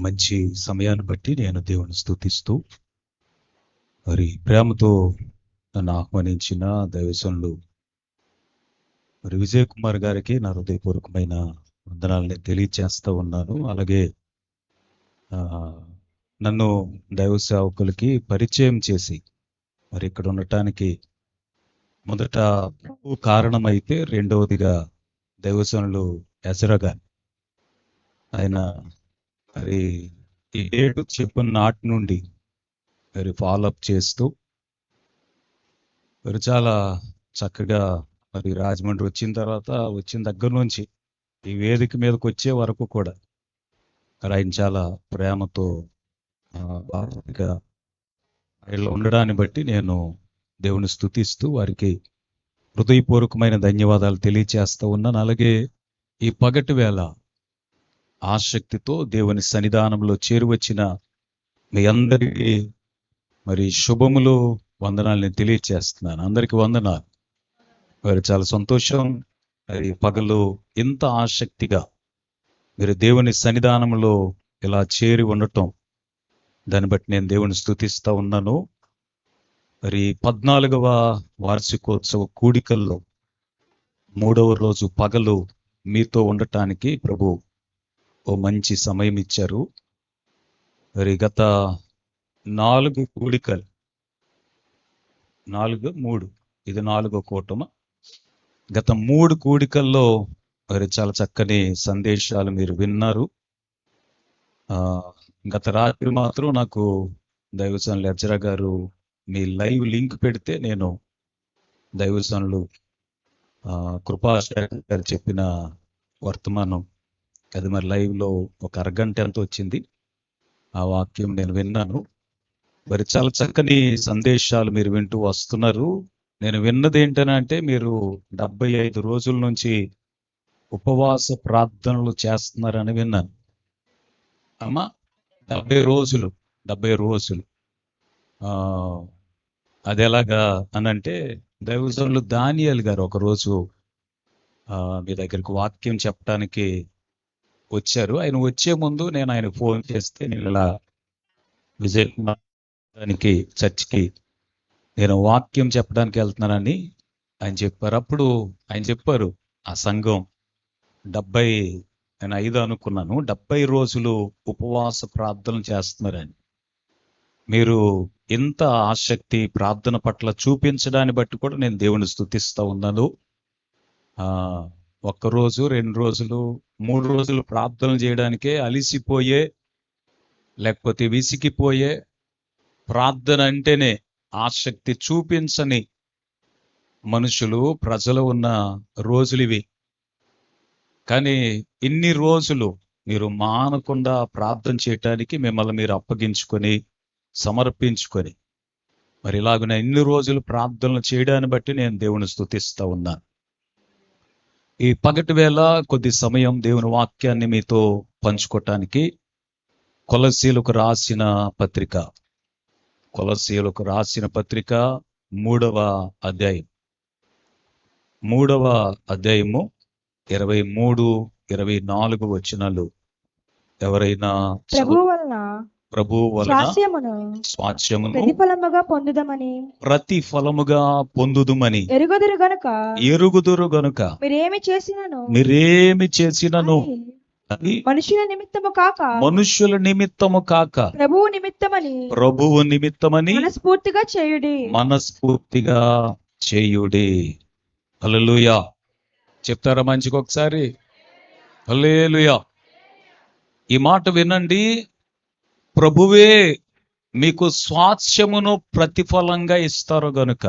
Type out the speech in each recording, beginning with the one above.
మంచి సమయాన్ని బట్టి నేను దేవుని స్తుతిస్తూ మరి ప్రేమతో నన్ను ఆహ్వానించిన దైవజనులు మరి విజయ్ కుమార్ గారికి నా హృదయపూర్వకమైన వందనాలని తెలియచేస్తూ ఉన్నాను. అలాగే నన్ను దైవ సేవకులకి పరిచయం చేసి మరి ఇక్కడ ఉండటానికి మొదట కారణమైతే, రెండవదిగా దైవజనులు ఎజ్రా గారు. ఆయన మరి ఈ డేట్ చెప్పిన నాటి నుండి మరి ఫాలోఅప్ చేస్తూ మరి చాలా చక్కగా మరి రాజమండ్రి వచ్చిన దగ్గర నుంచి ఈ వేదిక మీదకి వచ్చే వరకు కూడా మరి ఆయన చాలా ప్రేమతో బాగా ఆయన ఉండడాన్ని బట్టి నేను దేవుని స్తుతిస్తూ వారికి హృదయపూర్వకమైన ధన్యవాదాలు తెలియచేస్తూ ఉన్నాను. అలాగే ఈ పగటి వేళ ఆసక్తితో దేవుని సన్నిధానంలో చేరువచ్చిన మీ అందరికీ మరి శుభములు, వందనాలని తెలియచేస్తున్నాను. అందరికీ వందనాలు. మరి చాలా సంతోషం. మరి పగలు ఇంత ఆసక్తిగా మీరు దేవుని సన్నిధానంలో ఇలా చేరి ఉండటం, దాన్ని బట్టి నేను దేవుని స్తుతిస్తూ ఉన్నాను. మరి 14వ వార్షికోత్సవ కూడికల్లో 3వ రోజు పగలు మీతో ఉండటానికి ప్రభు ఓ మంచి సమయం ఇచ్చారు. మరి గత 4 కూడికలు, 3 ఇది 4వ కూటమి. గత 3 కూడికల్లో మరి చాలా చక్కని సందేశాలు మీరు విన్నారు. గత రాత్రి మాత్రం నాకు దైవజనులు ఎజ్రా గారు మీ లైవ్ లింక్ పెడితే నేను దైవజనులు కృపాశేఖర్ గారు చెప్పిన వర్తమానం అది మరి లైవ్లో ఒక అరగంట ఎంత వచ్చింది. ఆ వాక్యం నేను విన్నాను. మరి చాలా చక్కని సందేశాలు మీరు వింటూ వస్తున్నారు. నేను విన్నది ఏంటనంటే, మీరు 75 రోజుల నుంచి ఉపవాస ప్రార్థనలు చేస్తున్నారని విన్నాను. అమ్మా 70 రోజులు అది ఎలాగా అనంటే, దైవజనులు దానియేలు గారు ఒకరోజు మీ దగ్గరికి వాక్యం చెప్పడానికి వచ్చారు. ఆయన వచ్చే ముందు నేను ఆయన ఫోన్ చేస్తే, నేను ఇలా విజయ్ కుమార్ చర్చికి నేను వాక్యం చెప్పడానికి వెళ్తున్నానని ఆయన చెప్పారు. అప్పుడు ఆయన చెప్పారు, ఆ సంఘం 70, నేను 5 అనుకున్నాను, 70 రోజులు ఉపవాస ప్రార్థన చేస్తున్నారని. మీరు ఇంత ఆసక్తి ప్రార్థన పట్ల చూపించడాన్ని బట్టి కూడా నేను దేవుని స్తుతిస్తూ ఉన్నాను. 1 రోజు, 2 రోజులు, 3 రోజులు ప్రార్థన చేయడానికే అలిసిపోయే, లేకపోతే విసిగిపోయే, ప్రార్థన అంటేనే ఆసక్తి చూపించని ప్రజలు ఉన్న రోజులు ఇవి. కానీ ఇన్ని రోజులు మీరు మానకుండా ప్రార్థన చేయటానికి మిమ్మల్ని మీరు అప్పగించుకొని, సమర్పించుకొని, మరి ఇలాగున ఇన్ని రోజులు ప్రార్థనలు చేయడాన్ని బట్టి నేను దేవుని స్తుతిస్తూ ఉన్నాను. ఈ పగటి వేళ కొద్ది సమయం దేవుని వాక్యాన్ని మీతో పంచుకోవటానికి కొలస్సీలకు రాసిన పత్రిక 3వ అధ్యాయం 23, 24 వచనాలు ఎవరైనా ప్రభువు వలన స్వాస్థ్యమును ప్రతిఫలముగా పొందుదుమని ఎరుగుదురు గనుక మీరేమి చేసినను మనుష్యుల నిమిత్తము కాక ప్రభువు నిమిత్తమని మనస్ఫూర్తిగా చేయుడి. హల్లెలూయా చెప్తారా మంచిగా ఒకసారి? హల్లెలూయా. ఈ మాట వినండి. ప్రభువే మీకు స్వాస్థ్యమును ప్రతిఫలంగా ఇస్తారు గనుక.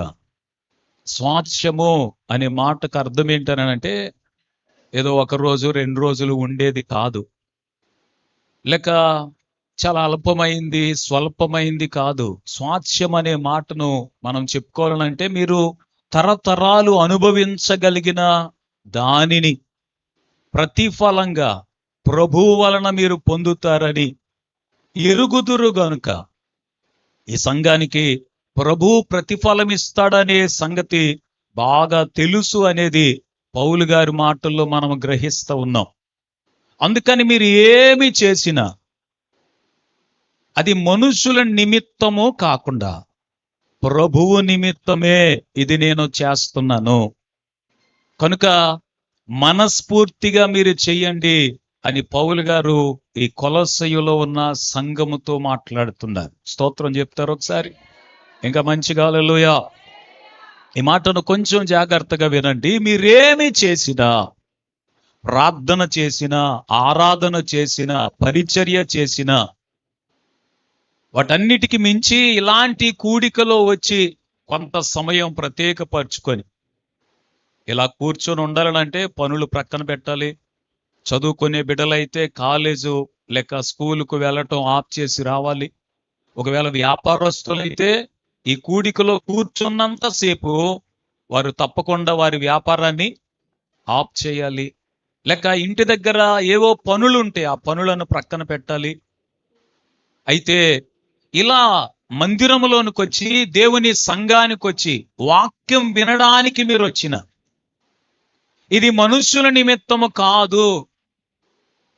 స్వాస్థ్యము అనే మాటకు అర్థం ఏంటనంటే, ఏదో 1 రోజు 2 రోజులు ఉండేది కాదు, లేక చాలా అల్పమైంది, స్వల్పమైంది కాదు. స్వాస్థ్యం అనే మాటను మనం చెప్పుకోవాలంటే, మీరు తరతరాలు అనుభవించగలిగిన దానిని ప్రతిఫలంగా ప్రభువు వలన మీరు పొందుతారని ఎరుగుదురు గనుక. ఈ సంఘానికి ప్రభువు ప్రతిఫలం ఇస్తాడనే సంగతి బాగా తెలుసు అనేది పౌలు గారి మాటల్లో మనం గ్రహిస్తూ ఉన్నాం. అందుకని మీరు ఏమి చేసినా అది మనుషుల నిమిత్తము కాకుండా ప్రభువు నిమిత్తమే ఇది నేను చేస్తున్నాను. కనుక మనస్ఫూర్తిగా మీరు చెయ్యండి అని పౌలు గారు ఈ కొలొస్సెయులో ఉన్న సంఘముతో మాట్లాడుతున్నారు. స్తోత్రం చెప్తారు ఒకసారి. ఇంకా మంచిగా హల్లెలూయా. ఈ మాటను కొంచెం జాగ్రత్తగా వినండి. మీరేమి చేసినా, ప్రార్థన చేసినా, ఆరాధన చేసినా, పరిచర్య చేసినా, వాటన్నిటికి మించి ఇలాంటి కూడికలో వచ్చి కొంత సమయం ప్రత్యేకపరచుకొని ఇలా కూర్చొని ఉండాలనంటే పనులు ప్రక్కన పెట్టాలి. చదువుకునే బిడ్డలైతే కాలేజు లేక స్కూలుకు వెళ్ళటం ఆఫ్ చేసి రావాలి. ఒకవేళ వ్యాపారస్తులైతే ఈ కూడికలో కూర్చున్నంతసేపు వారు తప్పకుండా వారి వ్యాపారాన్ని ఆఫ్ చేయాలి. లేక ఇంటి దగ్గర ఏవో పనులుంటే ఆ పనులను ప్రక్కన పెట్టాలి. అయితే ఇలా మందిరములోనికి వచ్చి, దేవుని సంఘానికి వచ్చి వాక్యం వినడానికి మీరు వచ్చిన, ఇది మనుష్యుల నిమిత్తము కాదు,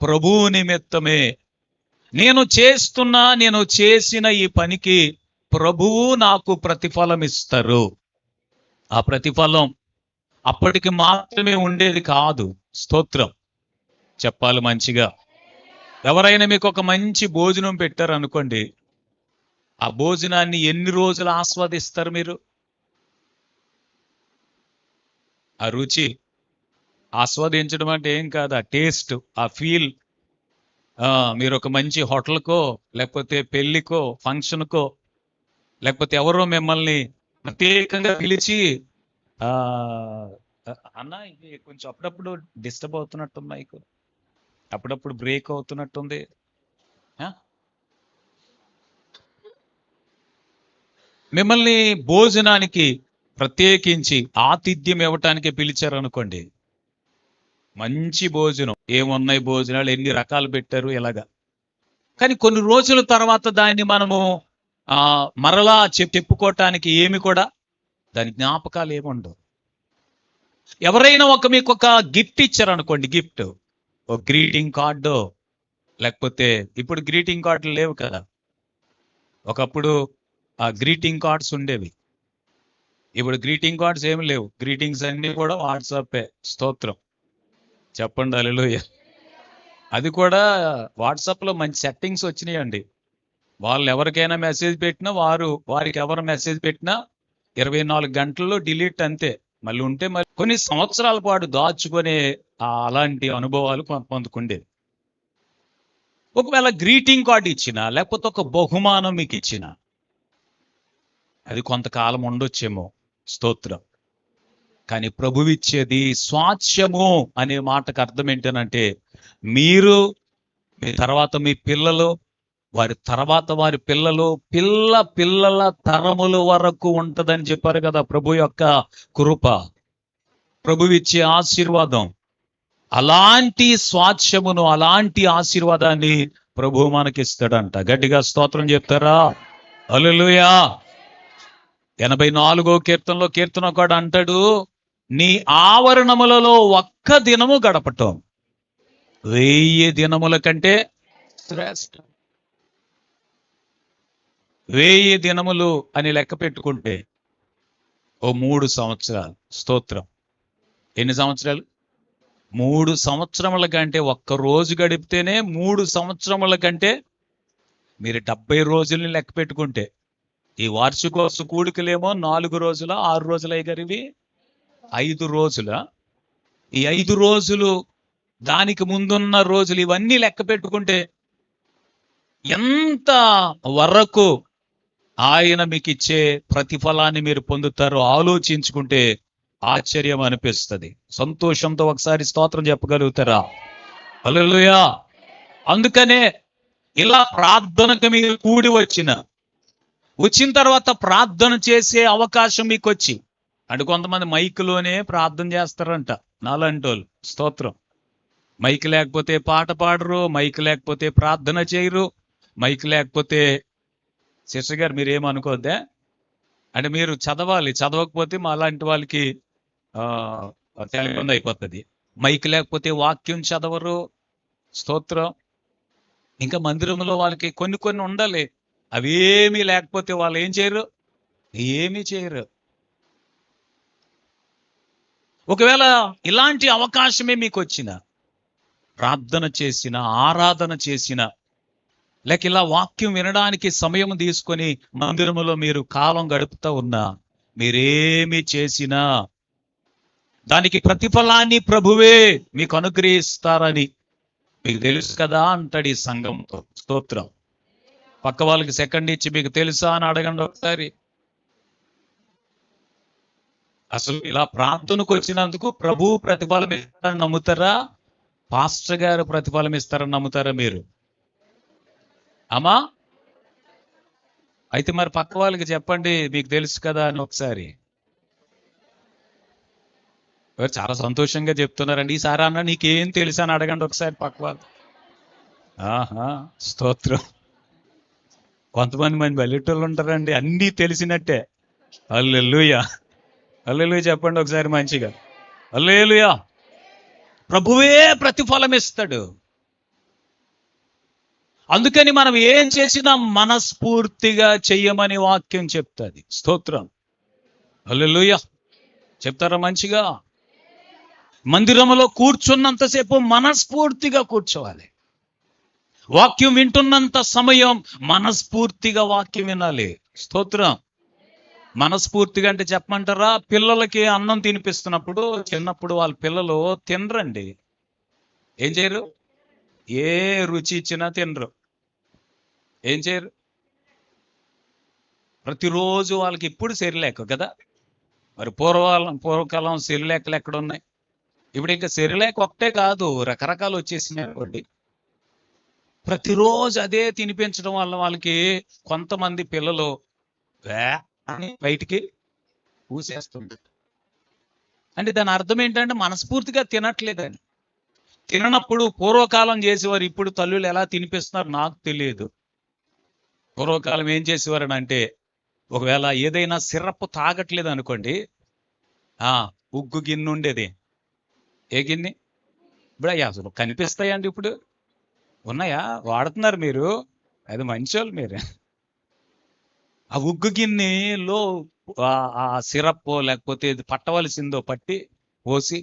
ప్రభువు నిమిత్తమే. నేను చేసిన ఈ పనికి ప్రభువు నాకు ప్రతిఫలం ఇస్తారు. ఆ ప్రతిఫలం అప్పటికి మాత్రమే ఉండేది కాదు. స్తోత్రం చెప్పాలి మంచిగా. ఎవరైనా మీకు ఒక మంచి భోజనం పెట్టారు అనుకోండి, ఆ భోజనాన్ని ఎన్ని రోజులు ఆస్వాదిస్తారు మీరు? ఆ రుచి ఆస్వాదించడం అంటే ఏం కాదు, ఆ టేస్ట్, ఆ ఫీల్. మీరు ఒక మంచి హోటల్కో లేకపోతే పెళ్లికో ఫంక్షన్కో లేకపోతే ఎవరో మిమ్మల్ని ప్రత్యేకంగా పిలిచి ఆ అన్న ఇది కొంచెం అప్పుడప్పుడు డిస్టర్బ్ అవుతున్నట్టుంది, మైకు అప్పుడప్పుడు బ్రేక్ అవుతున్నట్టుంది, మిమ్మల్ని భోజనానికి ప్రత్యేకించి ఆతిథ్యం ఇవ్వటానికి పిలిచారు అనుకోండి. మంచి భోజనం, ఏమున్నాయి భోజనాలు, ఎన్ని రకాలు పెట్టారు ఇలాగా. కానీ కొన్ని రోజుల తర్వాత దాన్ని మనము మరలా చెప్పుకోవటానికి ఏమి కూడా దాని జ్ఞాపకాలు ఏముండవు. ఎవరైనా మీకు ఒక గిఫ్ట్ ఇచ్చారనుకోండి, గిఫ్ట్ ఒక గ్రీటింగ్ కార్డు, లేకపోతే ఇప్పుడు గ్రీటింగ్ కార్డులు లేవు కదా, ఒకప్పుడు ఆ గ్రీటింగ్ కార్డ్స్ ఉండేవి. ఇప్పుడు గ్రీటింగ్ కార్డ్స్ ఏమి లేవు, గ్రీటింగ్స్ అన్ని కూడా వాట్సాపే. స్తోత్రం చెప్పండి హల్లెలూయా. అది కూడా వాట్సాప్లో మంచి సెట్టింగ్స్ వచ్చినాయండి. వాళ్ళు ఎవరికైనా మెసేజ్ పెట్టినా, వారికి ఎవరు మెసేజ్ పెట్టినా 24 గంటల్లో డిలీట్ అంతే. మళ్ళీ ఉంటే మళ్ళీ కొన్ని సంవత్సరాల పాటు దాచుకునే అలాంటి అనుభవాలు కొంతమందికి. ఒకవేళ గ్రీటింగ్ కార్డు ఇచ్చినా లేకపోతే ఒక బహుమానం మీకు ఇచ్చిన, అది కొంతకాలం ఉండొచ్చేమో. స్తోత్రం. కానీ ప్రభువిచ్చేది స్వాస్థ్యము అనే మాటకు అర్థం ఏంటనంటే, మీరు, మీ తర్వాత మీ పిల్లలు, వారి తర్వాత వారి పిల్లలు, పిల్లల తరముల వరకు ఉంటదని చెప్పారు కదా. ప్రభు యొక్క కృప, ప్రభువిచ్చే ఆశీర్వాదం, అలాంటి స్వాస్థ్యమును, అలాంటి ఆశీర్వాదాన్ని ప్రభు మనకిస్తాడంట. గట్టిగా స్తోత్రం చెప్తారా? హల్లెలూయా. 84వ కీర్తనలో కీర్తనకారుడు అంటాడు, నీ ఆవరణములలో ఒక్క దినము గడపటం 1000 దినముల కంటే శ్రేష్టం. 1000 దినములు అని లెక్క పెట్టుకుంటే ఓ 3 సంవత్సరాలు. స్తోత్రం. ఎన్ని సంవత్సరాలు? 3 సంవత్సరముల కంటే, ఒక్క రోజు గడిపితేనే 3 సంవత్సరముల కంటే మీరు 70 రోజుల్ని లెక్క పెట్టుకుంటే, ఈ వార్షికోత్సవ కూడికలేమో 4 రోజుల 6 రోజులు అయ్యగారివి 5 రోజుల. ఈ 5 రోజులు, దానికి ముందున్న రోజులు, ఇవన్నీ లెక్క పెట్టుకుంటే ఎంత వరకు ఆయన మీకు ఇచ్చే ప్రతిఫలాన్ని మీరు పొందుతారో ఆలోచించుకుంటే ఆశ్చర్యం అనిపిస్తుంది. సంతోషంతో ఒకసారి స్తోత్రం చెప్పగలుగుతారా? హల్లెలూయా. అందుకనే ఇలా ప్రార్థనకు మీరు కూడి వచ్చిన తర్వాత ప్రార్థన చేసే అవకాశం మీకు వచ్చి, అంటే కొంతమంది మైకులోనే ప్రార్థన చేస్తారంట నాలంటోళ్ళు. స్తోత్రం. మైక్ లేకపోతే పాట పాడరు, మైక్ లేకపోతే ప్రార్థన చేయరు, మైక్ లేకపోతే. సిస్టర్ గారు మీరేమనుకోద్దే, అంటే మీరు చదవాలి, చదవకపోతే మా అలాంటి వాళ్ళకి ఇబ్బంది అయిపోతుంది. మైక్ లేకపోతే వాక్యం చదవరు. స్తోత్రం. ఇంకా మందిరంలో వాళ్ళకి కొన్ని కొన్ని ఉండాలి. అవేమీ లేకపోతే వాళ్ళు ఏం చేయరు? ఏమీ చేయరు. ఒకవేళ ఇలాంటి అవకాశమే మీకు వచ్చిన, ప్రార్థన చేసిన, ఆరాధన చేసిన, లేక ఇలా వాక్యం వినడానికి సమయం తీసుకొని మందిరములో మీరు కాలం గడుపుతూ ఉన్నా, మీరేమి చేసినా దానికి ప్రతిఫలాన్ని ప్రభువే మీకు అనుగ్రహిస్తారని మీకు తెలుసు కదా అంటాడు ఈ సంఘంతో. స్తోత్రం. పక్క వాళ్ళకి సెకండ్ ఇచ్చి మీకు తెలుసా అని అడగండి ఒకసారి. అసలు ఇలా ప్రార్థనకు వచ్చినందుకు ప్రభు ప్రతిఫలం ఇస్తారని నమ్ముతారా? పాస్టర్ గారు ప్రతిఫలం ఇస్తారని నమ్ముతారా మీరు? అమ్మా, అయితే మరి పక్క వాళ్ళకి చెప్పండి మీకు తెలుసు కదా అని ఒకసారి. చాలా సంతోషంగా చెప్తున్నారండి. ఈసారి అన్న నీకేం తెలుసు అని అడగండి ఒకసారి పక్క వాళ్ళు. ఆహా, స్తోత్రం. కొంతమంది బల్లెటోళ్ళు ఉంటారండి, అన్నీ తెలిసినట్టే. హల్లెలూయా, హల్లెలూయా చెప్పండి ఒకసారి మంచిగా. హల్లెలూయా. ప్రభువే ప్రతిఫలం ఇస్తాడు. అందుకని మనం ఏం చేసినా మనస్ఫూర్తిగా చెయ్యమని వాక్యం చెప్తుంది. స్తోత్రం. హల్లెలూయా చెప్తారా మంచిగా? మందిరంలో కూర్చున్నంతసేపు మనస్ఫూర్తిగా కూర్చోవాలి. వాక్యం వింటున్నంత సమయం మనస్ఫూర్తిగా వాక్యం వినాలి. స్తోత్రం. మనస్ఫూర్తిగా అంటే చెప్పమంటారా? పిల్లలకి అన్నం తినిపిస్తున్నప్పుడు చిన్నప్పుడు వాళ్ళ పిల్లలు తినరండి. ఏం చేయరు? ఏ రుచి ఇచ్చినా తినరు. ఏం చేయరు? ప్రతిరోజు వాళ్ళకి ఇప్పుడు సెరిలేక కదా. మరి పూర్వకాలం సెరిలేకలు ఎక్కడ ఉన్నాయి? ఇప్పుడు ఇంకా సెరిలేక ఒకటే కాదు, రకరకాలు వచ్చేసినాయి అనుకోండి. ప్రతిరోజు అదే తినిపించడం వల్ల వాళ్ళకి కొంతమంది పిల్లలు అని బయటికి ఊసేస్తుంది. అంటే దాని అర్థం ఏంటంటే మనస్ఫూర్తిగా తినట్లేదని. తిననప్పుడు పూర్వకాలం చేసేవారు, ఇప్పుడు తల్లులు ఎలా తినిపిస్తున్నారు నాకు తెలియదు. పూర్వకాలం ఏం చేసేవారని అంటే, ఒకవేళ ఏదైనా సిరప్ తాగట్లేదు అనుకోండి, ఉగ్గు గిన్నె ఉండేది. ఏ గిన్నె? ఇప్పుడు అయ్యా అసలు కనిపిస్తాయండి ఇప్పుడు? ఉన్నాయా? వాడుతున్నారు మీరు, అది మంచోళ్ళు మీరు. ఆ ఉగ్గు గిన్నెలో ఆ సిరప్ లేకపోతే ఇది పట్టవలసిందో పట్టి పోసి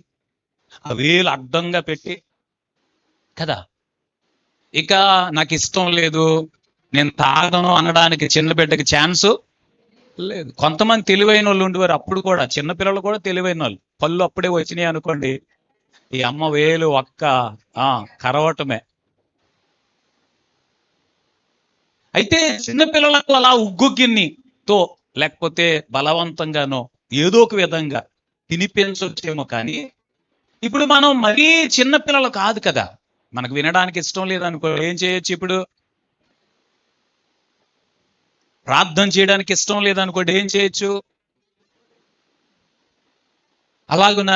ఆ వేలు అడ్డంగా పెట్టి కదా. ఇక నాకు ఇష్టం లేదు, నేను తాగను అనడానికి చిన్న బిడ్డకి ఛాన్సు లేదు. కొంతమంది తెలివైన వాళ్ళు ఉండేవారు అప్పుడు కూడా, చిన్నపిల్లలు కూడా తెలివైన వాళ్ళు. పళ్ళు అప్పుడే వచ్చినాయి అనుకోండి, ఈ అమ్మ వేలు ఒక్క కరవటమే. అయితే చిన్నపిల్లలకు అలా ఉగ్గు గిన్నెతో లేకపోతే బలవంతంగానో ఏదో ఒక విధంగా తినిపించొచ్చేమో, కానీ ఇప్పుడు మనం మరీ చిన్నపిల్లలు కాదు కదా, మనకు వినడానికి ఇష్టం లేదనుకో ఏం చేయొచ్చు? ఇప్పుడు ప్రార్థన చేయడానికి ఇష్టం లేదనుకోండి ఏం చేయొచ్చు? అలాగున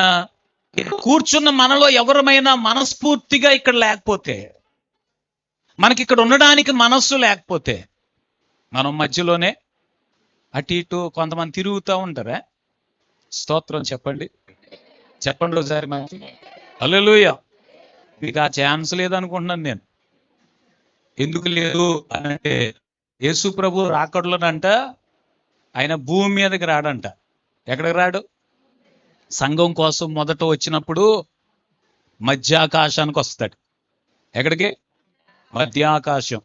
కూర్చున్న మనలో ఎవరమైనా మనస్ఫూర్తిగా ఇక్కడ లేకపోతే, మనకి ఇక్కడ ఉండడానికి మనస్సు లేకపోతే, మనం మధ్యలోనే అటు ఇటు కొంతమంది తిరుగుతూ ఉంటారా? స్తోత్రం చెప్పండి, చెప్పండి ఒకసారి మంచి. హల్లెలూయా. మీకు ఆ ఛాన్స్ లేదనుకుంటున్నాను నేను. ఎందుకు లేదు అని అంటే, యేసు ప్రభు రాకడలోనంట ఆయన భూమి మీదకి రాడంట. ఎక్కడికి రాడు? సంఘం కోసం మొదట వచ్చినప్పుడు మధ్యాకాశానికి వస్తాడు. ఎక్కడికి? మధ్యాకాశం.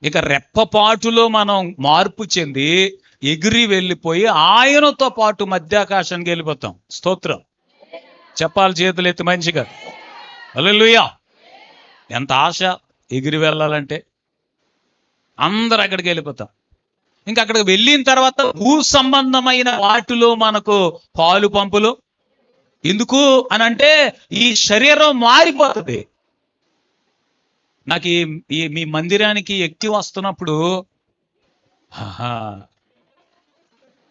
ఇక రెప్పపాటులో మనం మార్పు చెంది ఎగిరి వెళ్ళిపోయి ఆయనతో పాటు మధ్యాకాశానికి వెళ్ళిపోతాం. స్తోత్రం. చెప్పాలి చేతులు ఎత్తి మంచిగా. హల్లెలూయా. ఎంత ఆశ ఎగిరి వెళ్ళాలంటే. అందరు అక్కడికి వెళ్ళిపోతాం. ఇంకా అక్కడికి వెళ్ళిన తర్వాత భూ సంబంధమైన వాటిలో మనకు పాలు పంపులు ఎందుకు అని అంటే, ఈ శరీరం మారిపోతుంది. నాకు ఈ మీ మందిరానికి ఎక్కి వస్తున్నప్పుడు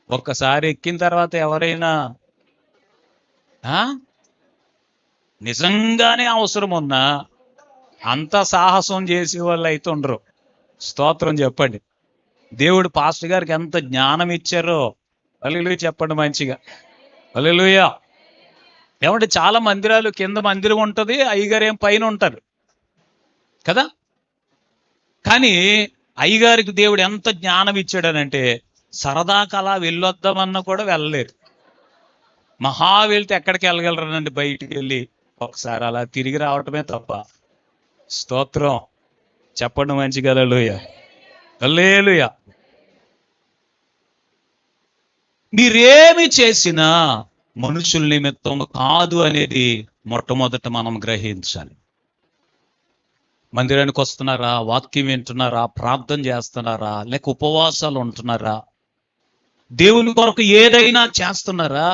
ఒక్కసారి ఎక్కిన తర్వాత ఎవరైనా నిజంగానే అవసరం ఉన్నా అంత సాహసం చేసే వాళ్ళు అయితే ఉండరు. స్తోత్రం చెప్పండి. దేవుడు పాస్టర్ గారికి ఎంత జ్ఞానం ఇచ్చారో. హల్లెలూయా చెప్పండి మంచిగా. హల్లెలూయా. ఏమంటే చాలా మందిరాలు కింద మందిరం ఉంటుంది, అయ్యగారు ఏం పైన ఉంటారు కదా. కానీ అయ్యగారికి దేవుడు ఎంత జ్ఞానం ఇచ్చాడనంటే సరదాకి అలా వెళ్ళొద్దామన్నా కూడా వెళ్ళలేరు. మహా వెళ్తే ఎక్కడికి వెళ్ళగలరనండి, బయటికి వెళ్ళి ఒకసారి అలా తిరిగి రావటమే తప్ప. స్తోత్రం చెప్పండి మంచిగా, హల్లెలూయా హల్లెలూయా. మీరేమి చేసినా మనుషుల నిమిత్తం కాదు అనేది మొట్టమొదట మనం గ్రహించాలి. మందిరానికి వస్తున్నారా, వాక్యం వింటున్నారా, ప్రార్థన చేస్తున్నారా, లేక ఉపవాసాలు ఉంటున్నారా, దేవుని కొరకు ఏదైనా చేస్తున్నారా,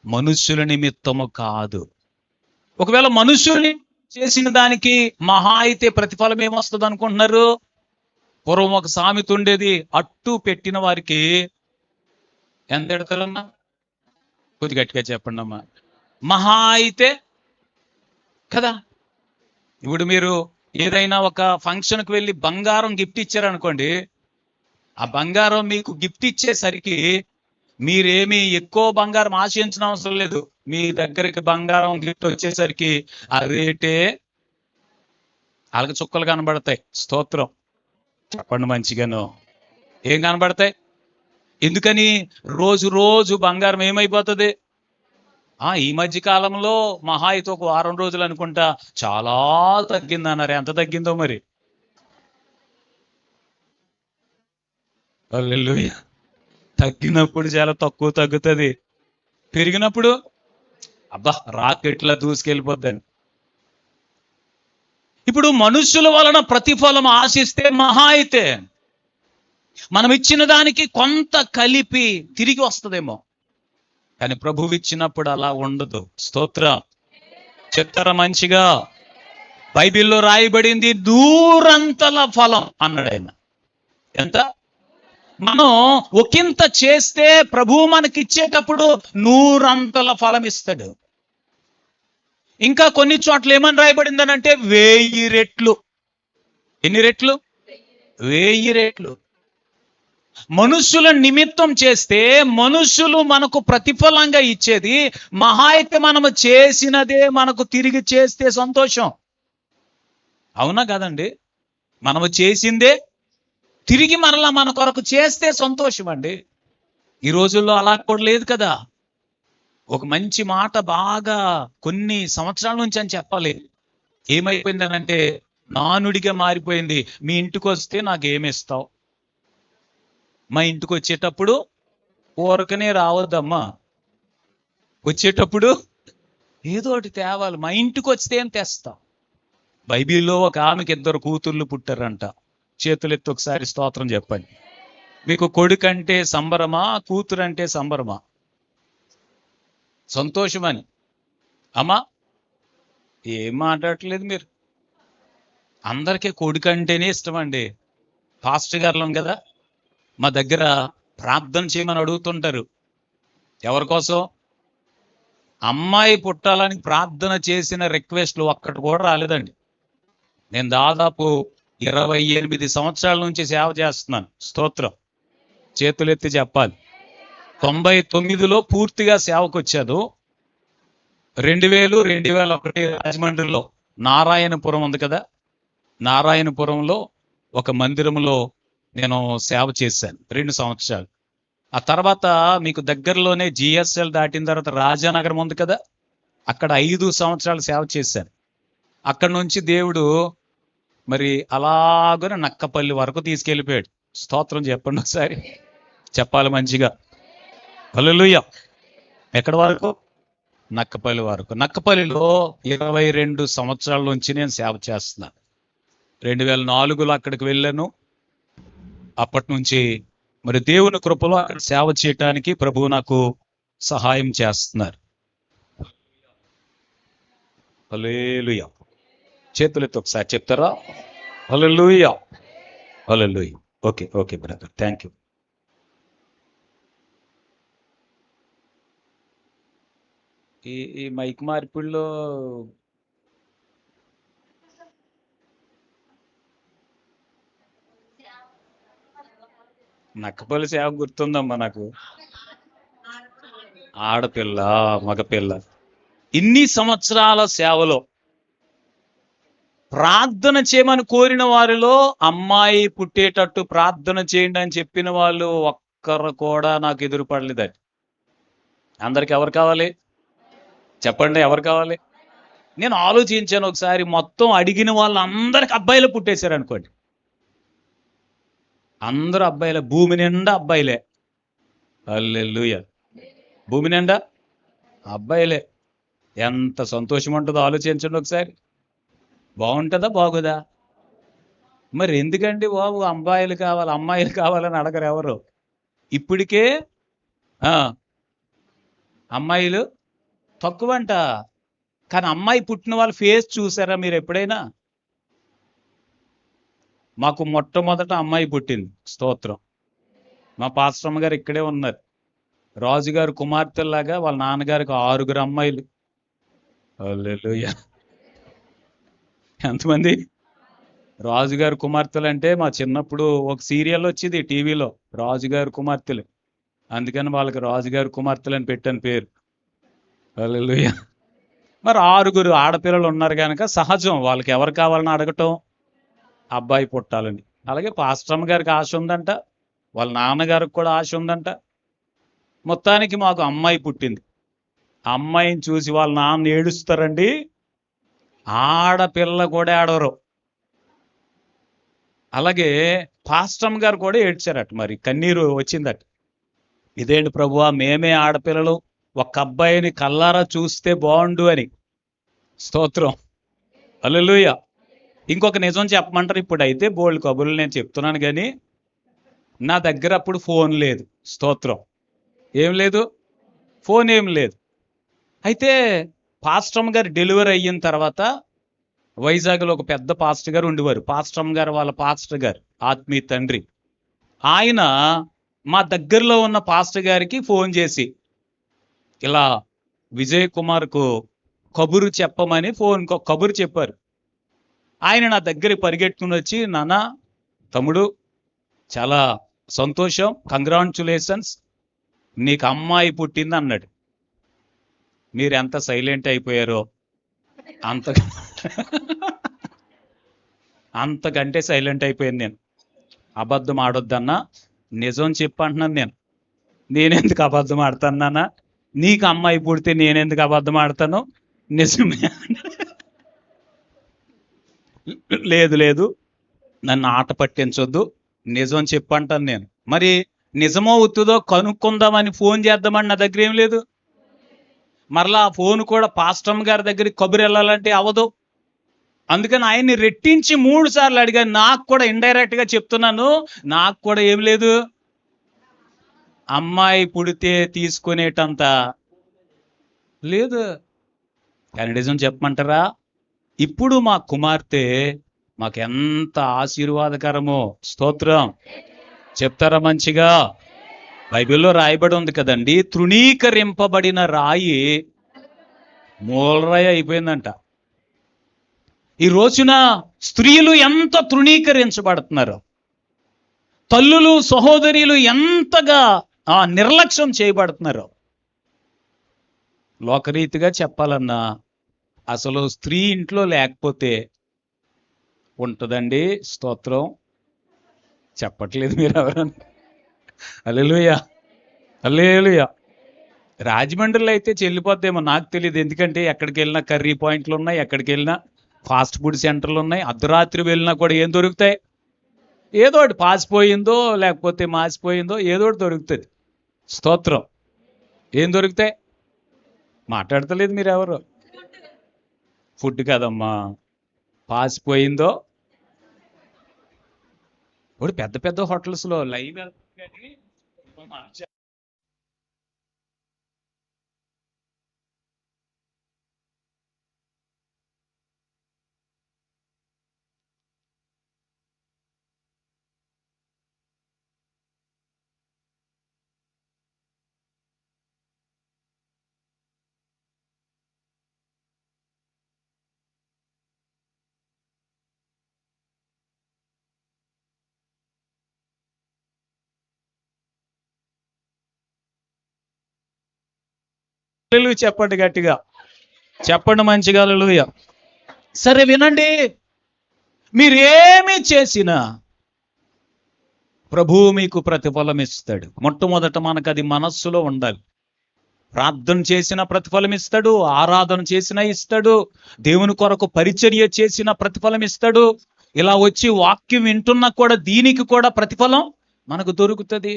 మనుషుల నిమిత్తము కాదు. ఒకవేళ మనుషుల్ని చేసిన దానికి మహా అయితే ప్రతిఫలం ఏమొస్తుంది అనుకుంటున్నారు? పూర్వం ఒక సామెత ఉండేది, అట్టు పెట్టిన వారికి ఎంత ఎడతారన్నా? కొద్ది గట్టిగా చెప్పండి అమ్మా. మహా అయితే కదా. ఇప్పుడు మీరు ఏదైనా ఒక ఫంక్షన్కి వెళ్ళి బంగారం గిఫ్ట్ ఇచ్చారనుకోండి, ఆ బంగారం మీకు గిఫ్ట్ ఇచ్చేసరికి మీరేమి ఎక్కువ బంగారం ఆశించిన అవసరం లేదు. మీ దగ్గరికి బంగారం గిఫ్ట్ వచ్చేసరికి ఆ రేటే వాళ్ళకి చుక్కలు కనబడతాయి. స్తోత్రం చెప్పండి మంచిగాను. ఏం కనబడతాయి? ఎందుకని? రోజు రోజు బంగారం ఏమైపోతుంది? ఈ మధ్య కాలంలో మహా అయితే ఒక వారం రోజులు అనుకుంటా చాలా తగ్గింది అన్నారు. ఎంత తగ్గిందో మరి. హల్లెలూయా. తగ్గినప్పుడు చాలా తక్కువ తగ్గుతుంది, పెరిగినప్పుడు అబ్బా రాకెట్లా దూసుకెళ్ళిపోద్దని. ఇప్పుడు మనుషుల వలన ప్రతిఫలం ఆశిస్తే మహా అయితే మనం ఇచ్చిన దానికి కొంత కలిపి తిరిగి వస్తుందేమో, కానీ ప్రభువు ఇచ్చినప్పుడు అలా ఉండదు. స్తోత్రం చెప్తారా మంచిగా? బైబిల్లో రాయబడింది దూరంతల ఫలం అన్నాడు ఆయన. ఎంత? మనం ఒకంత చేస్తే ప్రభువు మనకిచ్చేటప్పుడు నూరంతల ఫలం ఇస్తాడు. ఇంకా కొన్ని చోట్ల ఏమని రాయబడిందనంటే 1000 రెట్లు. ఎన్ని రెట్లు? 1000 రెట్లు. మనుషుల నిమిత్తం చేస్తే మనుషులు మనకు ప్రతిఫలంగా ఇచ్చేది మహా అయితే మనము చేసినదే మనకు తిరిగి చేస్తే సంతోషం. అవునా కదండి? మనము చేసిందే తిరిగి మరలా మన కొరకు చేస్తే సంతోషం అండి. ఈ రోజుల్లో అలా కూడా లేదు కదా. ఒక మంచి మాట బాగా కొన్ని సంవత్సరాల నుంచి అని చెప్పాలి, ఏమైపోయిందనంటే నానుడిగా మారిపోయింది. మీ ఇంటికి వస్తే నాకేమిస్తావు? మా ఇంటికి వచ్చేటప్పుడు ఊరకనే రావద్దమ్మా, వచ్చేటప్పుడు ఏదో ఒకటి తేవాలి. మా ఇంటికి వస్తే ఏం తెస్తావు? బైబిల్లో ఒక ఆమెకి 2 కూతుర్లు పుట్టారంట. చేతులెత్తి ఒకసారి స్తోత్రం చెప్పండి. మీకు కొడుకంటే సంబరమా, కూతురంటే సంబరమా? సంతోషమని. అమ్మా ఏం మాట్లాడట్లేదు మీరు? అందరికీ కొడుకంటేనే ఇష్టం అండి. పాస్టర్ గారులం కదా, మా దగ్గర ప్రార్థన చేయమని అడుగుతుంటారు. ఎవరి కోసం? అమ్మాయి పుట్టాలని ప్రార్థన చేసిన రిక్వెస్ట్లు ఒక్కటి కూడా రాలేదండి. నేను దాదాపు 28 సంవత్సరాల నుంచి సేవ చేస్తున్నాను. స్తోత్రం చేతులెత్తి చెప్పాలి. 99లో పూర్తిగా సేవకు వచ్చాను. 2000, 2001 రాజమండ్రిలో నారాయణపురం ఉంది కదా, నారాయణపురంలో ఒక మందిరంలో నేను సేవ చేశాను 2 సంవత్సరాలు. ఆ తర్వాత మీకు దగ్గరలోనే జిఎస్ఎల్ దాటిన తర్వాత రాజానగరం ఉంది కదా, అక్కడ 5 సంవత్సరాలు సేవ చేశాను. అక్కడి నుంచి దేవుడు మరి అలాగనే నక్కపల్లి వరకు తీసుకెళ్ళిపోయాడు. స్తోత్రం చెప్పండి ఒకసారి, చెప్పాలి మంచిగా. హల్లెలూయా. ఎక్కడి వరకు? నక్కపల్లి వరకు. నక్కపల్లిలో 22 సంవత్సరాల నుంచి నేను సేవ చేస్తున్నాను. 2004లో అక్కడికి వెళ్ళాను. అప్పటి నుంచి మరి దేవుని కృపలో అక్కడ సేవ చేయటానికి ప్రభువు నాకు సహాయం చేస్తున్నారు. హల్లెలూయా. చేతులెత్తి ఒకసారి చెప్తారా? Hallelujah hallelujah. Okay okay brother, thank you. ఈ మైక్ మార్పిడిలో నక్కపల్లి సేవ గుర్తుందమ్మా నాకు. ఆడపిల్ల మగపిల్ల ఇన్ని సంవత్సరాల సేవలో ప్రార్థన చేయమని కోరిన వారిలో అమ్మాయి పుట్టేటట్టు ప్రార్థన చేయండి అని చెప్పిన వాళ్ళు ఒక్కరు కూడా నాకు ఎదురుపడలేదండి. అందరికి ఎవరు కావాలి చెప్పండి, ఎవరు కావాలి? నేను ఆలోచించాను ఒకసారి, మొత్తం అడిగిన వాళ్ళందరికి అబ్బాయిలు పుట్టేశారు అనుకోండి. అందరూ అబ్బాయిలే, భూమి నిండా అబ్బాయిలే. హల్లెలూయా. భూమి నిండా అబ్బాయిలే. ఎంత సంతోషం ఉంటుందో ఆలోచించండి ఒకసారి. బాగుంటుందా బాగుదా? మరి ఎందుకండి బాబు అబ్బాయిలు కావాలి అమ్మాయిలు కావాలని అడగరు ఎవరు. ఇప్పటికే ఆ అమ్మాయిలు తక్కువంట. కానీ అమ్మాయి పుట్టిన వాళ్ళ ఫేస్ చూసారా మీరు ఎప్పుడైనా? మాకు మొట్టమొదట అమ్మాయి పుట్టింది, స్తోత్రం. మా పాస్టమ్మ గారు ఇక్కడే ఉన్నారు. రాజుగారు కుమార్తెలాగా వాళ్ళ నాన్నగారికి 6 అమ్మాయిలు. హల్లెలూయా. ఎంతమంది? రాజుగారి కుమార్తెలు అంటే మా చిన్నప్పుడు ఒక సీరియల్ వచ్చేది టీవీలో, రాజుగారి కుమార్తెలు. అందుకని వాళ్ళకి రాజుగారి కుమార్తెలు అని పెట్టాను పేరు. హల్లెలూయా. మరి 6 ఆడపిల్లలు ఉన్నారు కనుక సహజం వాళ్ళకి ఎవరు కావాలని అడగటం, అబ్బాయి పుట్టాలని. అలాగే పాస్టమ్మ గారికి ఆశ ఉందంట, వాళ్ళ నాన్నగారికి కూడా ఆశ ఉందంట. మొత్తానికి మాకు అమ్మాయి పుట్టింది. అమ్మాయిని చూసి వాళ్ళ నాన్న ఏడుస్తారండి, ఆడపిల్ల కూడా ఏడవరు. అలాగే పాస్టమ్ గారు కూడా ఏడ్చారట, మరి కన్నీరు వచ్చిందట. ఇదేంటి ప్రభువా, మేమే ఆడపిల్లలు, ఒక్క అబ్బాయిని కల్లారా చూస్తే బాగుండు అని. స్తోత్రం. హల్లెలూయా. ఇంకొక నిజం చెప్పమంటారు? ఇప్పుడు అయితే బోల్డ్ కబుర్లు నేను చెప్తున్నాను, కానీ నా దగ్గర అప్పుడు ఫోన్ లేదు. స్తోత్రం. ఏం లేదు, ఫోన్ ఏం లేదు. అయితే పాస్టమ్ గారు డెలివరీ అయిన తర్వాత వైజాగ్లో ఒక పెద్ద పాస్టర్ గారు ఉండేవారు. పాస్టమ్ గారు వాళ్ళ పాస్టర్ గారు, ఆత్మీయ తండ్రి. ఆయన మా దగ్గరలో ఉన్న పాస్టర్ గారికి ఫోన్ చేసి ఇలా విజయ్ కుమార్కు కబురు చెప్పమని కబురు చెప్పారు. ఆయన నా దగ్గరికి పరిగెట్టుకుని వచ్చి, నాన్న, తమ్ముడు, చాలా సంతోషం, కంగ్రాచులేషన్స్, నీకు అమ్మాయి పుట్టింది అన్నాడు. మీరు ఎంత సైలెంట్ అయిపోయారో అంతకంటే సైలెంట్ అయిపోయాను నేను. అబద్ధం ఆడొద్దన్నా, నిజం చెప్పంటున్నాను. నేనెందుకు అబద్ధం ఆడతానా? నీకు అమ్మాయి పుడితే నేనెందుకు అబద్ధం ఆడతాను? నిజమే. లేదు లేదు, నన్ను ఆట పట్టించొద్దు, నిజం చెప్పంటాను నేను. మరి నిజమో ఉత్తుదో కనుక్కుందామని ఫోన్ చేద్దామని నా దగ్గర ఏం లేదు. మరలా ఆ ఫోన్ కూడా పాస్టమ్ గారి దగ్గరికి కబురు వెళ్ళాలంటే అవదు. అందుకని ఆయన్ని రెట్టించి 3 సార్లు అడిగాను. నాకు కూడా ఇండైరెక్ట్ గా చెప్తున్నాను, నాకు కూడా ఏం లేదు, అమ్మాయి పుడితే తీసుకునేటంత లేదు. కానీ నిజం చెప్పమంటారా, ఇప్పుడు మా కుమార్తె మాకు ఎంత ఆశీర్వాదకరమో. స్తోత్రం. చెప్తారా మంచిగా? బైబిల్లో రాయబడి ఉంది కదండి, తృణీకరింపబడిన రాయి మూలరాయి అయిపోయిందంట. ఈ రోజున స్త్రీలు ఎంత తృణీకరించబడుతున్నారు, తల్లులు సహోదరులు ఎంతగా నిర్లక్ష్యం చేయబడుతున్నారు. లోకరీతిగా చెప్పాలన్నా అసలు స్త్రీ ఇంట్లో లేకపోతే ఉంటుందండి? స్తోత్రం. చెప్పట్లేదు మీరు ఎవరన్నా? హల్లెలూయా, హల్లెలూయా. రాజమండ్రిలో అయితే చెల్లిపోద్దేమో, నాకు తెలియదు. ఎందుకంటే ఎక్కడికి వెళ్ళినా కర్రీ పాయింట్లు ఉన్నాయి, ఎక్కడికి వెళ్ళినా ఫాస్ట్ ఫుడ్ సెంటర్లు ఉన్నాయి. అర్ధరాత్రి వెళ్ళినా కూడా ఏం దొరుకుతాయి? ఏదో ఒకటి పాసిపోయిందో లేకపోతే మాసిపోయిందో ఏదో ఒకటి దొరుకుతుంది. స్తోత్రం. ఏం దొరుకుతాయి? మాట్లాడతలేదు మీరు ఎవరు. ఫుడ్ కదమ్మా, పాసిపోయిందో. ఇప్పుడు పెద్ద పెద్ద హోటల్స్లో లైవ్ వెళ్తుంది. చెప్పండి గట్టిగా, చెప్పండి మంచిగా హల్లెలూయా. సరే వినండి, మీరేమి చేసినా ప్రభువు మీకు ప్రతిఫలం ఇస్తాడు. మొట్టమొదట మనకు అది మనస్సులో ఉండాలి. ప్రార్థన చేసిన ప్రతిఫలం ఇస్తాడు, ఆరాధన చేసిన ఇస్తాడు, దేవుని కొరకు పరిచర్య చేసిన ప్రతిఫలం ఇస్తాడు. ఇలా వచ్చి వాక్యం వింటున్నా కూడా దీనికి కూడా ప్రతిఫలం మనకు దొరుకుతుంది.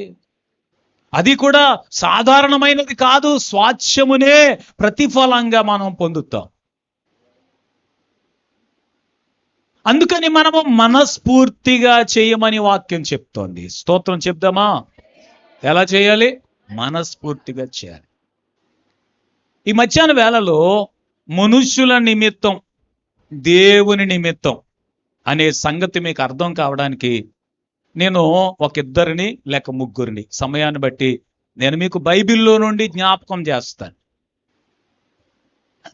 అది కూడా సాధారణమైనది కాదు, స్వాచ్ఛమునే ప్రతిఫలంగా మనం పొందుతాం. అందుకని మనము మనస్ఫూర్తిగా చేయమని వాక్యం చెప్తోంది. స్తోత్రం చెప్దామా? ఎలా చేయాలి? మనస్ఫూర్తిగా చేయాలి. ఈ మధ్యాహ్న వేళలో మనుష్యుల నిమిత్తం, దేవుని నిమిత్తం అనే సంగతి మీకు అర్థం కావడానికి నేను ఒక ఇద్దరిని లేక ముగ్గురిని సమయాన్ని బట్టి నేను మీకు బైబిల్లో నుండి జ్ఞాపకం చేస్తాను.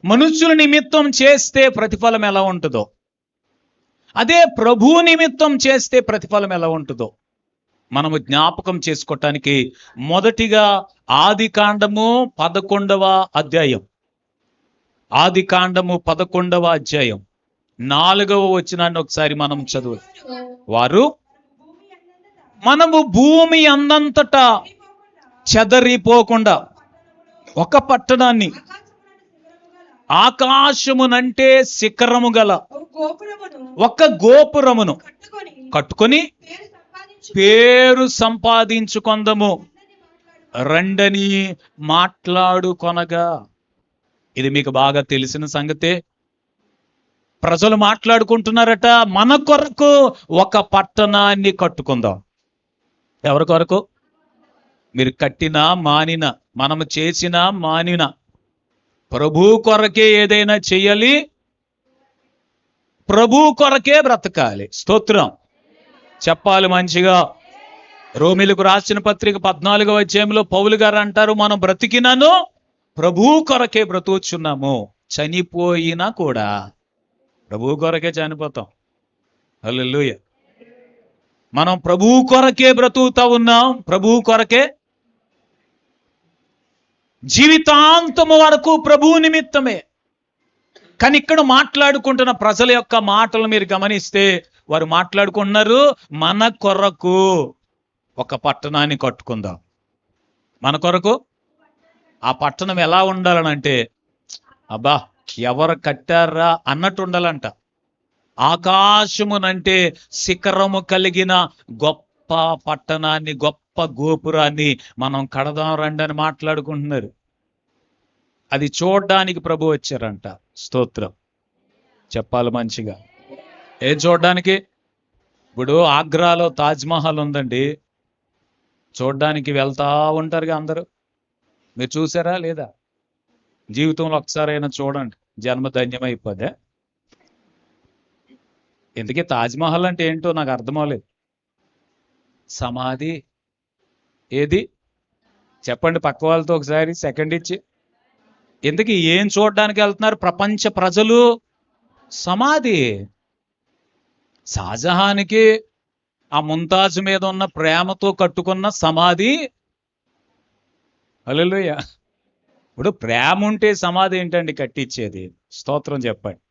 మనుష్యుల నిమిత్తం చేస్తే ప్రతిఫలం ఎలా ఉంటుందో, అదే ప్రభు నిమిత్తం చేస్తే ప్రతిఫలం ఎలా ఉంటుందో మనము జ్ఞాపకం చేసుకోవటానికి మొదటిగా ఆదికాండము 11వ అధ్యాయం, ఆదికాండము 11వ అధ్యాయం 4వ వచనాన్ని ఒకసారి మనం చదువు. వారు మనము భూమి అందంతటా చెదరిపోకుండా ఒక పట్టణాన్ని, ఆకాశమునంటే శిఖరము గల ఒక గోపురమును కట్టుకొని పేరు సంపాదించుకొందము రండని మాట్లాడుకొనగా. ఇది మీకు బాగా తెలిసిన సంగతే. ప్రజలు మాట్లాడుకుంటున్నారట, మన కొరకు ఒక పట్టణాన్ని కట్టుకుందాం. ఎవరి కొరకు? మీరు కట్టినా మానిన, మనము చేసినా మానిన, ప్రభు కొరకే ఏదైనా చెయ్యాలి, ప్రభు కొరకే బ్రతకాలి. స్తోత్రం చెప్పాలి మంచిగా. రోమిలకు రాసిన పత్రిక 14వ అధ్యాయంలో పౌలు గారు అంటారు, మనం బ్రతికినాను ప్రభు కొరకే బ్రతుకుచున్నాము, చనిపోయినా కూడా ప్రభు కొరకే చనిపోతాం. హల్లెలూయా. మనం ప్రభు కొరకే బ్రతుకుతా ఉన్నాం, ప్రభు కొరకే జీవితాంతము వరకు ప్రభు నిమిత్తమే. కానీ ఇక్కడ మాట్లాడుకుంటున్న ప్రజల యొక్క మాటలు మీరు గమనిస్తే వారు మాట్లాడుకుంటున్నారు, మన కొరకు ఒక పట్టణాన్ని కట్టుకుందాం. మన కొరకు ఆ పట్టణం ఎలా ఉండాలనంటే, అబ్బా ఎవరు కట్టారా అన్నట్టు ఉండాలంట. ఆకాశమునంటే శిఖరము కలిగిన గొప్ప పట్టణాన్ని, గొప్ప గోపురాన్ని మనం కడదాం రండి అని మాట్లాడుకుంటున్నారు. అది చూడడానికి ప్రభు వచ్చారంట. స్తోత్రం చెప్పాలి మంచిగా. ఏం చూడడానికి? ఇప్పుడు ఆగ్రాలో తాజ్మహల్ ఉందండి, చూడడానికి వెళ్తా ఉంటారుగా అందరూ. మీరు చూసారా లేదా? జీవితంలో ఒకసారైనా చూడండి, జన్మధన్యమైపోదే. ఎందుకే తాజ్మహల్ అంటే ఏంటో నాకు అర్థం అవ్వలేదు. సమాధి ఏది చెప్పండి పక్క వాళ్ళతో ఒకసారి సెకండ్ ఇచ్చి. ఎందుకు ఏం చూడడానికి వెళ్తున్నారు ప్రపంచ ప్రజలు? సమాధి. షాజహాన్కి ఆ ముంతాజ్ మీద ఉన్న ప్రేమతో కట్టుకున్న సమాధి. హల్లెలూయా. ఇప్పుడు ప్రేమ ఉంటే సమాధి ఏంటండి కట్టించేది? స్తోత్రం చెప్పండి.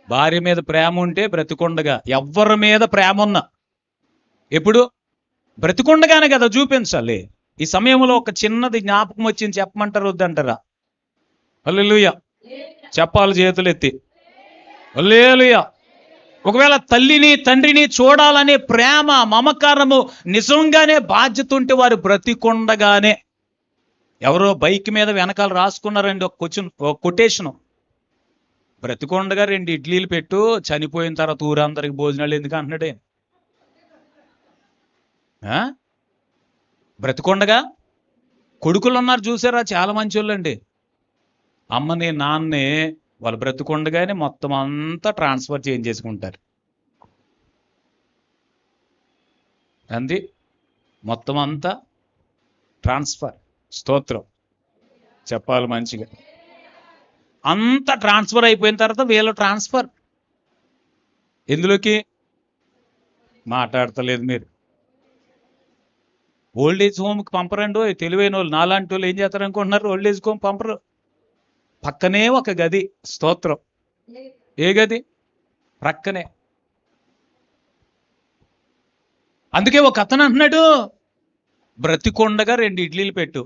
భార్య మీద ప్రేమ ఉంటే బ్రతికుండగా, ఎవరి మీద ప్రేమ ఉన్నా ఎప్పుడు బ్రతికుండగానే కదా చూపించాలి. ఈ సమయంలో ఒక చిన్నది జ్ఞాపకం వచ్చింది, చెప్పమంటారు వద్దంటారా? హల్లెలూయా చెప్పాలి చేతులు ఎత్తి. హల్లెలూయా. ఒకవేళ తల్లిని తండ్రిని చూడాలనే ప్రేమ మమకారము నిజంగానే బాధ్యత ఉంటే వారు బ్రతికుండగానే. ఎవరో బైక్ మీద వెనకాల రాసుకున్నారండి ఒక కొటేషను, బ్రతికొండగా 2 ఇడ్లీలు పెట్టు, చనిపోయిన తర్వాత ఊరందరికి భోజనాలు ఎందుకు అంటున్నాడే. బ్రతికొండగా కొడుకులు ఉన్నారు చూసారా, చాలా మంచి వాళ్ళండి. అమ్మని నాన్నే వాళ్ళు బ్రతికొండగానే మొత్తం అంతా ట్రాన్స్ఫర్ చేంజ్ చేసుకుంటారు. అంది మొత్తం అంతా ట్రాన్స్ఫర్. స్తోత్రం చెప్పాలి మంచిగా. అంత ట్రాన్స్ఫర్ అయిపోయిన తర్వాత వీళ్ళ ట్రాన్స్ఫర్ ఎందులోకి మాట్లాడతలేదు మీరు. ఓల్డేజ్ హోమ్కి పంపరండి. తెలివైన వాళ్ళు నాలాంటి వాళ్ళు ఏం చేస్తారు అనుకుంటున్నారు? ఓల్డేజ్ హోమ్ పంపరు. పక్కనే ఒక గది. స్తోత్రం. ఏ గది? ప్రక్కనే అందుకే ఒక అతను అంటున్నాడు, బ్రతికొండగా 2 ఇడ్లీలు పెట్టు.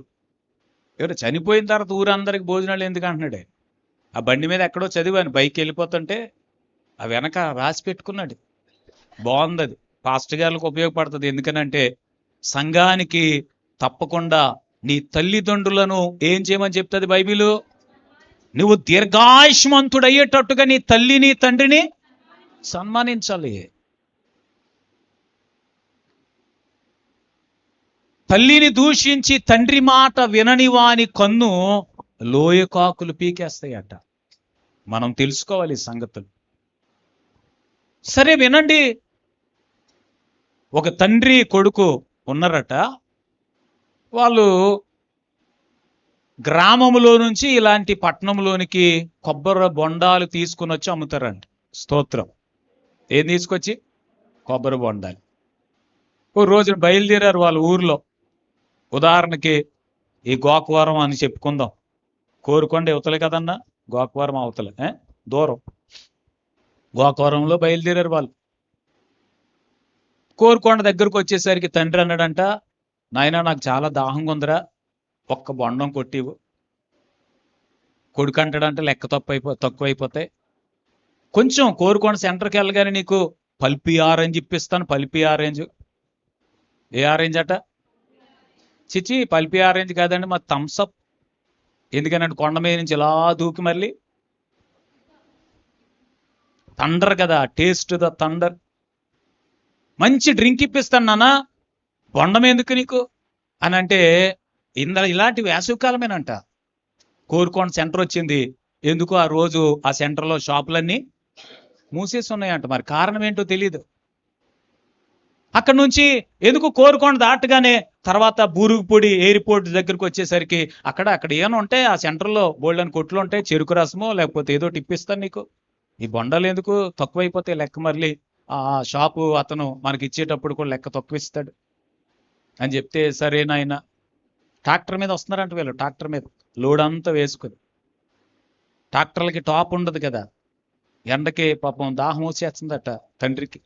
ఎవరు చనిపోయిన తర్వాత ఊరందరికి భోజనాలు ఎందుకు అంటున్నాడే. ఆ బండి మీద ఎక్కడో చదివాను, బైక్ వెళ్ళిపోతుంటే ఆ వెనక రాసి పెట్టుకున్నాడు. బాగుంది అది, పాస్టర్ గారికి ఉపయోగపడుతుంది. ఎందుకనంటే సంఘానికి తప్పకుండా నీ తల్లిదండ్రులను ఏం చేయమని చెప్తుంది బైబిలు. నువ్వు దీర్ఘాయుష్మంతుడయ్యేటట్టుగా నీ తల్లిని తండ్రిని సన్మానించాలి. తల్లిని దూషించి తండ్రి మాట వినని వాని కన్ను లోయకాకులు పీకేస్తాయట. మనం తెలుసుకోవాలి ఈ సంగతులు. సరే వినండి, ఒక తండ్రి కొడుకు ఉన్నారట. వాళ్ళు గ్రామంలో నుంచి ఇలాంటి పట్టణంలోనికి కొబ్బరి బొండాలు తీసుకుని వచ్చి అమ్ముతారంట. స్తోత్రం. ఏం తీసుకొచ్చి? కొబ్బరి బొండాలు. ఓ రోజున బయలుదేరారు వాళ్ళ ఊర్లో. ఉదాహరణకి ఈ గోకవరం అని చెప్పుకుందాం. కోరుకొండ యువతలే కదన్నా, గోకవరం అవతలే, దూరం. గోకవరంలో బయలుదేరారు వాళ్ళు. కోరుకొండ దగ్గరకు వచ్చేసరికి తండ్రి అన్నాడంట, నాయనా నాకు చాలా దాహంగా ఉందిరా, ఒక్క బొండం కొట్టివు. కొడుకు అంటాడంటే లెక్క తక్కువైపోతాయి. కొంచెం కోరుకొండ సెంటర్కి వెళ్ళగానే నీకు పల్పి ఆరెంజ్ ఇప్పిస్తాను. Pulpy orange. ఏ ఆరెంజ్ అట? చిచి, పల్పి ఆరెంజ్ కాదండి, మా థమ్సప్. ఎందుకనంటే కొండ మీద నుంచి ఇలా దూకి మళ్ళీ థండర్ కదా, టేస్ట్ ద థండర్. మంచి డ్రింక్ ఇప్పిస్తాను నాన్న, బొండం ఎందుకు నీకు అని అంటే, ఇలాంటి వేసవికాలమేనంట. కోరుకొండ సెంటర్ వచ్చింది. ఎందుకు ఆ రోజు ఆ సెంటర్లో షాపులన్నీ మూసేసి ఉన్నాయంట. మరి కారణం ఏంటో తెలియదు. అక్కడ నుంచి ఎందుకు కోరుకొండ దాటగానే తర్వాత బూరుగుపొడి ఎయిర్పోర్ట్ దగ్గరకు వచ్చేసరికి అక్కడ ఏమైనా ఉంటాయి ఆ సెంటర్లో, బోల్డెన్ కొట్లు ఉంటాయి, చెరుకు రసమో లేకపోతే ఏదో ఇప్పిస్తాను నీకు. ఈ బొండాలు ఎందుకు, తక్కువైపోతే లెక్క. మళ్ళీ ఆ షాపు అతను మనకి ఇచ్చేటప్పుడు కూడా లెక్క తక్కువ ఇస్తాడు అని చెప్తే, సరేనాయన. ట్రాక్టర్ మీద వస్తున్నారంట వీళ్ళు. ట్రాక్టర్ మీద లోడ్ అంతా వేసుకుని. ట్రాక్టర్లకి టాప్ ఉండదు కదా, ఎండకి పాపం దాహం వచ్చేస్తుందట తండ్రికి.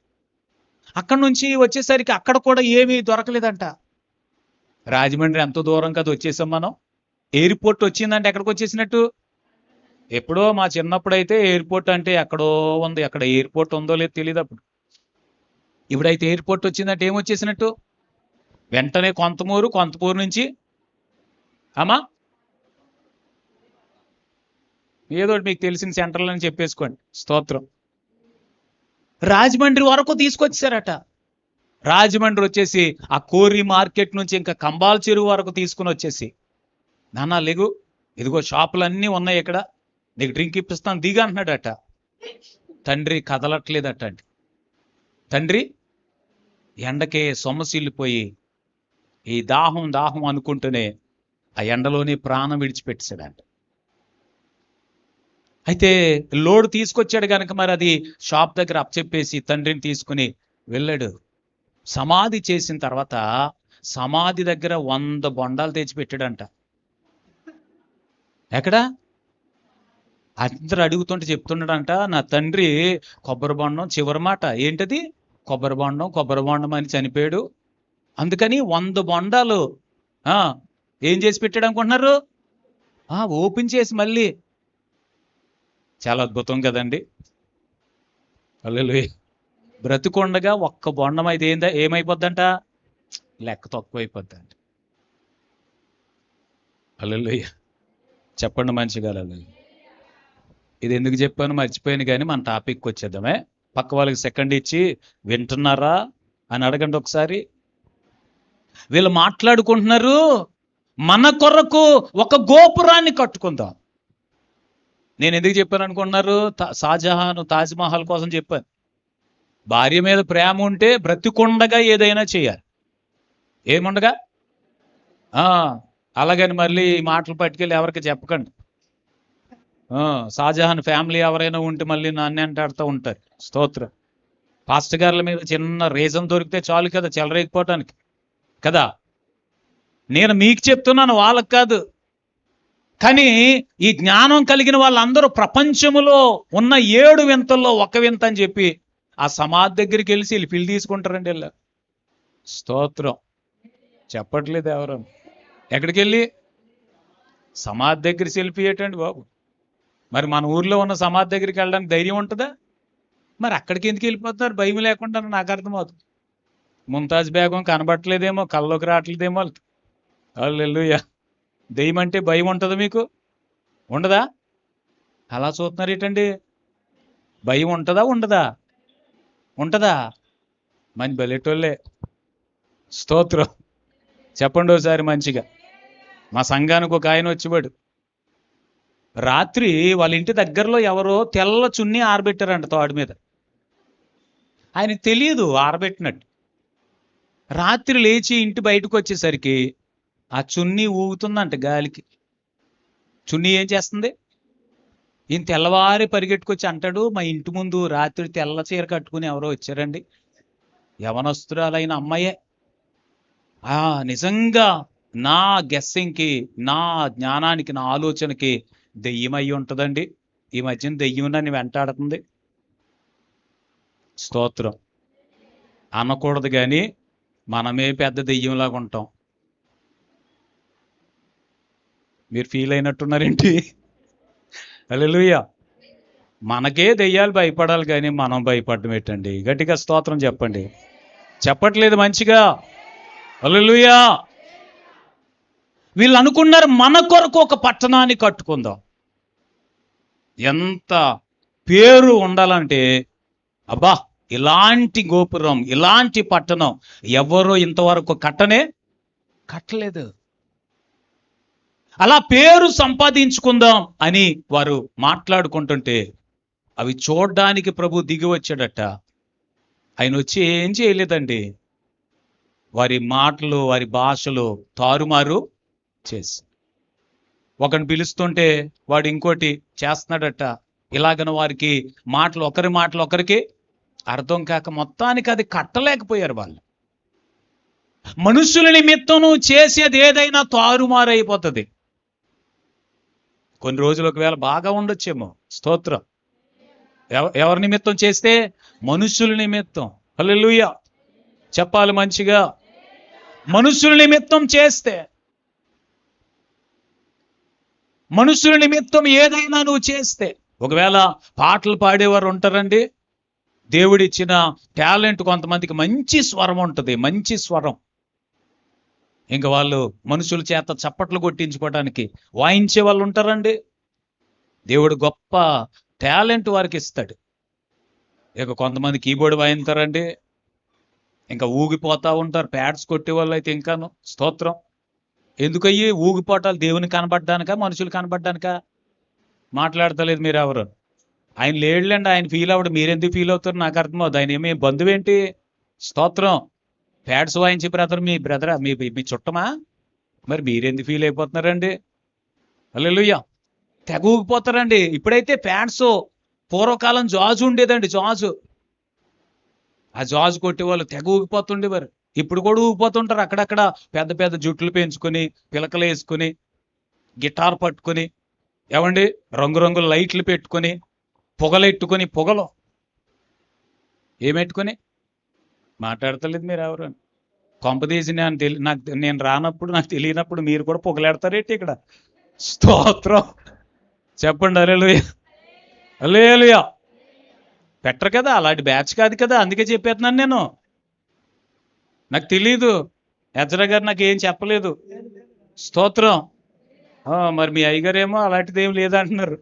అక్కడి నుంచి వచ్చేసరికి అక్కడ కూడా ఏమీ దొరకలేదంట. రాజమండ్రి ఎంతో దూరం కదా వచ్చేసాం మనం. ఎయిర్పోర్ట్ వచ్చిందంటే ఎక్కడికి వచ్చేసినట్టు? ఎప్పుడో మా చిన్నప్పుడు అయితే ఎయిర్పోర్ట్ అంటే ఎక్కడో ఉంది, అక్కడ ఎయిర్పోర్ట్ ఉందో లేదో తెలియదు అప్పుడు. ఇప్పుడైతే ఎయిర్పోర్ట్ వచ్చిందంటే ఏమొచ్చేసినట్టు? వెంటనే కొంతపూరు నుంచి అమ్మా ఏదో మీకు తెలిసిన సెంటర్లు అని చెప్పేసుకోండి. స్తోత్రం. రాజమండ్రి వరకు తీసుకొచ్చారట. రాజమండ్రి వచ్చేసి ఆ కోరి మార్కెట్ నుంచి ఇంకా కంబాల చెరువు వరకు తీసుకుని వచ్చేసి, నాన్న లేగు, ఇదిగో షాపులన్నీ ఉన్నాయి ఇక్కడ, నీకు డ్రింక్ ఇప్పిస్తాను దిగా అంటున్నాడట. తండ్రి కదలట్లేదట. అండి తండ్రి ఎండకే సొమ్మసిల్లిపోయి ఈ దాహం అనుకుంటూనే ఆ ఎండలోనే ప్రాణం విడిచిపెట్టేశాడంట. అయితే లోడ్ తీసుకొచ్చాడు కనుక మరి అది షాప్ దగ్గర అప్పచెప్పేసి తండ్రిని తీసుకుని వెళ్ళాడు. సమాధి చేసిన తర్వాత సమాధి దగ్గర 100 బొండాలు తెచ్చిపెట్టాడంట. ఎక్కడ? అందరూ అడుగుతుంటే చెప్తున్నాడంట, నా తండ్రి కొబ్బరి బొండం చివరి మాట ఏంటది? కొబ్బరి బొండం అని చనిపోయాడు. అందుకని 100 బొండాలు ఏం చేసి పెట్టాడు అనుకుంటున్నారు? ఓపెన్ చేసి మళ్ళీ. చాలా అద్భుతం కదండి. హల్లెలూయా. బ్రతికొండగా ఒక్క బొండం అయితే ఏమైపోద్దంట? లెక్క తక్కువైపోద్దంట. హల్లెలూయా. చెప్పండి మంచిగా హల్లెలూయా. ఇది ఎందుకు చెప్పాను మర్చిపోయాను, కానీ మన టాపిక్ వచ్చేద్దామే. పక్క వాళ్ళకి సెకండ్ ఇచ్చి వింటున్నారా అని అడగండి ఒకసారి. వీళ్ళు మాట్లాడుకుంటున్నారు, మన కొరకు ఒక గోపురాన్ని కట్టుకుందాం. నేను ఎందుకు చెప్పాను అనుకుంటున్నారు? షాజహాన్ తాజ్మహల్ కోసం చెప్పాను. భార్య మీద ప్రేమ ఉంటే బ్రతికొండగా ఏదైనా చేయాలి. ఏముండగా అలాగని మళ్ళీ ఈ మాటలు పట్టుకెళ్ళి ఎవరికి చెప్పకండి. షాజహాన్ ఫ్యామిలీ ఎవరైనా ఉంటే మళ్ళీ నన్ను అంటాడుతూ ఉంటారు. స్తోత్రం. పాస్టర్ గారుల మీద చిన్న రీజన్ దొరికితే చాలు కదా చెలరేగిపోవటానికి కదా. నేను మీకు చెప్తున్నాను, వాళ్ళకి కాదు. కానీ ఈ జ్ఞానం కలిగిన వాళ్ళందరూ ప్రపంచములో ఉన్న 7 వింతల్లో ఒక వింత అని చెప్పి ఆ సమాధి దగ్గరికి వెళ్ళి వీళ్ళు తీసుకుంటారండి. స్తోత్రం. చెప్పట్లేదు ఎవరు. ఎక్కడికి వెళ్ళి? సమాధి దగ్గర సెల్ఫీ ఏంటండి బాబు? మరి మన ఊర్లో ఉన్న సమాధి దగ్గరికి వెళ్ళడానికి ధైర్యం ఉంటుందా? మరి అక్కడికి ఎందుకు వెళ్ళిపోతున్నారు భయం లేకుండా? నాకు అర్థమవుతుంది. ముంతాజ్ బేగం కనబట్టలేదేమో, కల్లోకి రావట్లేదేమో. హల్లెలూయా. దెయ్యం అంటే భయం ఉంటుంది మీకు? ఉండదా? అలా చూస్తున్నారు ఏంటండి? భయం ఉంటుందా ఉండదా? ఉంటుందా? మంచి బలెటోళ్ళే. స్తోత్రం. చెప్పండి ఒకసారి మంచిగా. మా సంఘానికి ఒక ఆయన వచ్చేవాడు. రాత్రి వాళ్ళ ఇంటి దగ్గరలో ఎవరో తెల్ల చున్నీ ఆరబెట్టారంట తాడు మీద. ఆయనకు తెలియదు ఆరబెట్టినట్టు. రాత్రి లేచి ఇంటి బయటకు వచ్చేసరికి ఆ చున్నీ ఊగుతుందంట గాలికి. చున్నీ ఏం చేస్తుంది? ఈయన తెల్లవారి పరిగెట్టుకొచ్చి అంటాడు, మా ఇంటి ముందు రాత్రి తెల్ల చీర కట్టుకుని ఎవరో వచ్చారండి, యవనస్తురాలైన అమ్మాయే. నిజంగా నా గెస్సింగ్కి, నా జ్ఞానానికి, నా ఆలోచనకి దెయ్యం అయి ఉంటుందండి. ఈ మధ్యన దెయ్యం నన్ను వెంటాడుతుంది. స్తోత్రం. అనకూడదు కానీ మనమే పెద్ద దెయ్యంలాగా ఉంటాం. మీరు ఫీల్ అయినట్టున్నారేంటి? హల్లెలూయా. మనకే దెయ్యాలు భయపడాలి కానీ మనం భయపడడం ఏంటండి? గట్టిగా స్తోత్రం చెప్పండి. చెప్పట్లేదు మంచిగా? హల్లెలూయా. వీళ్ళు అనుకున్నారు మన కొరకు ఒక పట్టణాన్ని కట్టుకుందాం. ఎంత పేరు ఉండాలంటే, అబ్బా ఇలాంటి గోపురం, ఇలాంటి పట్టణం ఎవరో ఇంతవరకు కట్టలేదు. అలా పేరు సంపాదించుకుందాం అని వారు మాట్లాడుకుంటుంటే అవి చూడ్డానికి ప్రభు దిగి వచ్చాడట. ఆయన వచ్చి ఏం చేయలేదండి. వారి మాటలు, వారి భాషలు తారుమారు చేసి, ఒకరిని పిలుస్తుంటే వాడు ఇంకోటి చేస్తున్నాడట. ఇలాగన వారికి ఒకరి మాటలు ఒకరికి అర్థం కాక మొత్తానికి అది కట్టలేకపోయారు వాళ్ళు. మనుషుల నిమిత్తం చేసేది ఏదైనా తారుమారైపోతుంది. కొన్ని రోజులు ఒకవేళ బాగా ఉండొచ్చేమో. స్తోత్రం. ఎవరి నిమిత్తం చేస్తే? మనుషుల నిమిత్తం. హల్లెలూయా. చెప్పాలి మంచిగా. మనుషుల నిమిత్తం చేస్తే, మనుషుల నిమిత్తం ఏదైనా నువ్వు చేస్తే, ఒకవేళ పాటలు పాడేవారు ఉంటారండి. దేవుడిచ్చిన టాలెంట్ కొంతమందికి మంచి స్వరం ఉంటుంది, మంచి స్వరం. ఇంకా వాళ్ళు మనుషుల చేత చప్పట్లు కొట్టించుకోవడానికి వాయించే వాళ్ళు ఉంటారండి. దేవుడు గొప్ప టాలెంట్ వారికి ఇస్తాడు. ఇక కొంతమంది కీబోర్డ్ వాయిస్తారండి, ఇంకా ఊగిపోతా ఉంటారు. ప్యాడ్స్ కొట్టే వాళ్ళు అయితే ఇంకాను. స్తోత్రం. ఎందుకయ్యి ఊగిపోటాలు? దేవుని కనబడ్డానికా, మనుషులు కనబడ్డానికా? మాట్లాడతలేదు మీరు ఎవరు. ఆయన లేడులేండి, ఆయన ఫీల్ అవ్వడు. మీరెందుకు ఫీల్ అవుతారు నాకు అర్థమవుతుంది. ఆయన ఏమి బంధువేంటి? స్తోత్రం. ప్యాడ్స్ వాయించి బ్రదర్ మీ చుట్టమా? మరి మీరెందుకు ఫీల్ అయిపోతున్నారండి? హల్లెలూయా. తెగ ఊగిపోతారండి. ఇప్పుడైతే ప్యాడ్స్, పూర్వకాలం జాజు ఉండేదండి, జాజు. ఆ జాజు కొట్టే వాళ్ళు తెగ ఊగిపోతుండేవారు. ఇప్పుడు కూడా ఊగిపోతుంటారు. అక్కడక్కడ పెద్ద పెద్ద జుట్లు పెంచుకొని, పిలకలు వేసుకొని, గిటార్ పట్టుకొని, ఏమండి రంగురంగుల లైట్లు పెట్టుకొని, పొగలెట్టుకొని, పొగలు ఏమెట్టుకొని మాట్లాడతలేదు మీరు ఎవరు. కొంపదీసి నేను రానప్పుడు, నాకు తెలియనప్పుడు మీరు కూడా పొగలేడతారేంటి ఇక్కడ? స్తోత్రం. చెప్పండి. హల్లెలూయా. హల్లెలూయా. పెట్టరు కదా, అలాంటి బ్యాచ్ కాదు కదా, అందుకే చెప్పేస్తున్నాను నేను. నాకు తెలీదు. ఎజ్రా గారు నాకు ఏం చెప్పలేదు. స్తోత్రం. మరి మీ అయ్యగారేమో అలాంటిది ఏం లేదంటున్నారు.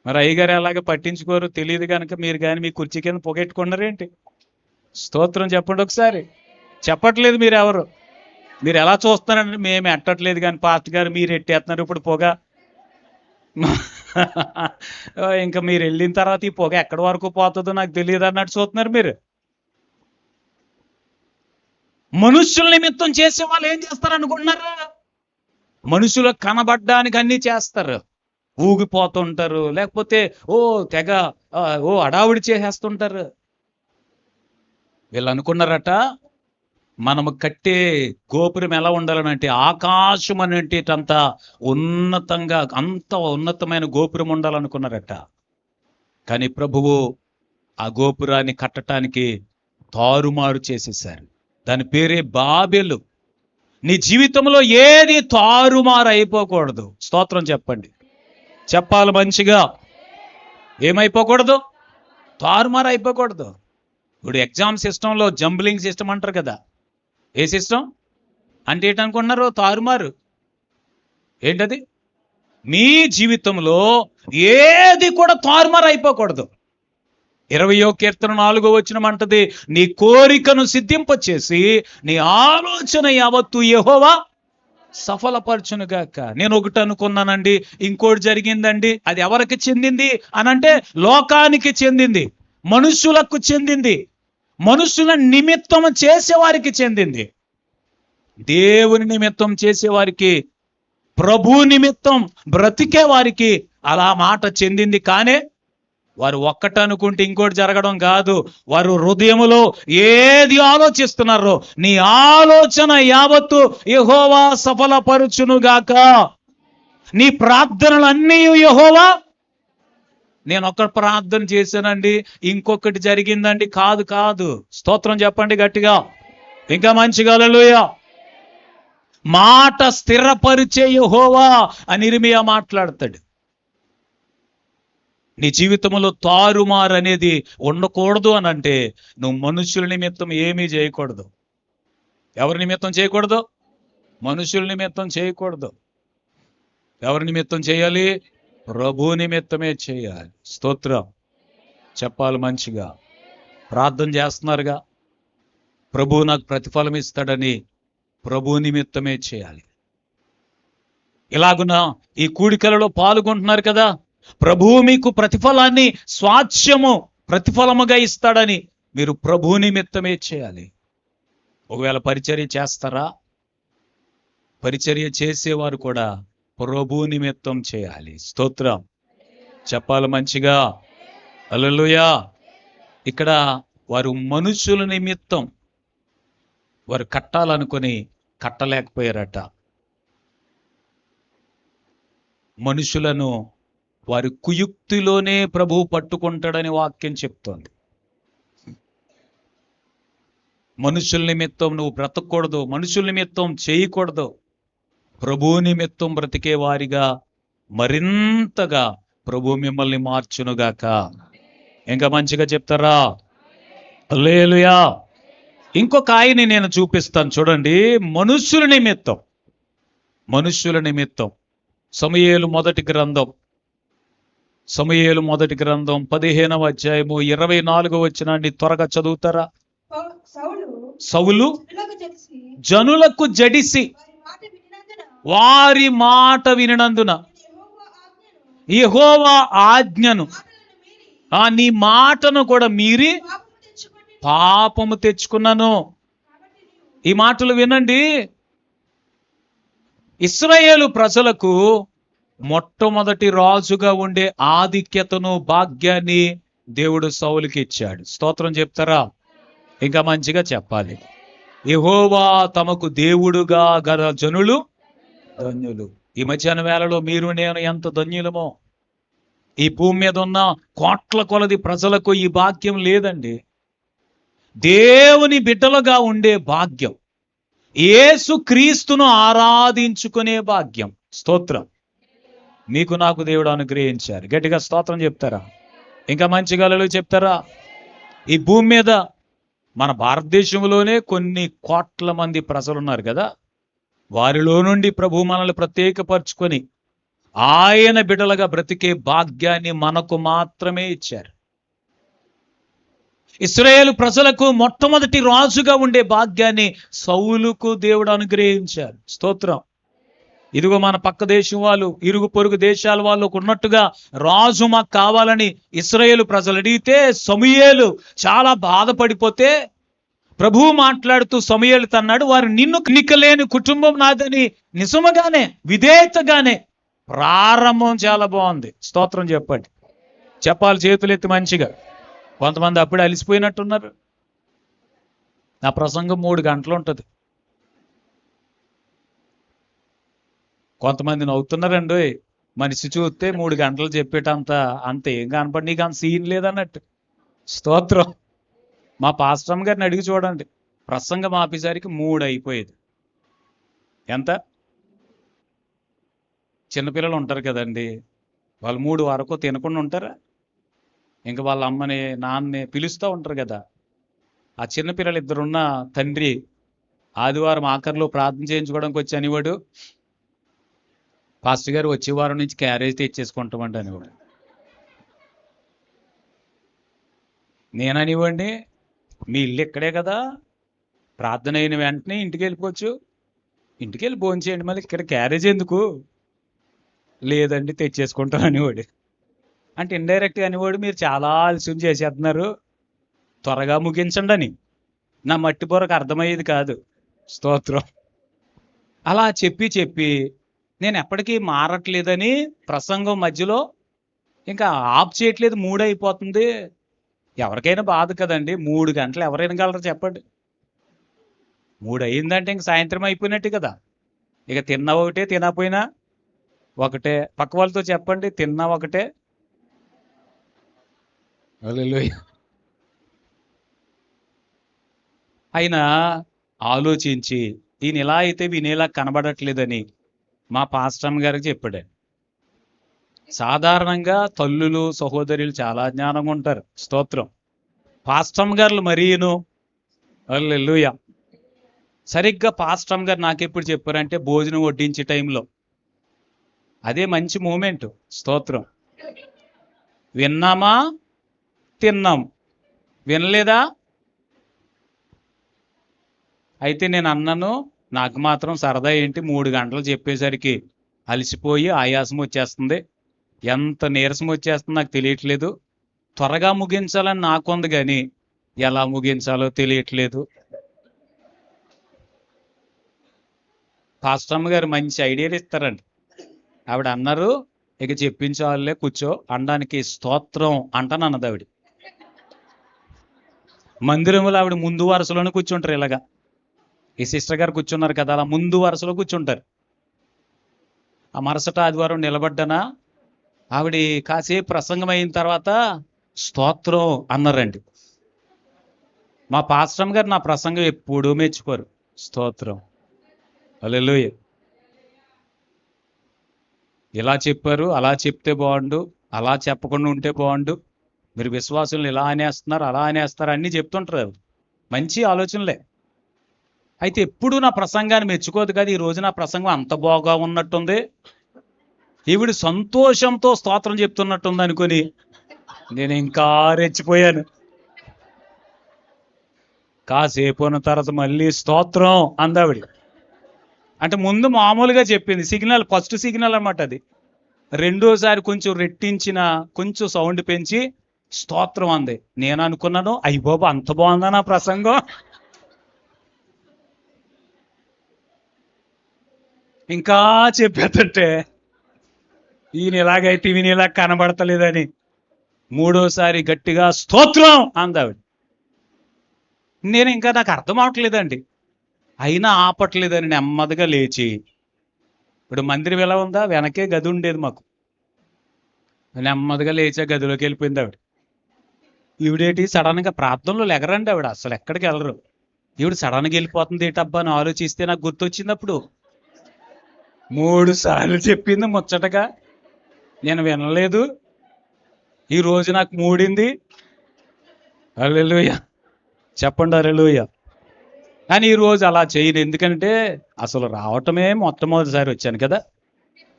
మరి అయ్యగారు అలాగే పట్టించుకోరు, తెలియదు కనుక మీరు కానీ మీ కుర్చీ కింద పొగెట్టుకున్నారేంటి? స్తోత్రం చెప్పండి ఒకసారి. చెప్పట్లేదు మీరు ఎవరు. మీరు ఎలా చూస్తున్నారంటే మేము ఎట్టట్లేదు కానీ పాస్టర్ గారు మీరు ఎట్టేస్తున్నారు ఇప్పుడు పొగ. ఇంకా మీరు వెళ్ళిన తర్వాత ఈ పొగ ఎక్కడి వరకు పోతుందో నాకు తెలియదు అన్నట్టు చూస్తున్నారు మీరు. మనుషుల నిమిత్తం చేసే వాళ్ళు ఏం చేస్తారు అనుకుంటున్నారు? మనుషులకు కనబడ్డానికి అన్ని చేస్తారు. ఊగిపోతుంటారు, లేకపోతే తెగ అడావుడి చేసేస్తుంటారు. వీళ్ళు అనుకున్నారట, మనము కట్టే గోపురం ఎలా ఉండాలనంటే ఆకాశం అనేటంత ఉన్నతంగా, అంత ఉన్నతమైన గోపురం ఉండాలనుకున్నారట. కానీ ప్రభువు ఆ గోపురాన్ని కట్టడానికి తారుమారు చేసేసారు. దాని పేరే బాబెలు. నీ జీవితంలో ఏది తారుమారు అయిపోకూడదు. స్తోత్రం చెప్పండి. చెప్పాలి మంచిగా. ఏమైపోకూడదు? తారుమారు అయిపోకూడదు. ఇప్పుడు ఎగ్జామ్ సిస్టంలో జంబ్లింగ్ సిస్టమ్ అంటారు కదా. ఏ సిస్టమ్ అంటే ఏంటనుకుంటున్నారు? తారుమారు. ఏంటది? మీ జీవితంలో ఏది కూడా తారుమారు అయిపోకూడదు. 20వ కీర్తన 4వ వచనం అంటది, నీ కోరికను సిద్ధింపచేసి నీ ఆలోచన యావత్తు యెహోవా సఫలపరచునుగాక. నేను ఒకటి అనుకున్నానండి, ఇంకోటి జరిగిందండి. అది ఎవరికి చెందింది అనంటే లోకానికి చెందింది, మనుషులకు చెందింది, మనుషుల నిమిత్తం చేసేవారికి చెందింది. దేవుని నిమిత్తం చేసేవారికి, ప్రభు నిమిత్తం బ్రతికే వారికి అలా మాట చెందింది. కానీ వారు ఒక్కటనుకుంటే ఇంకోటి జరగడం కాదు. వారు హృదయములో ఏది ఆలోచిస్తున్నారో నీ ఆలోచన యావత్తు యెహోవా సఫలపరచునుగాక. నీ ప్రార్థనలన్నీ యెహోవా, నేను ఒక్క ప్రార్థన చేశానండి, ఇంకొకటి జరిగిందండి, కాదు కాదు. స్తోత్రం చెప్పండి గట్టిగా, ఇంకా మంచిగా. హల్లెలూయా. మాట స్థిరపరిచే యెహోవా అని ఇర్మియా మాట్లాడతాడు. నీ జీవితంలో తారుమారు అనేది ఉండకూడదు అని అంటే నువ్వు మనుషుల నిమిత్తం ఏమీ చేయకూడదు. ఎవరి నిమిత్తం చేయకూడదు? మనుషుల నిమిత్తం చేయకూడదు. ఎవరి నిమిత్తం చేయాలి? ప్రభు నిమిత్తమే చేయాలి. స్తోత్రం చెప్పాలి మంచిగా. ప్రార్థన చేస్తున్నారుగా, ప్రభు నాకు ప్రతిఫలం ఇస్తాడని ప్రభు నిమిత్తమే చేయాలి. ఇలాగున ఈ కూడికలలో పాల్గొంటున్నారు కదా, ప్రభువు మీకు ప్రతిఫలాన్ని స్వాచ్ఛము ప్రతిఫలముగా ఇస్తాడని మీరు ప్రభు నిమిత్తమే చేయాలి. ఒకవేళ పరిచర్య చేస్తారా, పరిచర్య చేసేవారు కూడా ప్రభు నిమిత్తం చేయాలి. స్తోత్రం చెప్పాలి మంచిగా. హల్లెలూయా. ఇక్కడ వారు మనుషుల నిమిత్తం వారు కట్టాలనుకొని కట్టలేకపోయారట. మనుషులను వారి కుయుక్తిలోనే ప్రభువు పట్టుకుంటాడని వాక్యం చెప్తోంది. మనుషుల నిమిత్తం నువ్వు బ్రతకూడదు, మనుషుల నిమిత్తం చేయకూడదు. ప్రభు నిమిత్తం బ్రతికే వారిగా మరింతగా ప్రభు మిమ్మల్ని మార్చునుగాక. ఇంకా మంచిగా చెప్తారా? హల్లెలూయా. ఇంకొక ఆయన్ని నేను చూపిస్తాను చూడండి. మనుషుల నిమిత్తం, మనుషుల నిమిత్తం సమూయేలు మొదటి గ్రంథం, సమూయేలు మొదటి గ్రంథం 15వ అధ్యాయము 24వ వచనాన్ని త్వరగా చదువుతారా? సౌలు జనులకు జడిసి వారి మాట వినినందున యెహోవా ఆజ్ఞను, నీ మాటను కూడా మీరి పాపము తెచ్చుకున్నాను. ఈ మాటలు వినండి. ఇశ్రాయేలు ప్రజలకు మొట్టమొదటి రాజుగా ఉండే ఆధిక్యతను, భాగ్యాన్ని దేవుడు సౌలుకి ఇచ్చాడు. స్తోత్రం చెప్తారా? ఇంకా మంచిగా చెప్పాలి. యెహోవా తమకు దేవుడుగా గల జనులు ధన్యులు. ఈ మధ్యాహ్న వేళలో మీరు నేను ఎంత ధన్యులమో. ఈ భూమి మీద ఉన్న కోట్ల కొలది ప్రజలకు ఈ భాగ్యం లేదండి. దేవుని బిడ్డలుగా ఉండే భాగ్యం, యేసు క్రీస్తును ఆరాధించుకునే భాగ్యం. స్తోత్రం మీకు నాకు దేవుడు అనుగ్రహించారు. గట్టిగా స్తోత్రం చెప్తారా? ఇంకా మంచిగా హల్లెలూయా చెప్తారా? ఈ భూమి మీద మన భారతదేశంలోనే కొన్ని కోట్ల మంది ప్రజలు ఉన్నారు కదా, వారిలో నుండి ప్రభు మనల్ని ప్రత్యేకపరచుకొని ఆయన బిడ్డలుగా బ్రతికే భాగ్యాన్ని మనకు మాత్రమే ఇచ్చారు. ఇశ్రాయేలు ప్రజలకు మొట్టమొదటి రాజుగా ఉండే భాగ్యాన్ని సౌలుకు దేవుడు అనుగ్రహించారు. స్తోత్రం. ఇదిగో మన పక్క దేశం వాళ్ళు, ఇరుగు పొరుగు దేశాల వాళ్ళకు ఉన్నట్టుగా రాజు మాకు కావాలని ఇశ్రాయేలు ప్రజలు అడిగితే సమూయేలు చాలా బాధపడిపోతే ప్రభువు మాట్లాడుతూ సమూయేలు తన్నాడు, వారు నిన్ను ఎన్నికలేని కుటుంబం నాదని నిజముగానే విధేయతగానే. ప్రారంభం చాలా బాగుంది. స్తోత్రం చెప్పండి. చెప్పాలి చేతులెత్తి మంచిగా. కొంతమంది అప్పుడే అలిసిపోయినట్టున్నారు. నా ప్రసంగం 3 గంటలు ఉంటుంది. కొంతమంది నవ్వుతున్నారండి. మనిషి చూస్తే 3 గంటలు చెప్పేటంత ఏం కనపడి నీకు అంత సీన్ లేదన్నట్టు. స్తోత్రం. మా పాస్టమ్ గారిని అడిగి చూడండి. ప్రసంగం ఆపేసరికి 3 అయిపోయేది. ఎంత? చిన్నపిల్లలు ఉంటారు కదండి, వాళ్ళు 3 వరకు తినకుండా ఉంటారా? ఇంకా వాళ్ళ అమ్మని నాన్నని పిలుస్తూ ఉంటారు కదా. ఆ చిన్నపిల్లలు ఇద్దరున్న తండ్రి ఆదివారం ఆఖరిలో ప్రార్థన చేయించుకోవడానికి వచ్చి అనేవాడు, పాస్టర్ గారు వచ్చే వారం నుంచి క్యారేజ్ తెచ్చేసుకుంటామండి అనేవాడు. నేననివ్వండి, మీ ఇల్లు ఇక్కడే కదా, ప్రార్థన అయిన వెంటనే ఇంటికి వెళ్ళిపోవచ్చు, ఇంటికి వెళ్ళి భోజనం చేయండి, మళ్ళీ ఇక్కడ క్యారేజ్ ఎందుకు? లేదండి తెచ్చేసుకుంటాను అనేవాడు. అంటే ఇండైరెక్ట్గా అనేవాడు, మీరు చాలా ఆలస్యం చేసేస్తున్నారు, త్వరగా ముగించండి అని. నా మట్టి బొరకు అర్థమయ్యేది కాదు. స్తోత్రం. అలా చెప్పి నేను ఎప్పటికీ మారట్లేదని ప్రసంగం మధ్యలో ఇంకా ఆఫ్ చేయట్లేదు. 3 అయిపోతుంది. ఎవరికైనా బాధ కదండి, 3 గంటలు ఎవరైనా గలరు చెప్పండి. 3 అయిందంటే ఇంక సాయంత్రం అయిపోయినట్టు కదా. ఇక తిన్నా ఒకటే, తినకపోయినా ఒకటే. పక్క వాళ్ళతో చెప్పండి, తిన్నా ఒకటే. హల్లెలూయా. ఆయన ఆలోచించి ఈయన ఇలా అయితే వినేలా కనబడట్లేదని మా పాస్టమ్ గారికి చెప్పాడు. సాధారణంగా తల్లులు సహోదరులు చాలా జ్ఞానంగా ఉంటారు. స్తోత్రం. పాస్టమ్ గారు మరీను. హల్లెలూయా. సరిగ్గా పాస్టమ్ గారు నాకెప్పుడు చెప్పారంటే భోజనం వడ్డించే టైంలో. అదే మంచి మూమెంట్. స్తోత్రం. విన్నామా, తిన్నాం. వినలేదా? అయితే నేను అన్నాను, నాకు మాత్రం సరదా ఏంటి, 3 గంటలు చెప్పేసరికి అలసిపోయి ఆయాసం వచ్చేస్తుంది, ఎంత నీరసం వచ్చేస్తుంది నాకు తెలియట్లేదు, త్వరగా ముగించాలని నాకుంది కానీ ఎలా ముగించాలో తెలియట్లేదు. పాస్టమ్మ గారు మంచి ఐడియాలు ఇస్తారండి. ఆవిడ అన్నారు, ఇక చెప్పించాలే కూర్చో అనడానికి స్తోత్రం అంటానన్నది ఆవిడ. మందిరంలో ఆవిడ ముందు వరుసలోనే కూర్చుంటారు. ఇలాగా ఈ సిస్టర్ గారు కూర్చున్నారు కదా, అలా ముందు వరుసలో కూర్చుంటారు. ఆ మరుసట ఆదివారం నిలబడ్డానా, ఆవిడ కాసేపు ప్రసంగం అయిన తర్వాత స్తోత్రం అన్నారండి. మా పాస్టమ్ గారు నా ప్రసంగం ఎప్పుడూ మెచ్చుకోరు. స్తోత్రం. హల్లెలూయా. ఇలా చెప్పారు, అలా చెప్తే బాగుండు, అలా చెప్పకుండా ఉంటే బాగుండు, మీరు విశ్వాసులను ఇలా అనేస్తున్నారు, అలా అనేస్తారు, అన్నీ చెప్తుంటారు. మంచి ఆలోచనలే. అయితే ఎప్పుడు నా ప్రసంగాన్ని మెచ్చుకోదు కదా. ఈ రోజు నా ప్రసంగం అంత బాగా ఉన్నట్టుంది, ఈవిడ సంతోషంతో స్తోత్రం చెప్తున్నట్టుంది అనుకుని నేను ఇంకా రెచ్చిపోయాను. కాసేపు ఉన్న తర్వాత మళ్ళీ స్తోత్రం అందావిడ. అంటే ముందు మామూలుగా చెప్పింది, సిగ్నల్, ఫస్ట్ సిగ్నల్ అన్నమాట అది. రెండోసారి కొంచెం రెట్టించిన, కొంచెం సౌండ్ పెంచి స్తోత్రం అంది. నేను అనుకున్నాను, అయ్య బాబు అంత బాగుందా నా ప్రసంగం. ఇంకా చెప్పేదంటే ఈయన ఇలాగైతే ఈయన ఇలా కనబడతలేదని మూడోసారి గట్టిగా స్తోత్రం అందావిడ. నేను ఇంకా నాకు అర్థం అవట్లేదండి, అయినా ఆపట్లేదని నెమ్మదిగా లేచి, ఇప్పుడు మందిరం ఎలా ఉందా, వెనకే గది ఉండేది మాకు, నెమ్మదిగా లేచే గదిలోకి వెళ్ళిపోయింది ఆవిడ. ఈవిడేటి సడన్గా ప్రార్థనలో ఎగరండి ఆవిడ, అసలు ఎక్కడికి వెళ్ళరు. ఈవిడ సడన్గా వెళ్ళిపోతుంది ఏంటబ్బా అని ఆలోచిస్తే నాకు గుర్తొచ్చినప్పుడు 3 సార్లు చెప్పింది ముచ్చటగా, నేను వినలేదు. ఈ రోజు నాకు మూడింది. హల్లెలూయా. చెప్పండి హల్లెలూయా. కానీ ఈరోజు అలా చేయను, ఎందుకంటే అసలు రావటమే మొట్టమొదటిసారి వచ్చాను కదా.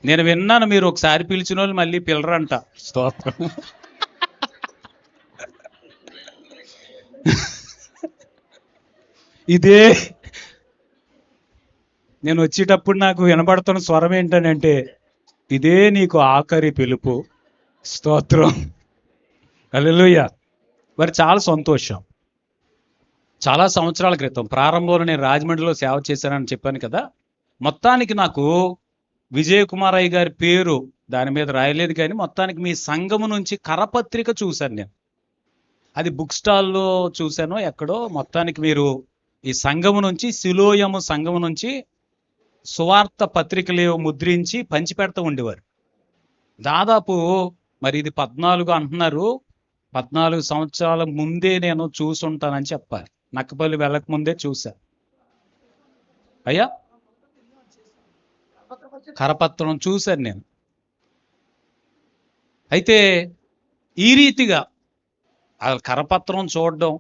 నేను విన్నాను, మీరు ఒకసారి పిలిచిన వాళ్ళు మళ్ళీ పిలరంట. స్తోత్రం. ఇదే నేను వచ్చేటప్పుడు నాకు వినబడుతున్న స్వరం ఏంటనంటే, ఇదే నీకు ఆఖరి పిలుపు. స్తోత్రం. హల్లెలూయా. మరి చాలా సంతోషం. చాలా సంవత్సరాల క్రితం ప్రారంభంలో నేను రాజమండ్రిలో సేవ చేశానని చెప్పాను కదా. మొత్తానికి నాకు విజయకుమారయ్య గారి పేరు దాని మీద రాయలేదు, కానీ మొత్తానికి మీ సంఘము నుంచి కరపత్రిక చూశాను నేను. అది బుక్ స్టాల్లో చూశాను ఎక్కడో. మొత్తానికి మీరు ఈ సంఘము నుంచి, సిలోయము సంఘము నుంచి సువార్త పత్రికలు ముద్రించి పంచిపెడతా ఉండేవారు. దాదాపు మరి ఇది 14 అంటున్నారు, 14 సంవత్సరాల ముందే నేను చూసుంటానని చెప్పాలి. నక్కపల్లి వెళ్ళకముందే చూసా. అయ్యా కరపత్రం చూశాను నేను. అయితే ఈ రీతిగా ఆ కరపత్రం చూడడం,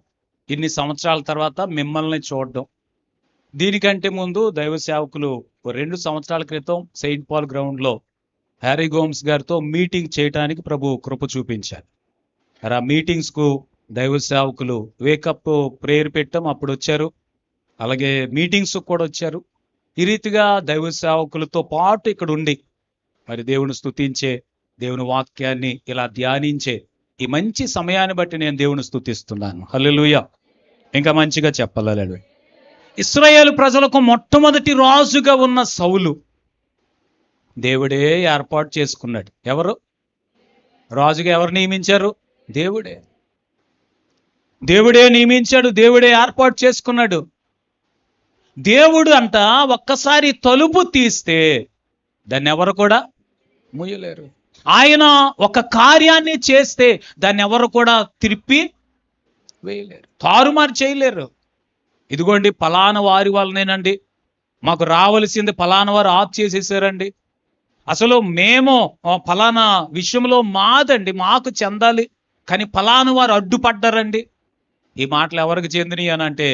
ఇన్ని సంవత్సరాల తర్వాత మిమ్మల్ని చూడడం, దీనికంటే ముందు దైవ సేవకులు 2 సంవత్సరాల క్రితం సెయింట్ పాల్ గ్రౌండ్లో హ్యారీ గోమ్స్ గారితో మీటింగ్ చేయడానికి ప్రభు కృప చూపించారు. ఆ మీటింగ్స్కు దైవ సేవకులు వేకప్ ప్రేయర్ పెట్టాం, అప్పుడు వచ్చారు. అలాగే మీటింగ్స్ కూడా వచ్చారు. ఈ రీతిగా దైవ సేవకులతో పాటు ఇక్కడ ఉండి మరి దేవుని స్తుతించే, దేవుని వాక్యాన్ని ఇలా ధ్యానించే ఈ మంచి సమయాన్ని బట్టి నేను దేవుని స్తుతిస్తున్నాను. హల్లెలూయా. ఇంకా మంచిగా చెప్పాలి. ఇశ్రాయేలు ప్రజలకు మొట్టమొదటి రాజుగా ఉన్న సౌలు దేవుడే ఏర్పాటు చేసుకున్నాడు. ఎవరు రాజుగా ఎవరు నియమించారు? దేవుడే నియమించాడు, దేవుడే ఏర్పాటు చేసుకున్నాడు. దేవుడు అంట ఒక్కసారి తలుపు తీస్తే దాన్ని ఎవరు కూడా మూయలేరు. ఆయన ఒక కార్యాన్ని చేస్తే దాన్ని ఎవరు కూడా తిరిపి వేయలేరు, తారుమారు చేయలేరు. ఇదిగోండి ఫలానా వారి వల్లనేనండి, మాకు రావలసింది ఫలానా వారు ఆఫ్ చేసేసారండి, అసలు మేము ఫలానా విషయంలో మాదండి, మాకు చెందాలి, కానీ ఫలానా వారు అడ్డుపడ్డారండి. ఈ మాటలు ఎవరికి చెందినవి అని అంటే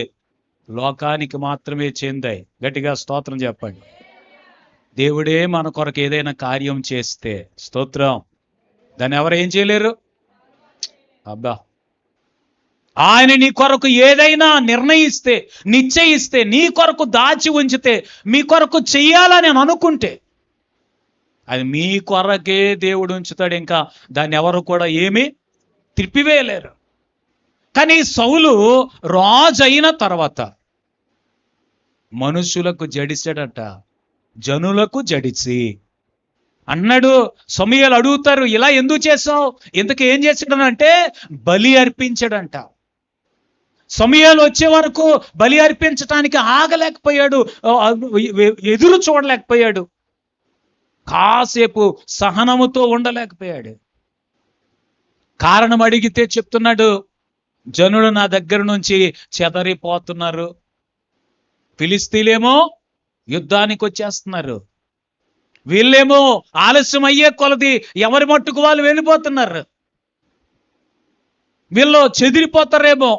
లోకానికి మాత్రమే చెందాయి. గట్టిగా స్తోత్రం చెప్పండి. దేవుడే మన కొరకు ఏదైనా కార్యం చేస్తే స్తోత్రం, దాన్ని ఎవరు ఏం చేయలేరు. అబ్బా, ఆయన నీ కొరకు ఏదైనా నిర్ణయిస్తే, నిశ్చయిస్తే, నీ కొరకు దాచి ఉంచితే, మీ కొరకు చెయ్యాలని అనుకుంటే అది మీ కొరకే దేవుడు ఉంచుతాడు. ఇంకా దాన్ని ఎవరు కూడా ఏమీ త్రిప్పివేయలేరు. కానీ సౌలు రాజు అయిన తర్వాత మనుషులకు జడిసాడట, జనులకు జడిసి అన్నాడు. సమూయేలు అడుగుతారు, ఇలా ఎందుకు చేసావు, ఇంతకు ఏం చేశాడనంటే బలి అర్పించాడంట. సమూయేలు వచ్చే వరకు బలి అర్పించటానికి ఆగలేకపోయాడు, ఎదురు చూడలేకపోయాడు, కాసేపు సహనముతో ఉండలేకపోయాడు. కారణం అడిగితే చెప్తున్నాడు, జనులు నా దగ్గర నుంచి చెదరిపోతున్నారు, ఫిలిస్తీన్లేమో యుద్ధానికి వచ్చేస్తున్నారు, వీళ్ళేమో ఆలస్యం అయ్యే కొలది ఎవరి మట్టుకు వాళ్ళు వెళ్ళిపోతున్నారు, వీళ్ళు చెదిరిపోతారేమో,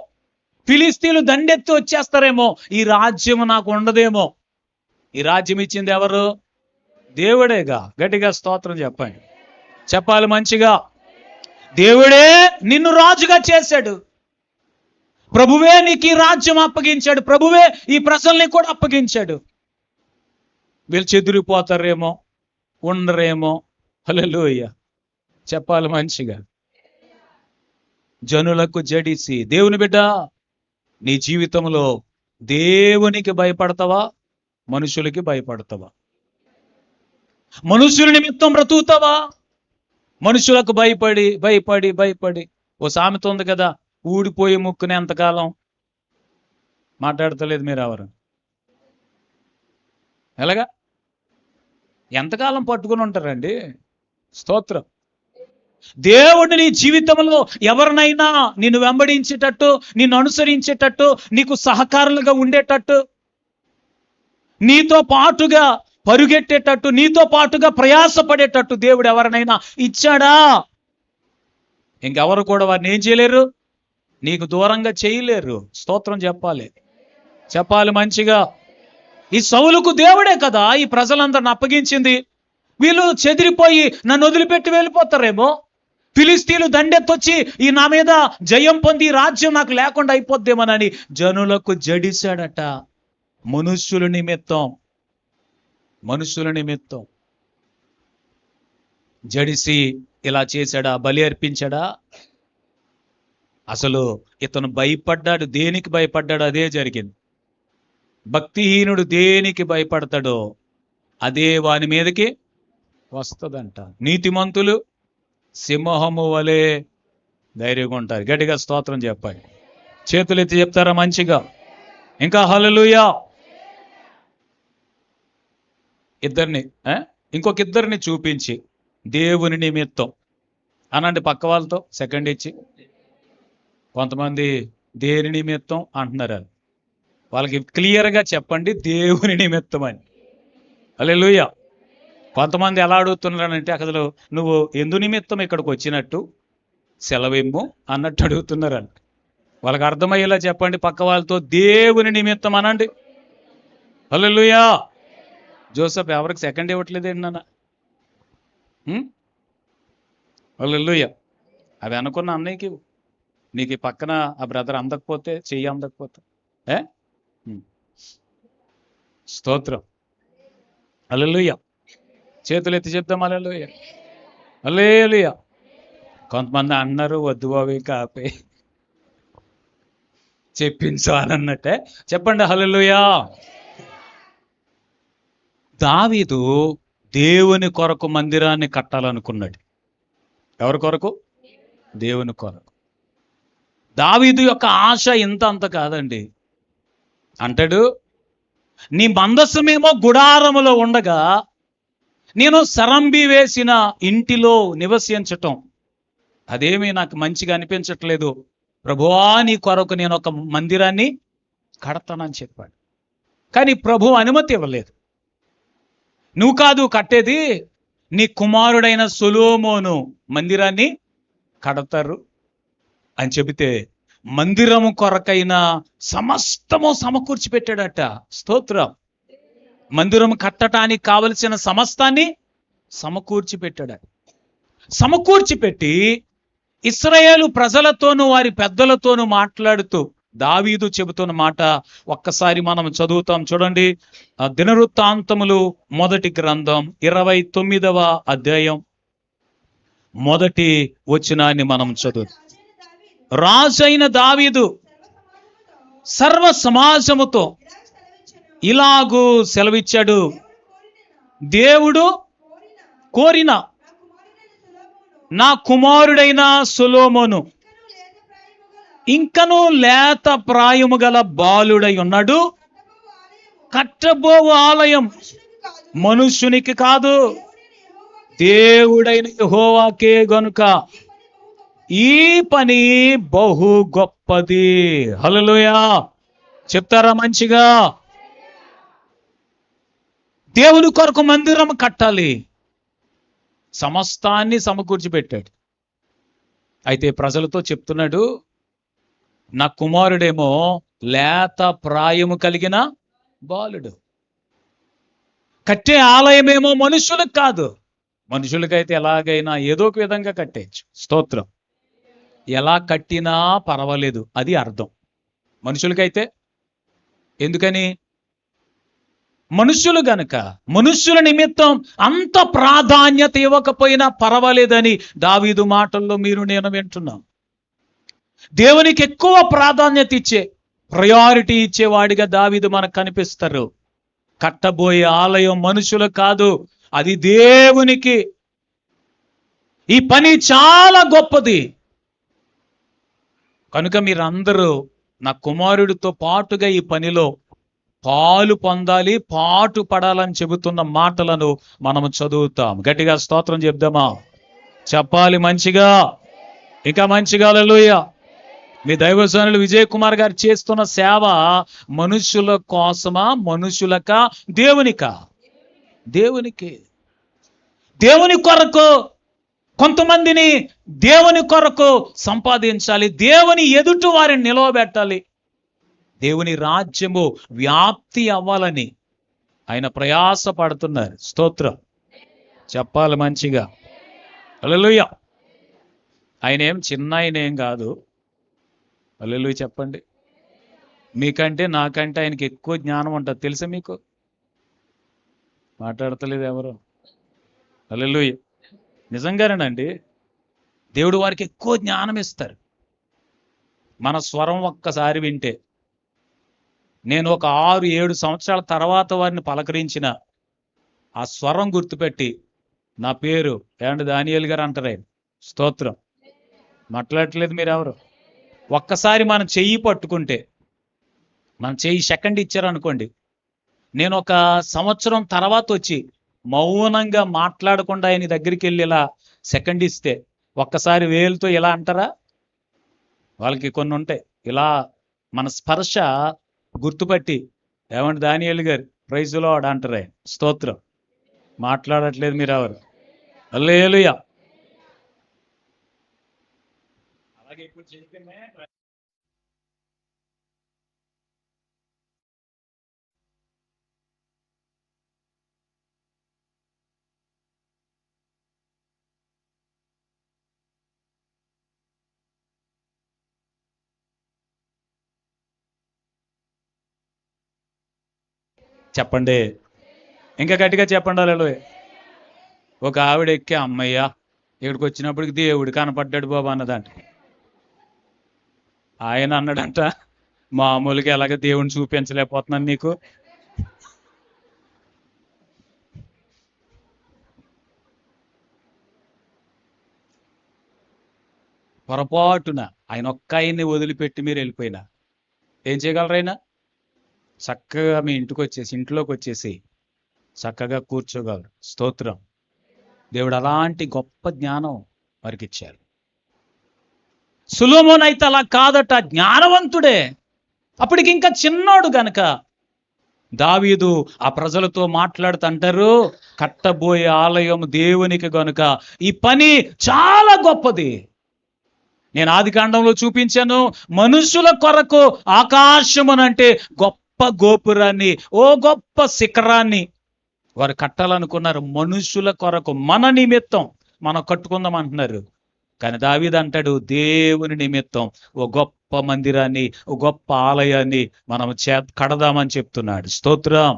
ఫిలిస్తీన్లు దండెత్తి వచ్చేస్తారేమో, ఈ రాజ్యం నాకు ఉండదేమో. ఈ రాజ్యం ఇచ్చింది ఎవరు? దేవుడేగా. గట్టిగా స్తోత్రం చెప్పండి, చెప్పాలి మంచిగా. దేవుడే నిన్ను రాజుగా చేశాడు, ప్రభువే నీకు ఈ రాజ్యం అప్పగించాడు, ప్రభువే ఈ ప్రజల్ని కూడా అప్పగించాడు. వీళ్ళు చెదిరిపోతారేమో, ఉండరేమో. హల్లెలూయా, చెప్పాలి మంచిగా. జనులకు జడిసి. దేవుని బిడ్డ, నీ జీవితంలో దేవునికి భయపడతావా, మనుషులకి భయపడతావా? మనుషుల నిమిత్తం బ్రతుకుతావా, మనుషులకు భయపడి భయపడి భయపడి? ఓ సామెత ఉంది కదా, ఊడిపోయే ముక్కుని ఎంతకాలం మాట్లాడతలేదు మీరు ఎవరు? ఎలాగా ఎంతకాలం పట్టుకుని ఉంటారండి? స్తోత్రం. దేవుడు నీ జీవితంలో ఎవరినైనా నిన్ను వెంబడించేటట్టు, నిన్ను అనుసరించేటట్టు, నీకు సహకారులుగా ఉండేటట్టు, నీతో పాటుగా పరుగెట్టేటట్టు, నీతో పాటుగా ప్రయాసపడేటట్టు దేవుడు ఎవరినైనా ఇచ్చాడా? ఇంకెవరు కూడా వారిని ఏం చేయలేరు, నీకు దూరంగా చేయలేరు. స్తోత్రం చెప్పాలి, చెప్పాలి మంచిగా. ఈ సౌలుకు దేవుడే కదా ఈ ప్రజలందరిని అప్పగించింది. వీళ్ళు చెదిరిపోయి నన్ను వదిలిపెట్టి వెళ్ళిపోతారేమో, ఫిలిస్తీన్లు దండెత్తొచ్చి ఈ నా మీద జయం పొంది రాజ్యం నాకు లేకుండా అయిపోద్దేమోనని జనులకు జడిశాడట. మనుష్యుల నిమిత్తం జడిసి ఇలా చేశాడా? బలి అర్పించాడా? అసలు ఇతను భయపడ్డాడు. దేనికి భయపడ్డాడు? అదే జరిగింది. భక్తిహీనుడు దేనికి భయపడతాడో అదే వాని మీదకి వస్తుందంట. నీతిమంతులు సింహము వలె ధైర్యంగా ఉంటారు. గట్టిగా స్తోత్రం చెప్పండి, చేతులు ఎత్తి చెప్తారా మంచిగా? ఇంకా హల్లెలూయా. ఇంకొక ఇద్దరిని చూపించి దేవుని నిమిత్తం అనండి పక్క వాళ్ళతో సెకండ్ ఇచ్చి. కొంతమంది దేని నిమిత్తం అంటున్నారు. వాళ్ళకి క్లియర్గా చెప్పండి, దేవుని నిమిత్తం అని. హల్లెలూయా. కొంతమంది ఎలా అడుగుతున్నారంటే అసలు నువ్వు ఎందు నిమిత్తం ఇక్కడికి వచ్చినట్టు సెలవిమ్ము అన్నట్టు అడుగుతున్నారంట. వాళ్ళకి అర్థమయ్యేలా చెప్పండి, పక్క వాళ్ళతో దేవుని నిమిత్తం అనండి. హల్లెలూయా. జోసెఫ్ ఎవరికి సెకండ్ ఇవ్వట్లేదేంటి నాన్న? హల్లెలూయా. అవి అనుకున్న అన్నయ్యకి నీకు ఈ పక్కన ఆ బ్రదర్ అందకపోతే, చెయ్యి అందకపోతే స్తోత్రం. హల్లెలూయా. చేతులు ఎత్తి చెప్దాం హల్లెలూయా. హల్లెలూయా. కొంతమంది అన్నారు వద్దు బాబు కాపే చెప్పించాలన్నట్టే చెప్పండి హల్లెలూయా. దావీదు దేవుని కొరకు మందిరాన్ని కట్టాలనుకున్నాడు. ఎవరి కొరకు? దేవుని కొరకు. దావీదు యొక్క ఆశ ఇంత అంత కాదండి. అంటాడు, నీ మందసమేమో గుడారములో ఉండగా నేను సరంబి వేసిన ఇంటిలో నివసించటం అదేమీ నాకు మంచిగా అనిపించట్లేదు. ప్రభువా, నీ కొరకు నేను ఒక మందిరాన్ని కడతానని చెప్పాడు. కానీ ప్రభు అనుమతి ఇవ్వలేదు. నువ్వు కాదు కట్టేది, నీ కుమారుడైన సొలొమోను మందిరాన్ని కడతారు అని చెబితే మందిరము కొరకైన సమస్తము సమకూర్చి పెట్టాడట. స్తోత్రం. మందిరం కట్టడానికి కావలసిన సమస్తాన్ని సమకూర్చి పెట్టాడు. సమకూర్చి పెట్టి ఇశ్రాయేలు ప్రజలతోనూ వారి పెద్దలతోనూ మాట్లాడుతూ దావీదు చెబుతున్న మాట ఒక్కసారి మనం చదువుతాం. చూడండి, దినవృత్తాంతములు మొదటి గ్రంథం 29వ అధ్యాయం మొదటి వచనాన్ని మనం చదువు. రాజైన దావీదు సర్వ సమాజముతో ఇలాగూ సెలవిచ్చాడు, దేవుడు కోరిన నా కుమారుడైన సొలొమోను ఇంకనూ లేత ప్రాయము గల బాలుడై ఉన్నాడు. కట్టబోవు ఆలయం మనుష్యునికి కాదు, దేవుడైన యెహోవాకే గనుక ఈ పని బహు గొప్పది. హల్లెలూయా. చెప్తారా మంచిగా? దేవుని కొరకు మందిరం కట్టాలి, సమస్తాన్ని సమకూర్చి పెట్టాడు. అయితే ప్రజలతో చెప్తున్నాడు, నా కుమారుడేమో లేత ప్రాయము కలిగిన బాలుడు. కట్టే ఆలయమేమో మనుషులకు కాదు. మనుషులకైతే ఎలాగైనా ఏదో ఒక విధంగా కట్టేయచ్చు. స్తోత్రం. ఎలా కట్టినా పర్వాలేదు, అది అర్థం. మనుషులకైతే ఎందుకని? మనుషులు గనక మనుషుల నిమిత్తం అంత ప్రాధాన్యత ఇవ్వకపోయినా పర్వాలేదని దావీదు మాటల్లో మీరు నేను వింటున్నాం. దేవునికి ఎక్కువ ప్రాధాన్యత ఇచ్చే, ప్రయారిటీ ఇచ్చేవాడిగా దావీదు మనకు కనిపిస్తారు. కట్టబోయే ఆలయం మనుషులు కాదు, అది దేవునికి. ఈ పని చాలా గొప్పది కనుక మీరందరూ నా కుమారుడితో పాటుగా ఈ పనిలో పాలు పొందాలి, పాటు పడాలని చెబుతున్న మాటలను మనము చదువుతాం. గట్టిగా స్తోత్రం చెప్దామా? చెప్పాలి మంచిగా, ఇంకా మంచిగా. హల్లెలూయా. మీ దైవజనులు విజయ్ కుమార్ గారు చేస్తున్న సేవ మనుషుల కోసమా, మనుషులకా, దేవునికా? దేవునికి. దేవుని కొరకు కొంతమందిని దేవుని కొరకు సంపాదించాలి, దేవుని ఎదుటి వారిని నిలవబెట్టాలి, దేవుని రాజ్యము వ్యాప్తి అవ్వాలని ఆయన ప్రయాస పడుతున్నారు. స్తోత్రం. చెప్పాలి మంచిగా. హల్లెలూయా. ఆయన ఏం చిన్న ఆయన ఏం కాదు. హల్లెలూయా చెప్పండి. మీకంటే నాకంటే ఆయనకి ఎక్కువ జ్ఞానం ఉంటుంది, తెలుసా మీకు? మాట్లాడతలేదు ఎవరు? హల్లెలూయా. నిజంగానేనండి, దేవుడు వారికి ఎక్కువ జ్ఞానం ఇస్తారు. మన స్వరం ఒక్కసారి వింటే, నేను ఒక 6-7 సంవత్సరాల తర్వాత వారిని పలకరించిన ఆ స్వరం గుర్తుపెట్టి, నా పేరు ఏమంటే దానియేలు గారు అంటారు. స్తోత్రం. మాట్లాడట్లేదు మీరెవరు? ఒక్కసారి మనం చెయ్యి పట్టుకుంటే, మన చెయ్యి సెకండ్ ఇచ్చారనుకోండి, నేను ఒక సంవత్సరం తర్వాత వచ్చి మౌనంగా మాట్లాడకుండా ఆయన దగ్గరికి వెళ్ళి ఇలా సెకండ్ ఇస్తే ఒక్కసారి వేలుతో ఇలా అంటారా? వాళ్ళకి కొన్ని ఉంటాయి, ఇలా మన స్పర్శ గుర్తుపట్టి, ఏమంటే దానియేలు గారు ప్రైజ్ ది లార్డ్ అంటారే, స్తోత్రం. మాట్లాడట్లేదు మీరు ఎవరు. హల్లెలూయా. అలాగే ఇప్పుడు చెప్పినే చెప్పండి, ఇంకా గట్టిగా చెప్పండి. హల్లెలూయా. ఒక ఆవిడ ఎక్కి, అమ్మయ్య ఇక్కడికి వచ్చినప్పటికి దేవుడు కనపడ్డాడు బాబు అన్నదంట. ఆయన అన్నాడంట, మామూలుగా ఎలాగ దేవుని చూపించలేకపోతున్నాను నీకు. పొరపాటున ఆయన ఒక్క ఆయన్ని వదిలిపెట్టి మీరు వెళ్ళిపోయినా ఏం చేయగలరు? ఆయన చక్కగా మీ ఇంట్లోకి వచ్చేసి చక్కగా కూర్చోగలరు. స్తోత్రం. దేవుడు అలాంటి గొప్ప జ్ఞానం వారికి ఇచ్చారు. సొలొమోను అయితే అలా కాదట, జ్ఞానవంతుడే. అప్పటికి ఇంకా చిన్నోడు గనక దావీదు ఆ ప్రజలతో మాట్లాడుతుంటారు, కట్టబోయే ఆలయం దేవునికి గనుక ఈ పని చాలా గొప్పది. నేను ఆదికాండంలో చూపించాను, మనుషుల కొరకు ఆకాశమునంటే గొప్ప గోపురాన్ని, ఓ గొప్ప శిఖరాన్ని వారు కట్టాలనుకున్నారు. మనుషుల కొరకు, మన నిమిత్తం మనం కట్టుకుందాం అంటున్నారు. కానీ దావీదు అంటాడు, దేవుని నిమిత్తం ఓ గొప్ప మందిరాన్ని, ఓ గొప్ప ఆలయాన్ని మనం కడదామని చెప్తున్నాడు. స్తోత్రం.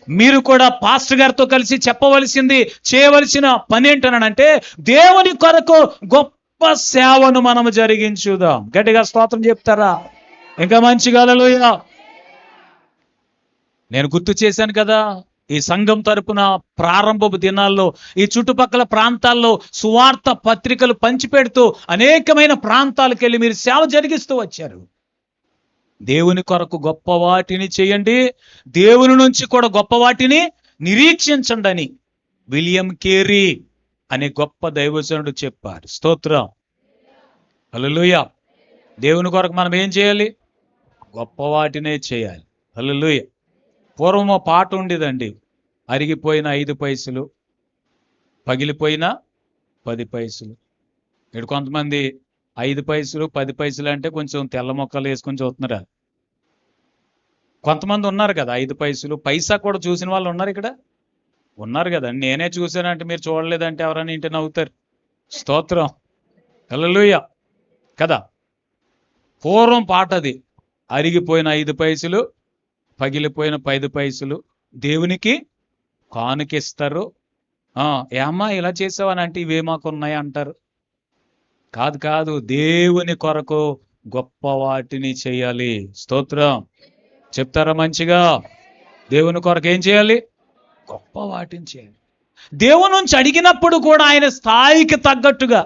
మీరు కూడా పాస్టర్ గారితో కలిసి చెప్పవలసింది, చేయవలసిన పని ఏంటనంటే, దేవుని కొరకు గొప్ప సేవను మనము జరిగించుదాం. గట్టిగా స్తోత్రం చెప్తారా? ఇంకా మంచిగా హల్లెలూయా. నేను గుర్తు చేశాను కదా, ఈ సంఘం తరపున ప్రారంభపు దినాల్లో ఈ చుట్టుపక్కల ప్రాంతాల్లో సువార్త పత్రికలు పంచిపెడుతూ అనేకమైన ప్రాంతాలకు వెళ్ళి మీరు సేవ జరిగిస్తూ వచ్చారు. దేవుని కొరకు గొప్ప వాటిని చేయండి, దేవుని నుంచి కూడా గొప్ప వాటిని నిరీక్షించండి అని విలియం కేరీ అనే గొప్ప దైవజనుడు చెప్పారు. స్తోత్రం. హల్లెలూయా. దేవుని కొరకు మనం ఏం చేయాలి? గొప్ప వాటినే చేయాలి. హల్లెలూయా. పూర్వం పాట ఉండేదండి, అరిగిపోయిన 5 పైసలు, పగిలిపోయిన 10 పైసలు. ఇక్కడ కొంతమంది 5 పైసలు 10 పైసలు అంటే కొంచెం తెల్ల మొక్కలు వేసుకొని చూస్తున్నారా? కొంతమంది ఉన్నారు కదా 5 పైసలు పైసా కూడా చూసిన వాళ్ళు ఉన్నారు, ఇక్కడ ఉన్నారు కదా. నేనే చూశానంటే మీరు చూడలేదంటే ఎవరైనా ఇంటి నవ్వుతారు. స్తోత్రం. హల్లెలూయా కదా. పూర్వం పాట అది, అరిగిపోయిన 5 పైసలు, పగిలిపోయిన 10 పైసలు దేవునికి కానుకిస్తారు. ఏమ్మా ఇలా చేసావని అంటే ఇవే మాకు ఉన్నాయి అంటారు. కాదు కాదు, దేవుని కొరకు గొప్ప వాటిని చేయాలి. స్తోత్రం. చెప్తారా మంచిగా? దేవుని కొరకు ఏం చేయాలి? గొప్ప వాటిని చేయాలి. దేవుని నుంచి అడిగినప్పుడు కూడా ఆయన స్థాయికి తగ్గట్టుగా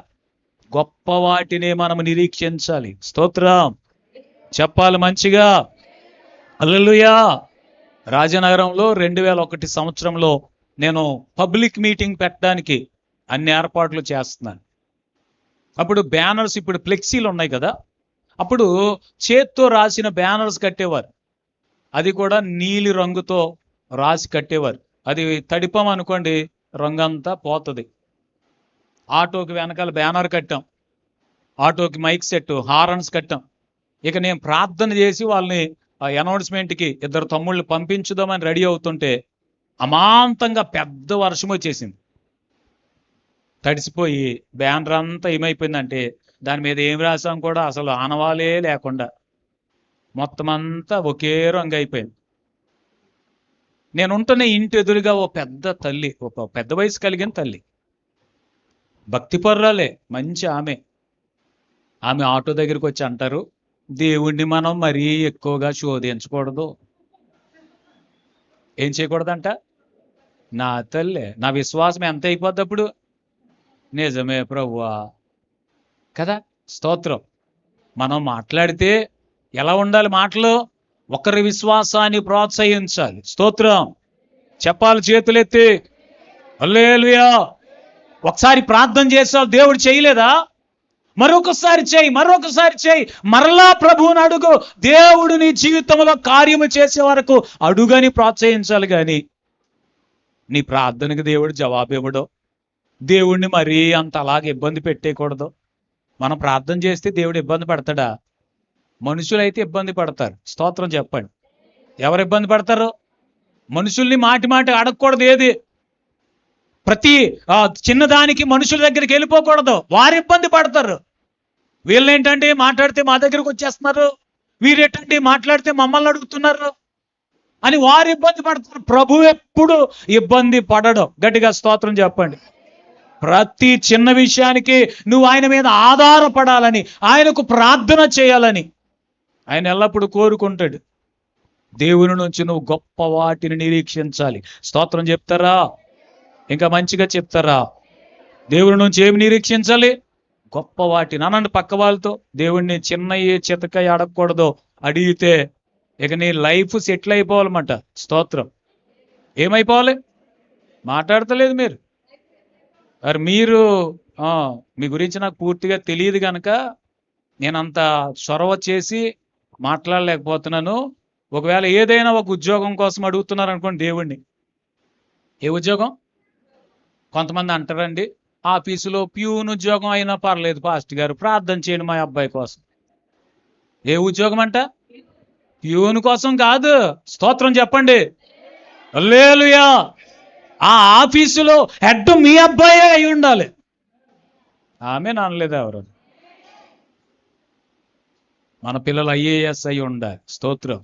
గొప్ప వాటిని మనం నిరీక్షించాలి. స్తోత్రం. చెప్పాలి మంచిగా. హల్లెలూయా. రాజనగరంలో 2001 సంవత్సరంలో నేను పబ్లిక్ మీటింగ్ పెట్టడానికి అన్ని ఏర్పాట్లు చేస్తున్నాను. అప్పుడు బ్యానర్స్, ఇప్పుడు ఫ్లెక్సీలు ఉన్నాయి కదా, అప్పుడు చేత్తో రాసిన బ్యానర్స్ కట్టేవారు. అది కూడా నీలి రంగుతో రాసి కట్టేవారు. అది తడిపం అనుకోండి, రంగంతా పోతుంది. ఆటోకి వెనకాల బ్యానర్ కట్టాం, ఆటోకి మైక్ సెట్, హారన్స్ కట్టాం. ఇక నేను ప్రార్థన చేసి వాళ్ళని అనౌన్స్మెంట్కి 2 తమ్ముళ్ళు పంపించుదామని రెడీ అవుతుంటే అమాంతంగా పెద్ద వర్షం వచ్చేసింది. తడిసిపోయి బ్యానర్ అంతా ఏమైపోయిందంటే దాని మీద ఏం రాసాం కూడా అసలు ఆనవాలే లేకుండా మొత్తం అంతా ఒకే రంగు అయిపోయింది. నేనుంటున్న ఇంటి ఎదురుగా ఓ పెద్ద తల్లి, ఒక పెద్ద వయసు కలిగిన తల్లి, భక్తిపరురాలే, మంచి ఆమె ఆటో దగ్గరికి వచ్చి అంటారు, దేవుణ్ణి మనం మరీ ఎక్కువగా శోధించకూడదు. ఏం చేయకూడదంట? నా తల్లే, నా విశ్వాసం ఎంత అయిపోద్ది అప్పుడు? నిజమే ప్రభువా కదా. స్తోత్రం. మనం మాట్లాడితే ఎలా ఉండాలి మాటలు? ఒకరి విశ్వాసాన్ని ప్రోత్సహించాలి. స్తోత్రం. చెప్పాలి చేతులెత్తి. హల్లెలూయా. ఒకసారి ప్రార్థన చేసావు, దేవుడు చేయలేదా? మరొకసారి చేయి, మరలా ప్రభువుని అడుగు. దేవుడు నీ జీవితంలో కార్యము చేసే వరకు అడుగని ప్రోత్సహించాలి. కానీ నీ ప్రార్థనకు దేవుడు జవాబు ఇవ్వడు. దేవుణ్ణి మరీ అంత అలాగే ఇబ్బంది పెట్టేయకూడదు. మనం ప్రార్థన చేస్తే దేవుడు ఇబ్బంది పడతాడా? మనుషులైతే ఇబ్బంది పడతారు. స్తోత్రం చెప్పండి. ఎవరు ఇబ్బంది పడతారు? మనుషుల్ని మాటి అడగకూడదు. ఏది ప్రతి చిన్నదానికి మనుషుల దగ్గరికి వెళ్ళిపోకూడదు. వారు ఇబ్బంది పడతారు. వీళ్ళేంటంటే మాట్లాడితే మా దగ్గరకు వచ్చేస్తున్నారు, వీరేంటంటే మాట్లాడితే మమ్మల్ని అడుగుతున్నారు అని వారు ఇబ్బంది పడతారు. ప్రభు ఎప్పుడు ఇబ్బంది పడడు. గట్టిగా స్తోత్రం చెప్పండి. ప్రతి చిన్న విషయానికి నువ్వు ఆయన మీద ఆధారపడాలని, ఆయనకు ప్రార్థన చేయాలని ఆయన ఎల్లప్పుడూ కోరుకుంటాడు. దేవుని నుంచి నువ్వు గొప్ప వాటిని నిరీక్షించాలి. స్తోత్రం చెప్తారా? ఇంకా మంచిగా చెప్తారా? దేవుని నుంచి ఏమి నిరీక్షించాలి? గొప్ప వాటిని. అనండి పక్క వాళ్ళతో. దేవుణ్ణి చిన్నయ్యే చితకయ్య అడగకూడదు. అడిగితే ఇక నీ లైఫ్ సెటిల్ అయిపోవాలన్నమాట. స్తోత్రం. ఏమైపోవాలి? మాట్లాడతలేదు మీరు. మీరు మీ గురించి నాకు పూర్తిగా తెలియదు కనుక నేనంత చొరవ చేసి మాట్లాడలేకపోతున్నాను. ఒకవేళ ఏదైనా ఒక ఉద్యోగం కోసం అడుగుతున్నారు అనుకోండి దేవుణ్ణి. ఏ ఉద్యోగం? కొంతమంది అంటారండి, ఆఫీసులో ప్యూన్ ఉద్యోగం అయినా పర్లేదు పాస్టర్ గారు, ప్రార్థన చేయండి మా అబ్బాయి కోసం. ఏ ఉద్యోగం అంట? ప్యూన్ కోసం కాదు. స్తోత్రం చెప్పండి. హల్లెలూయా. ఆ ఆఫీసులో హెడ్ మీ అబ్బాయే అయి ఉండాలి. ఆమె అనలేదు ఎవరు. మన పిల్లలు ఐఏఎస్ అయి ఉండాలి. స్తోత్రం.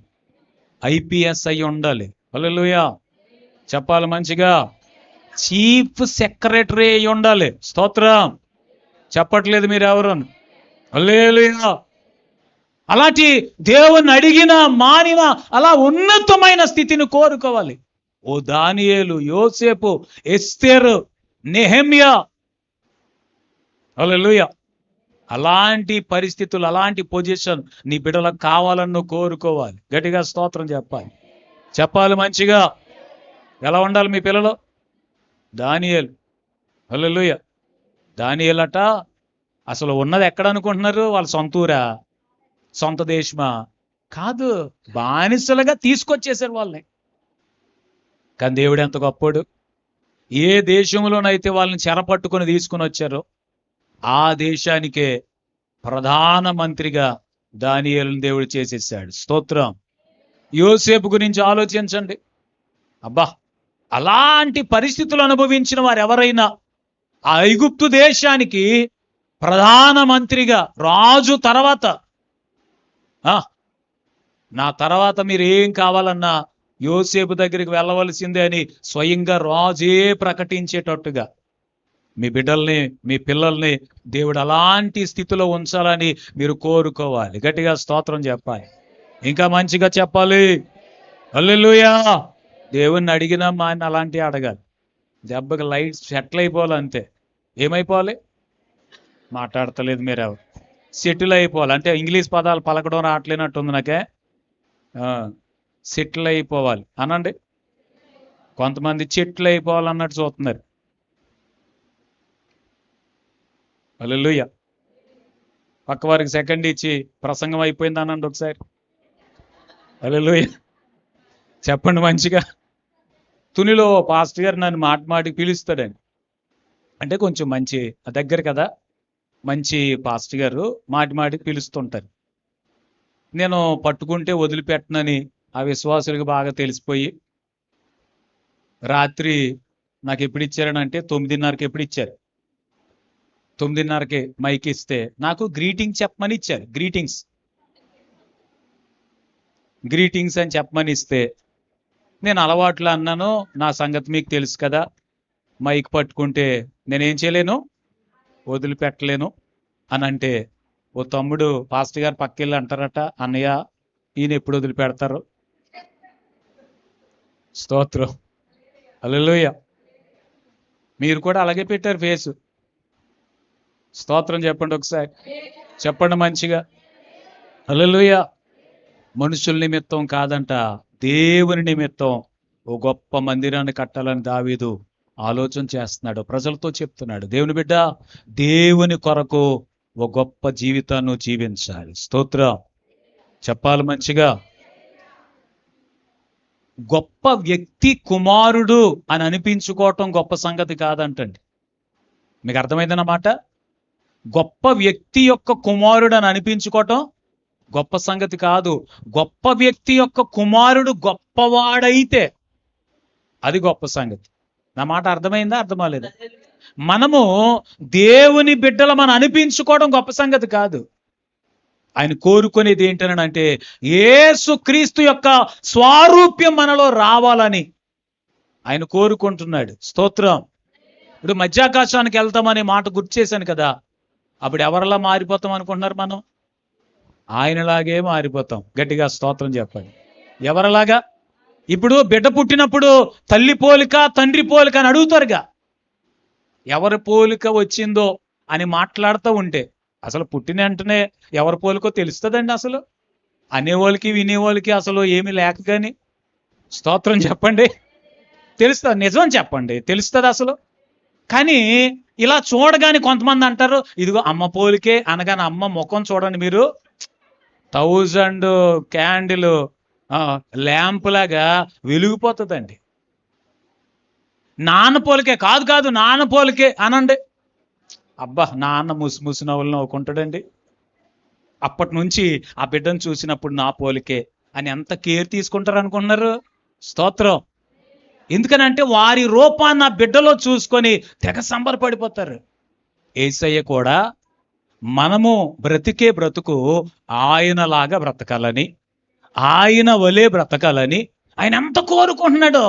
ఐపీఎస్ అయి ఉండాలి. హల్లెలూయా చెప్పాలి మంచిగా. చీఫ్ సెక్రటరీ అయి ఉండాలి. స్తోత్రం చెప్పట్లేదు మీరు ఎవరు. హల్లెలూయా. అలాంటి దేవుని అడిగిన మానిన అలా ఉన్నతమైన స్థితిని కోరుకోవాలి. ఓ దానియేలు, యోసేపు, ఎస్తేరు, నెహెమ్యా. హల్లెలూయా. అలాంటి పరిస్థితులు, అలాంటి పొజిషన్ నీ బిడ్డలకు కావాలని నువ్వు కోరుకోవాలి. గట్టిగా స్తోత్రం చెప్పాలి మంచిగా. ఎలా ఉండాలి మీ పిల్లలు? దానియేలు. హల్లెలూయా. దానియేలు అట అసలు ఉన్నది ఎక్కడ అనుకుంటున్నారు? వాళ్ళ సొంతూరా, సొంత దేశమా? కాదు, బానిసలుగా తీసుకొచ్చేసారు వాళ్ళని. కానీ దేవుడు ఎంత గొప్పోడు. ఏ దేశంలోనైతే వాళ్ళని చెరపట్టుకొని తీసుకుని వచ్చారో ఆ దేశానికే ప్రధానమంత్రిగా దానియేలుని దేవుడు చేసేసాడు. స్తోత్రం. యోసేపు గురించి ఆలోచించండి. అబ్బా, అలాంటి పరిస్థితులు అనుభవించిన వారు ఎవరైనా ఆ ఐగుప్తు దేశానికి ప్రధానమంత్రిగా, రాజు తర్వాత నా తర్వాత మీరు ఏం కావాలన్నా యోసేపు దగ్గరికి వెళ్ళవలసిందే అని స్వయంగా రాజే ప్రకటించేటట్టుగా మీ బిడ్డల్ని, మీ పిల్లల్ని దేవుడు అలాంటి స్థితిలో ఉంచాలని మీరు కోరుకోవాలి. గట్టిగా స్తోత్రం చెప్పాలి. ఇంకా మంచిగా చెప్పాలి. హల్లెలూయా. దేవుణ్ణి అడిగినా మా ఆయన అలాంటివి అడగాలి. దెబ్బకి లైట్ సెటిల్ అయిపోవాలి. అంతే. ఏమైపోవాలి? మాట్లాడతలేదు మీరెవరు. సెటిల్ అయిపోవాలి. అంటే ఇంగ్లీష్ పదాలు పలకడం రావట్లేనట్టుంది నాకే. సెటిల్ అయిపోవాలి అనండి. కొంతమంది చెట్లు అయిపోవాలన్నట్టు చూస్తున్నారు. హల్లెలూయా. పక్క వారికి సెకండ్ ఇచ్చి ప్రసంగం అయిపోయింది అనండి ఒకసారి. హల్లెలూయా చెప్పండి మంచిగా. తునిలో పాస్టర్ గారు నన్ను మాటికి పిలుస్తాడండి. అంటే కొంచెం మంచి దగ్గర కదా, మంచి పాస్టర్ గారు మాటికి పిలుస్తుంటారు. నేను పట్టుకుంటే వదిలిపెట్టనని ఆ విశ్వాసులకు బాగా తెలిసిపోయి రాత్రి నాకు ఎప్పుడు ఇచ్చారనంటే 9:30కి ఎప్పుడు ఇచ్చారు. 9:30కి మైక్ ఇస్తే నాకు గ్రీటింగ్స్ చెప్పమని ఇచ్చారు. గ్రీటింగ్స్ అని చెప్పమని ఇస్తే నేను అలవాట్లు అన్నాను, నా సంగతి మీకు తెలుసు కదా, మైక్ పట్టుకుంటే నేనేం చేయలేను, వదిలిపెట్టలేను అని అంటే, ఓ తమ్ముడు పాస్టర్ గారు పక్కెళ్ళి అంటారట, అన్నయ్య ఈయన ఎప్పుడు వదిలిపెడతారు? స్తోత్రం. హల్లెలూయా. మీరు కూడా అలాగే పెట్టారు ఫేసు. స్తోత్రం చెప్పండి ఒకసారి. చెప్పండి మంచిగా. హల్లెలూయా. మనుషుల నిమిత్తం కాదంట, దేవుని నిమిత్తం ఓ గొప్ప మందిరాన్ని కట్టాలని దావీదు ఆలోచన చేస్తున్నాడు. ప్రజలతో చెప్తున్నాడు, దేవుని బిడ్డ, దేవుని కొరకు ఒక గొప్ప జీవితాన్ని జీవించాలి. స్తోత్రం చెప్పాలి మంచిగా. గొప్ప వ్యక్తి కుమారుడు అని అనిపించుకోవటం గొప్ప సంగతి కాదంటండి. మీకు అర్థమైందన్నమాట. గొప్ప వ్యక్తి యొక్క కుమారుడు అని అనిపించుకోవటం గొప్ప సంగతి కాదు. గొప్ప వ్యక్తి యొక్క కుమారుడు గొప్పవాడైతే అది గొప్ప సంగతి. నా మాట అర్థమైందా, అర్థమలేదా? మనము దేవుని బిడ్డలు మనం అనిపించుకోవడం గొప్ప సంగతి కాదు. ఆయన కోరుకునేది ఏంటనంటే యేసుక్రీస్తు యొక్క స్వారూప్యం మనలో రావాలని ఆయన కోరుకుంటున్నాడు. స్తోత్రం. ఇప్పుడు మధ్యాకాశానికి వెళ్తామనే మాట గుర్తు చేశాను కదా. అప్పుడు ఎవరిలా మారిపోతాం అనుకుంటున్నారు? మనం ఆయనలాగే మారిపోతాం. గట్టిగా స్తోత్రం చెప్పండి. ఎవరిలాగా? ఇప్పుడు బిడ్డ పుట్టినప్పుడు తల్లి పోలిక తండ్రి పోలిక అని అడుగుతారుగా. ఎవరి పోలిక వచ్చిందో అని మాట్లాడుతూ ఉంటే అసలు పుట్టిన వెంటనే ఎవరి పోలికో తెలుస్తుందండి. అసలు అనేవాళ్ళకి వినేవాళ్ళకి అసలు ఏమీ లేక కానీ స్తోత్రం చెప్పండి తెలుస్తుంది. నిజం చెప్పండి తెలుస్తుంది అసలు. కానీ ఇలా చూడగానే కొంతమంది అంటారు ఇదిగో అమ్మ పోలికే అనగానే అమ్మ ముఖం చూడండి మీరు 1000 క్యాండిల్ ల్యాంప్ లాగా వెలిగిపోతుందండి. నాన్న పోలికే కాదు నాన్న పోలికే అనండి. అబ్బా నాన్న ముసి నవ్వులు నవ్వుకుంటాడండి. అప్పటి నుంచి ఆ బిడ్డను చూసినప్పుడు నా పోలికే అని ఎంత కేర్ తీసుకుంటారు అనుకున్నారు? స్తోత్రం. ఎందుకనంటే వారి రూపాన్ని ఆ బిడ్డలో చూసుకొని తెగ సంబరపడిపోతారు. యేసయ్య కూడా మనము బ్రతికే బ్రతుకు ఆయనలాగా బ్రతకాలని, ఆయన వలే బ్రతకాలని ఆయన ఎంత కోరుకుంటున్నాడో.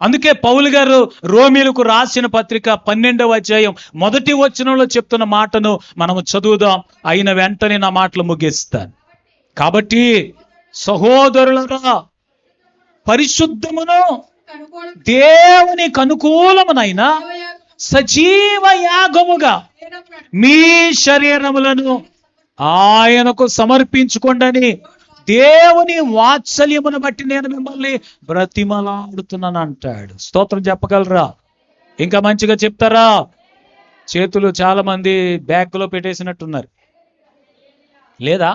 అందుకే పౌలు గారు రోమీయులకు రాసిన పత్రిక 12వ అధ్యాయం 1వ వచనంలో చెప్తున్న మాటను మనము చదువుదాం. అయిన వెంటనే నా మాటలు ముగిస్తాను. కాబట్టి సహోదరులరా, పరిశుద్ధమును దేవునికి అనుకూలమునైన సజీవ యాగముగా మీ శరీరములను ఆయనకు సమర్పించుకోండి. దేవుని వాత్సల్యమును బట్టి నేను మిమ్మల్ని బ్రతిమలాడుతున్నాను అంటాడు. స్తోత్రం చెప్పగలరా? ఇంకా మంచిగా చెప్తారా? చేతులు చాలా మంది బ్యాగ్లో పెట్టేసినట్టున్నారు. లేదా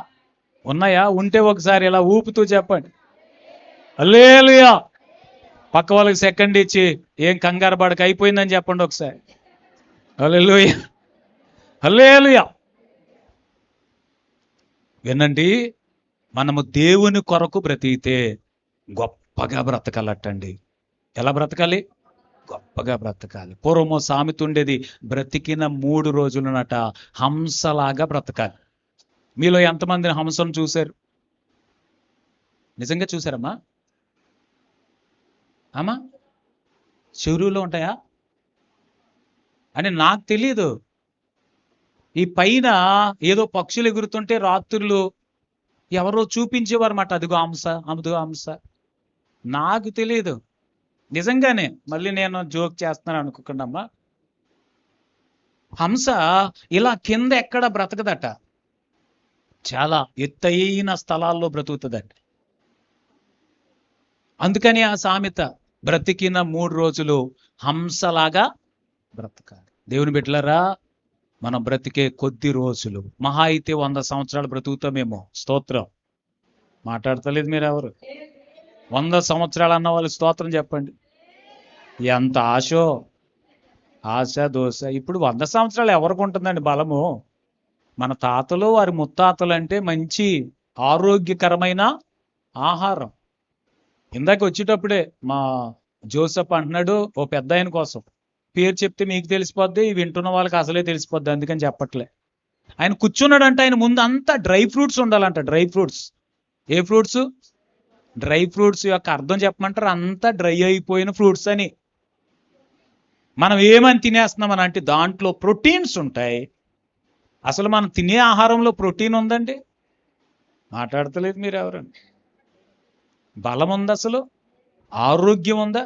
ఉన్నాయా? ఉంటే ఒకసారి ఇలా ఊపుతూ చెప్పండి హల్లెలూయా. పక్క వాళ్ళకి సెకండ్ ఇచ్చి ఏం కంగారు పడక అయిపోయిందని చెప్పండి ఒకసారి హల్లెలూయా హల్లెలూయా. వినండి, మనము దేవుని కొరకు బ్రతికితే గొప్పగా బ్రతకాలటండి. ఎలా బ్రతకాలి? గొప్పగా బ్రతకాలి. పూర్వము సామెత ఉండేది, బ్రతికిన 3 రోజులనట హంసలాగా బ్రతకాలి. మీలో ఎంతమంది హంసను చూశారు? నిజంగా చూసారమ్మా? అమ్మా చెరువులో ఉంటాయా అని నాకు తెలీదు. ఈ పైన ఏదో పక్షులు ఎగురుతుంటే రాత్రులు ఎవరో చూపించేవారు మాట, అదిగో హంస అదిగో హంస. నాకు తెలియదు నిజంగానే. మళ్ళీ నేను జోక్ చేస్తున్నాను అనుకోకుండా అమ్మా. హంస ఇలా కింద ఎక్కడ బ్రతకదట, చాలా ఎత్తైన స్థలాల్లో బ్రతుకుతుందట. అందుకని ఆ సామెత, బ్రతికిన 3 రోజులు హంసలాగా బ్రతకాలి. దేవుని బిడ్డలారా, మనం బ్రతికే కొద్ది రోజులు, మహా అయితే 100 సంవత్సరాలు బ్రతుకుతామేమో. స్తోత్రం. మాట్లాడతలేదు మీరు ఎవరు? 100 సంవత్సరాలు అన్న వాళ్ళు స్తోత్రం చెప్పండి. ఎంత ఆశో, ఆశ దోశ. ఇప్పుడు 100 సంవత్సరాలు ఎవరికి ఉంటుందండి బలము? మన తాతలు వారి ముత్తాతలు అంటే మంచి ఆరోగ్యకరమైన ఆహారం. ఇందాక వచ్చేటప్పుడే మా జోసెఫ్ అంటున్నాడు ఓ పెద్ద ఆయన కోసం, పేరు చెప్తే మీకు తెలిసిపోద్ది, వింటున్న వాళ్ళకి అసలే తెలిసిపోద్ది, అందుకని చెప్పట్లే. ఆయన కూర్చున్నాడంట, ఆయన ముందు అంతా డ్రై ఫ్రూట్స్ ఉండాలంట. Dry fruits. ఏ ఫ్రూట్స్? డ్రై ఫ్రూట్స్ యొక్క అర్థం చెప్పమంటారు? అంతా డ్రై అయిపోయిన ఫ్రూట్స్ అని. మనం ఏమని తినేస్తున్నామని అంటే దాంట్లో ప్రోటీన్స్ ఉంటాయి. అసలు మనం తినే ఆహారంలో ప్రోటీన్ ఉందండి? మాట్లాడతలేదు మీరు ఎవరండి? బలం ఉంది, అసలు ఆరోగ్యం ఉందా?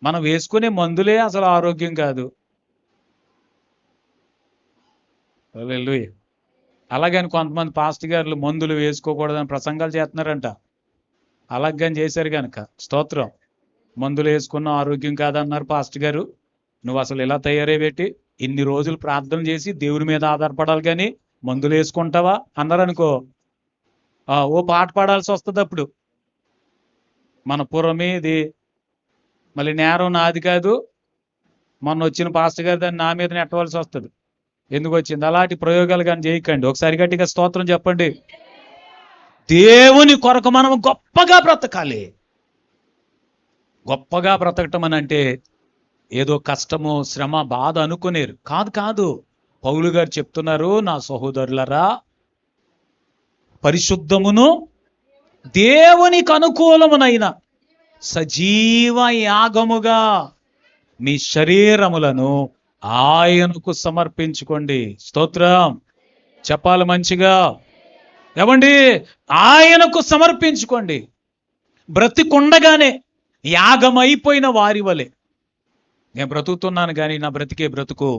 మనం వేసుకునే మందులే అసలు ఆరోగ్యం కాదు. అలాగని కొంతమంది పాస్టర్ గారులు మందులు వేసుకోకూడదని ప్రసంగాలు చేస్తున్నారంట. అలాగని చేశారు కనుక స్తోత్రం. మందులు వేసుకున్న ఆరోగ్యం కాదన్నారు పాస్టర్ గారు. నువ్వు అసలు ఇలా తయారై పెట్టి ఇన్ని రోజులు ప్రార్థన చేసి దేవుని మీద ఆధారపడాలి కానీ మందులు వేసుకుంటావా అన్నారనుకో, ఓ పాట పాడాల్సి వస్తుంది. అప్పుడు మన పురమేది, మళ్ళీ నేరం నాది కాదు, మొన్న వచ్చిన పాస్టర్ గారు దాన్ని నా మీద నెట్టవలసి వస్తుంది. ఎందుకు వచ్చింది? అలాంటి ప్రయోగాలు కానీ చేయకండి. ఒకసారి గట్టిగా స్తోత్రం చెప్పండి. దేవుని కొరకు మనం గొప్పగా బ్రతకాలి. గొప్పగా బ్రతకటం అని అంటే ఏదో కష్టము, శ్రమ, బాధ అనుకునేరు కాదు. కాదు. పౌలు గారు చెప్తున్నారు, నా సహోదరులరా, పరిశుద్ధమును దేవునికి అనుకూలమునైన సజీవ యాగముగా మీ శరీరములను ఆయనకు సమర్పించుకోండి. స్తోత్రం చెప్పాలి మంచిగా. ఏమండి? ఆయనకు సమర్పించుకోండి. బ్రతికుండగానే యాగం అయిపోయిన వారి వలె నేను బ్రతుకుతున్నాను, కానీ నా బ్రతికే బ్రతుకు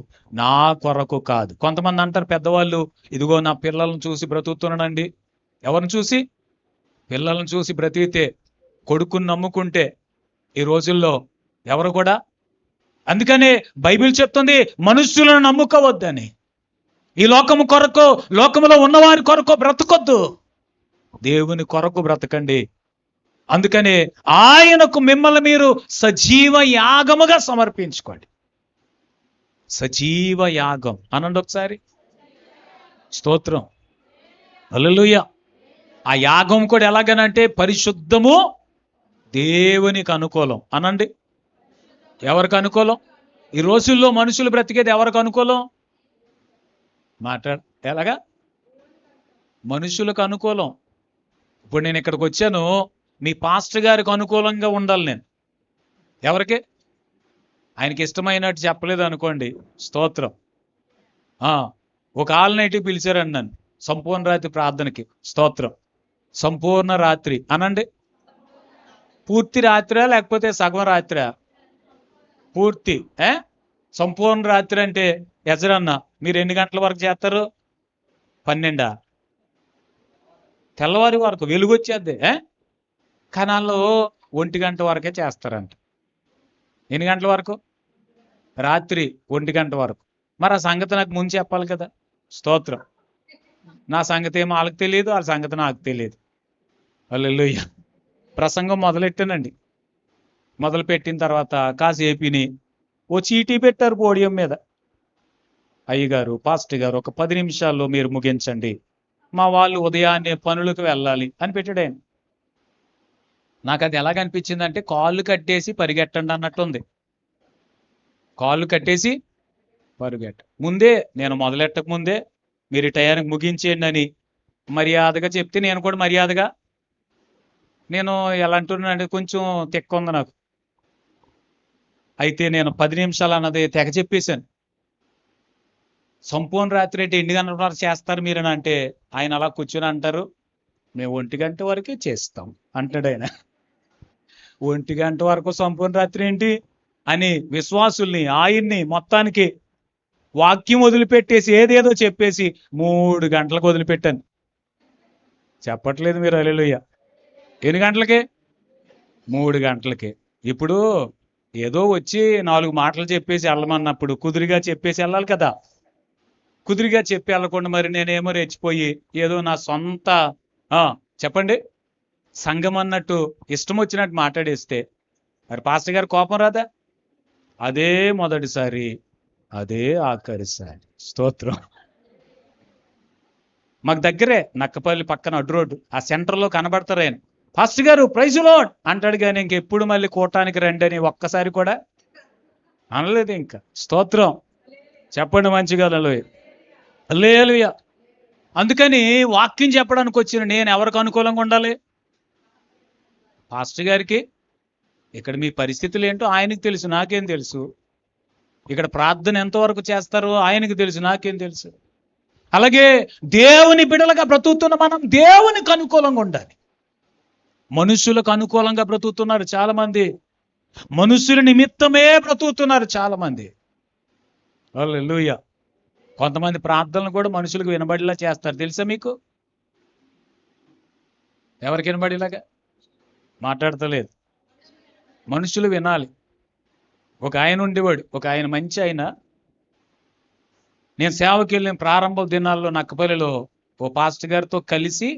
నా కొరకు కాదు. కొంతమంది అంటారు పెద్దవాళ్ళు, ఇదిగో నా పిల్లలను చూసి బ్రతుకుతున్నానండి. ఎవరిని చూసి? పిల్లలను చూసి బ్రతికితే, కొడుకుని నమ్ముకుంటే ఈ రోజుల్లో ఎవరు కూడా. అందుకనే బైబిల్ చెప్తుంది మనుష్యులను నమ్ముకోవద్దని. ఈ లోకము కొరకు, లోకములో ఉన్నవారి కొరకు బ్రతకొద్దు, దేవుని కొరకు బ్రతకండి. అందుకనే ఆయనకు మిమ్మల్ని మీరు సజీవ యాగముగా సమర్పించుకోండి. సజీవ యాగం అనండి ఒకసారి. స్తోత్రం, హల్లెలూయా. ఆ యాగం కూడా ఎలాగనంటే పరిశుద్ధము, దేవునికి అనుకూలం అనండి. ఎవరికి అనుకూలం? ఈ రోజుల్లో మనుషులు బ్రతికేది ఎవరికి అనుకూలం? ఎలాగా? మనుషులకు అనుకూలం. ఇప్పుడు నేను ఇక్కడికి వచ్చాను, మీ పాస్టర్ గారికి అనుకూలంగా ఉండాలి నేను. ఎవరికి? ఆయనకి ఇష్టమైనట్టు చెప్పలేదు అనుకోండి, స్తోత్రం. ఒక ఆల్నైట్కి పిలిచారండి నన్ను సంపూర్ణ రాత్రి ప్రార్థనకి. స్తోత్రం. సంపూర్ణ రాత్రి అనండి. పూర్తి రాత్రా లేకపోతే సగం రాత్రా? పూర్తి. సంపూర్ణ రాత్రి అంటే ఎజరన్న మీరు ఎన్ని గంటల వరకు చేస్తారు? 12. తెల్లవారి వరకు వెలుగు వచ్చేద్ది. కణాల్లో 1 గంట వరకే చేస్తారంట. ఎన్ని గంటల వరకు? రాత్రి 1 గంట వరకు. మరి ఆ సంగతి నాకు ముందు చెప్పాలి కదా. స్తోత్రం. నా సంగతి ఏమో వాళ్ళకి తెలియదు, వాళ్ళ సంగతి నాకు తెలియదు. హల్లెలూయా. ప్రసంగం మొదలెట్టానండి. మొదలుపెట్టిన తర్వాత కాసేపిని ఓ చీటీ పెట్టారు పోడియం మీద. అయ్యగారు, పాస్టర్ గారు, ఒక 10 నిమిషాల్లో మీరు ముగించండి, మా వాళ్ళు ఉదయాన్నే పనులకు వెళ్ళాలి అని పెట్టాడు ఆయన. నాకు అది ఎలాగనిపించిందంటే కాళ్ళు కట్టేసి పరిగెట్టండి అన్నట్టుంది. కాళ్ళు కట్టేసి పరిగెట్ట ముందే, నేను మొదలెట్టక ముందే మీరు టయానికి ముగించేయండి అని మర్యాదగా చెప్తే నేను కూడా మర్యాదగా, నేను ఎలా అంటున్నానంటే కొంచెం తెక్క ఉంది నాకు. అయితే నేను 10 నిమిషాలు అన్నది తెగ చెప్పేశాను. సంపూర్ణ రాత్రి అంటే 8 గంటల వరకు చేస్తారు మీరు అని అంటే ఆయన అలా కూర్చొని అంటారు, మేము 1 గంట వరకే చేస్తాం అంటాడు ఆయన. 1 గంట వరకు సంపూర్ణ రాత్రి ఏంటి అని విశ్వాసుల్ని, ఆయన్ని మొత్తానికి వాక్యం వదిలిపెట్టేసి ఏదేదో చెప్పేసి 3 గంటలకు వదిలిపెట్టాను. చెప్పట్లేదు మీరు హల్లెలూయా. ఎన్ని గంటలకి? 3 గంటలకి. ఇప్పుడు ఏదో వచ్చి 4 మాటలు చెప్పేసి వెళ్ళమన్నప్పుడు కుదురుగా చెప్పేసి వెళ్ళాలి కదా. కుదురుగా చెప్పి వెళ్ళకుండా మరి నేనేమో రెచ్చిపోయి ఏదో నా సొంత చెప్పండి సంఘం అన్నట్టు ఇష్టం వచ్చినట్టు మాట్లాడేస్తే మరి పాస్టర్ గారు కోపం రాదా? అదే మొదటిసారి, అదే ఆఖరిసారి. స్తోత్రం. మాకు దగ్గరే నక్కపల్లి పక్కన అడ్డు రోడ్డు, ఆ సెంటర్లో కనబడతారు ఆయన. పాస్టర్ గారు ప్రైజ్ లార్డ్ అంటాడు, కానీ ఇంకెప్పుడు మళ్ళీ కూటానికి రండి అని ఒక్కసారి కూడా అనలేదు ఇంకా. స్తోత్రం చెప్పండి మంచిగా. హల్లెలూయా. అందుకని వాక్యం చెప్పడానికి వచ్చిన నేను ఎవరికి అనుకూలంగా ఉండాలి? పాస్టర్ గారికి. ఇక్కడ మీ పరిస్థితులు ఏంటో ఆయనకి తెలుసు, నాకేం తెలుసు. ఇక్కడ ప్రార్థన ఎంతవరకు చేస్తారో ఆయనకి తెలుసు, నాకేం తెలుసు. అలాగే దేవుని బిడ్డలుగా బ్రతుకుతున్న మనం దేవునికి అనుకూలంగా ఉండాలి. మనుషులకు అనుకూలంగా బ్రతుకుతున్నారు చాలా మంది, మనుషుల నిమిత్తమే బ్రతుకుతున్నారు చాలా మంది. హల్లెలూయా. కొంతమంది ప్రార్థనలు కూడా మనుషులకు వినబడేలా చేస్తారు, తెలుసా మీకు? ఎవరికి వినబడేలాగా మాట్లాడతలేదు, మనుషులు వినాలి. ఒక ఆయన ఉండేవాడు, ఒక ఆయన మంచి ఆయన. నేను సేవకి వెళ్ళిన ప్రారంభ దినాల్లో నక్కపల్లిలో ఓ పాస్టర్ గారితో కలిసి